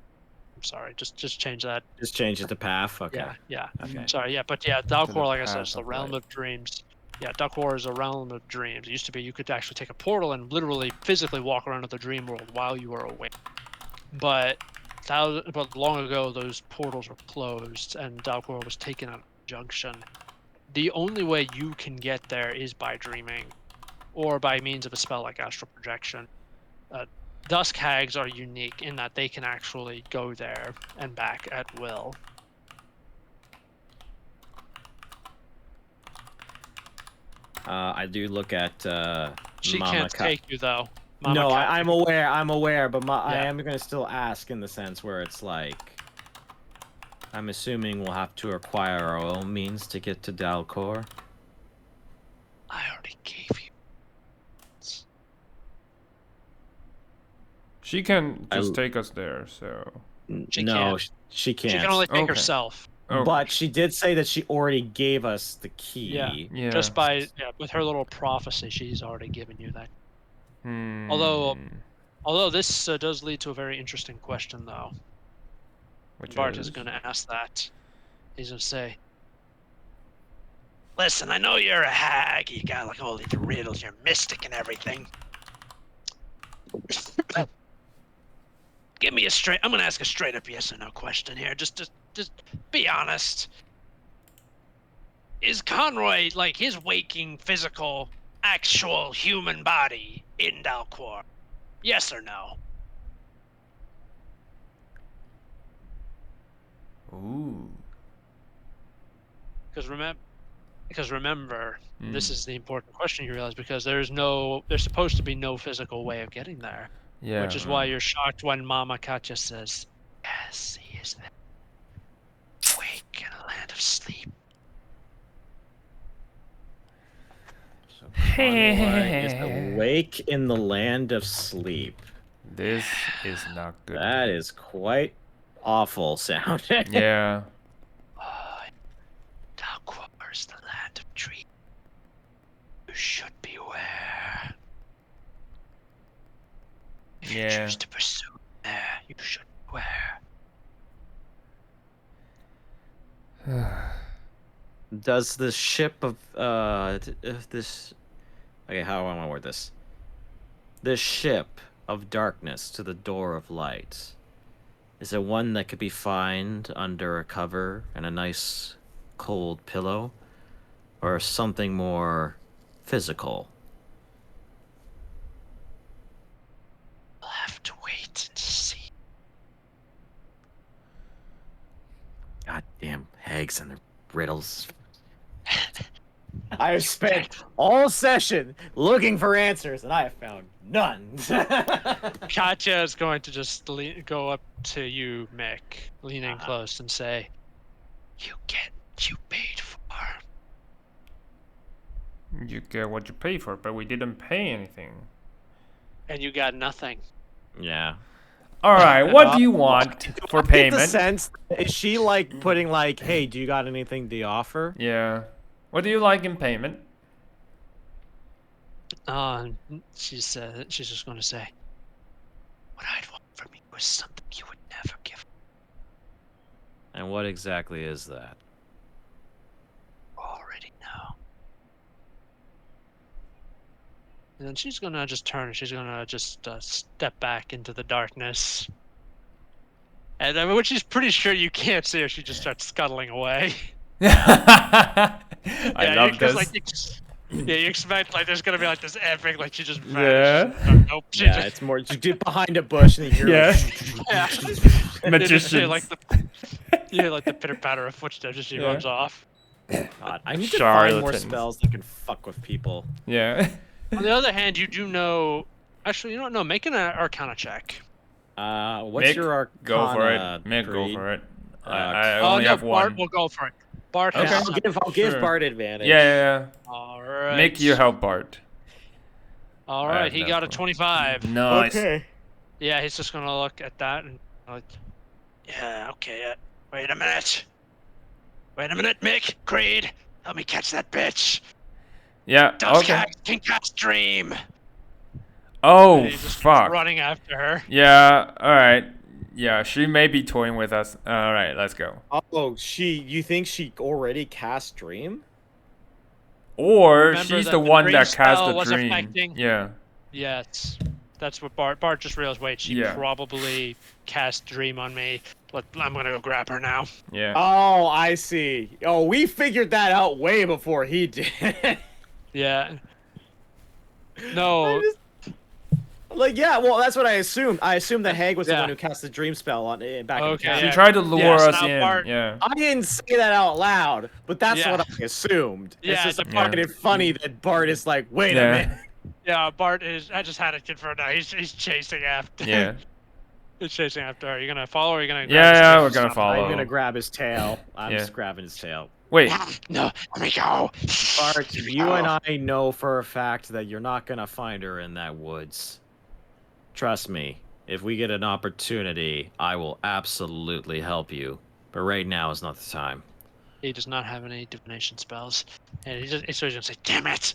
sorry, just change that. Just change it to path. Okay. Yeah. Okay. Sorry, yeah, but yeah, Dalcor, like I said, is path the of realm light. of dreams. Yeah, Dalcor is a realm of dreams. It used to be you could actually take a portal and literally physically walk around the dream world while you were awake. But long ago, those portals were closed and Dalcor was taken out of junction. The only way you can get there is by dreaming, or by means of a spell like astral projection. Dusk Hags are unique in that they can actually go there and back at will. I do look at She Mama can't take you though. Mama No, can't I'm take you. aware. I'm aware, but I Yeah. am gonna still ask in the sense where it's like, I'm assuming we'll have to acquire our own means to get to Dalcor. I already gave you. She can just take us there, so. She no, can't. she can't. She can only take Okay. herself. Okay. But she did say that she already gave us the key. Yeah. Just by with her little prophecy, she's already given you that. Hmm. Although this does lead to a very interesting question, though. Which Bart is going to ask that. He's going to say, Listen, I know you're a hag. You got like all these riddles. You're mystic and everything. Give me a straight. I'm gonna ask a straight up yes or no question here. Just be honest. Is Conroy like his waking, physical, actual human body in Dalcor? Yes or no? Ooh. Because remember, this is the important question you realize, because there's supposed to be no physical way of getting there. Yeah. Which is why you're shocked when Mama Katya says, Yes, he is there. Wake in a land of sleep. So Conroy is awake in the land of sleep. This is not good. That is quite awful sounding. Yeah. Dalcor is the land of dreams. You should beware. If you choose to pursue there, you should beware. Does the ship of this? Okay, how do I want to word this? The ship of darkness to the door of light. Is it one that could be found under a cover and a nice cold pillow, or something more physical? We'll have to wait and see. Goddamn hags and their riddles. I have spent all session looking for answers, and I have found none. Katya is going to just go up to you, Mick, leaning close, and say, You get what you paid for. You get what you pay for, but we didn't pay anything. and you got nothing. Yeah. All right, what do you want for Get the payment? sense, is she like putting like, hey, do you got anything to offer? Yeah. What do you like in payment? She's just going to say, What I'd want from you was something you would never give. And what exactly is that? You already know. and then she's going to just turn. She's going to just step back into the darkness. And I mean, which she's pretty sure you can't see her. She just starts scuttling away. I love this. Like, you expect like there's gonna be like this epic, like she just vanishes. Yeah. Nope. She Yeah, just, it's more just get behind a bush and you hear Yeah. Magicians. You Magicians. hear like the pitter patter of footsteps as she runs off. God, I need to find more Charlatans. spells that can fuck with people. Yeah. On the other hand, you do know. Actually, you don't know. Make an Arcana check. What's Mick, your Arcana? go for it. Mick, go Creed? for it. Uh, I Oh only no, have Bart one. will go for it. Bart Okay. has. I'll give Sure. Bart advantage. Yeah. All right. Mick, you help Bart. All I right, have he no got a clue. 25. Nice. Okay. Yeah, he's just gonna look at that and like, yeah, okay. Wait a minute. Wait a minute, Mick. Creed, help me catch that bitch. Yeah. Does Okay. can cast Dream. Oh, And he just keeps fuck. running after her. Yeah. All right. Yeah, she may be toying with us. All right, let's go. Oh, you think she already cast Dream? Or Remember she's that the the one dream that cast spell the was dream. affecting- Yeah. Yeah, that's what Bart just realized. Wait, she Yeah. probably cast Dream on me. I'm gonna go grab her now. Yeah. Oh, I see. Oh, we figured that out way before he did. Yeah. No. Yeah, well, that's what I assumed. I assumed that Hag was the Yeah. one who cast the Dream spell on back in the Okay, cast. She yeah. tried to lure Yeah, so us now in. Bart- Yeah. I didn't say that out loud, but that's Yeah. what I assumed. Yeah, It's just the I find it funny that Bart is like, wait a minute. Yeah, Bart is. I just had it confirmed now. He's chasing after. Yeah. He's chasing after her. Are you gonna follow or are you gonna? Yeah, grab we're his gonna face? follow. I'm gonna grab his tail. I'm Yeah. just grabbing his tail. Wait. No, let me go. Bart, you and I know for a fact that you're not gonna find her in that woods. Trust me. If we get an opportunity, I will absolutely help you. But right now is not the time. He does not have any divination spells, and so he's gonna say, Damn it!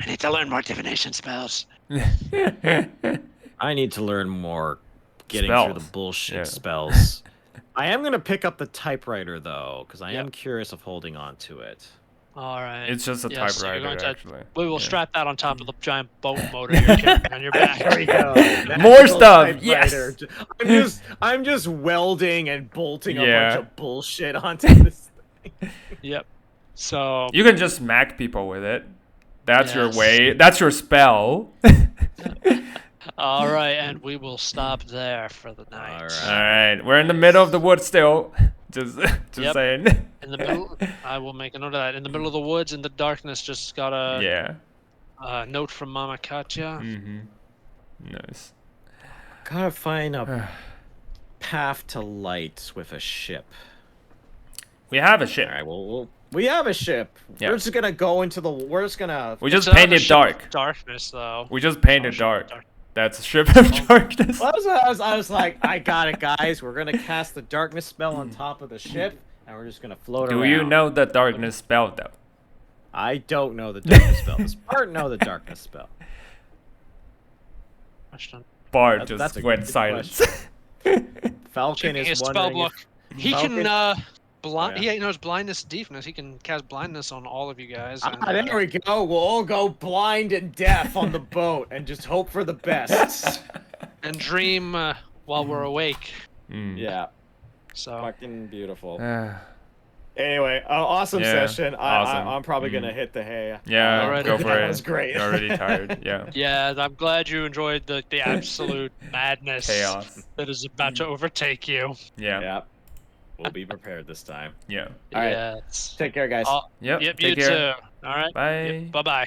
I need to learn more divination spells. I need to learn more getting through the Spells. bullshit Yeah. spells. I am gonna pick up the typewriter though, because I am Yep. curious of holding on to it. "All right." It's just a Yeah, so you're typewriter, going to- actually. We will Yeah. strap that on top of the giant boat motor you're carrying on your back. There we go. More Magical stuff, typewriter. I'm just welding and bolting a Yeah. bunch of bullshit onto this thing. Yep. So You can just smack people with it. That's your Yes. way. That's your spell. all right, and we will stop there for the night. All All right. right, we're in the middle of the woods still. Just Yep. saying. In the middle, I will make a note of that. In the middle of the woods, in the darkness, just got a Yeah. note from Mama Katya. Nice. Gotta find a path to light with a ship. We have a ship. All right, well, we have a ship. Yeah. We're just gonna go into the. We're just gonna. We just It's another painted ship of dark. Darkness, though. We just painted Ship of dark. dark- That's a ship of darkness. Well, I was like, I got it, guys. We're gonna cast the darkness spell on top of the ship, and we're just gonna float around. Do you know the darkness spell though? I don't know the darkness spell. Does Bart know the darkness spell? Question. Bart That's just a went good silent. Falcon Checking is his spell wondering book. if He Falcon- can blind. Yeah. He knows blindness, deafness. He can cast blindness on all of you guys. And, there we go. We'll all go blind and deaf on the boat and just hope for the best. and dream while we're awake. Yeah, So fucking beautiful. yeah. Anyway, awesome Yeah, session. awesome. I'm probably gonna hit the hay. Alright. Go for that it. was great. You're already tired. Yeah. yeah, I'm glad you enjoyed the absolute madness Chaos. that is about to overtake you. Yeah. Yeah, we'll be prepared this time. Yeah. All right. Yeah. it's- Take care, guys. Yep. Yep, Take you care. too. All right. Bye. Bye bye.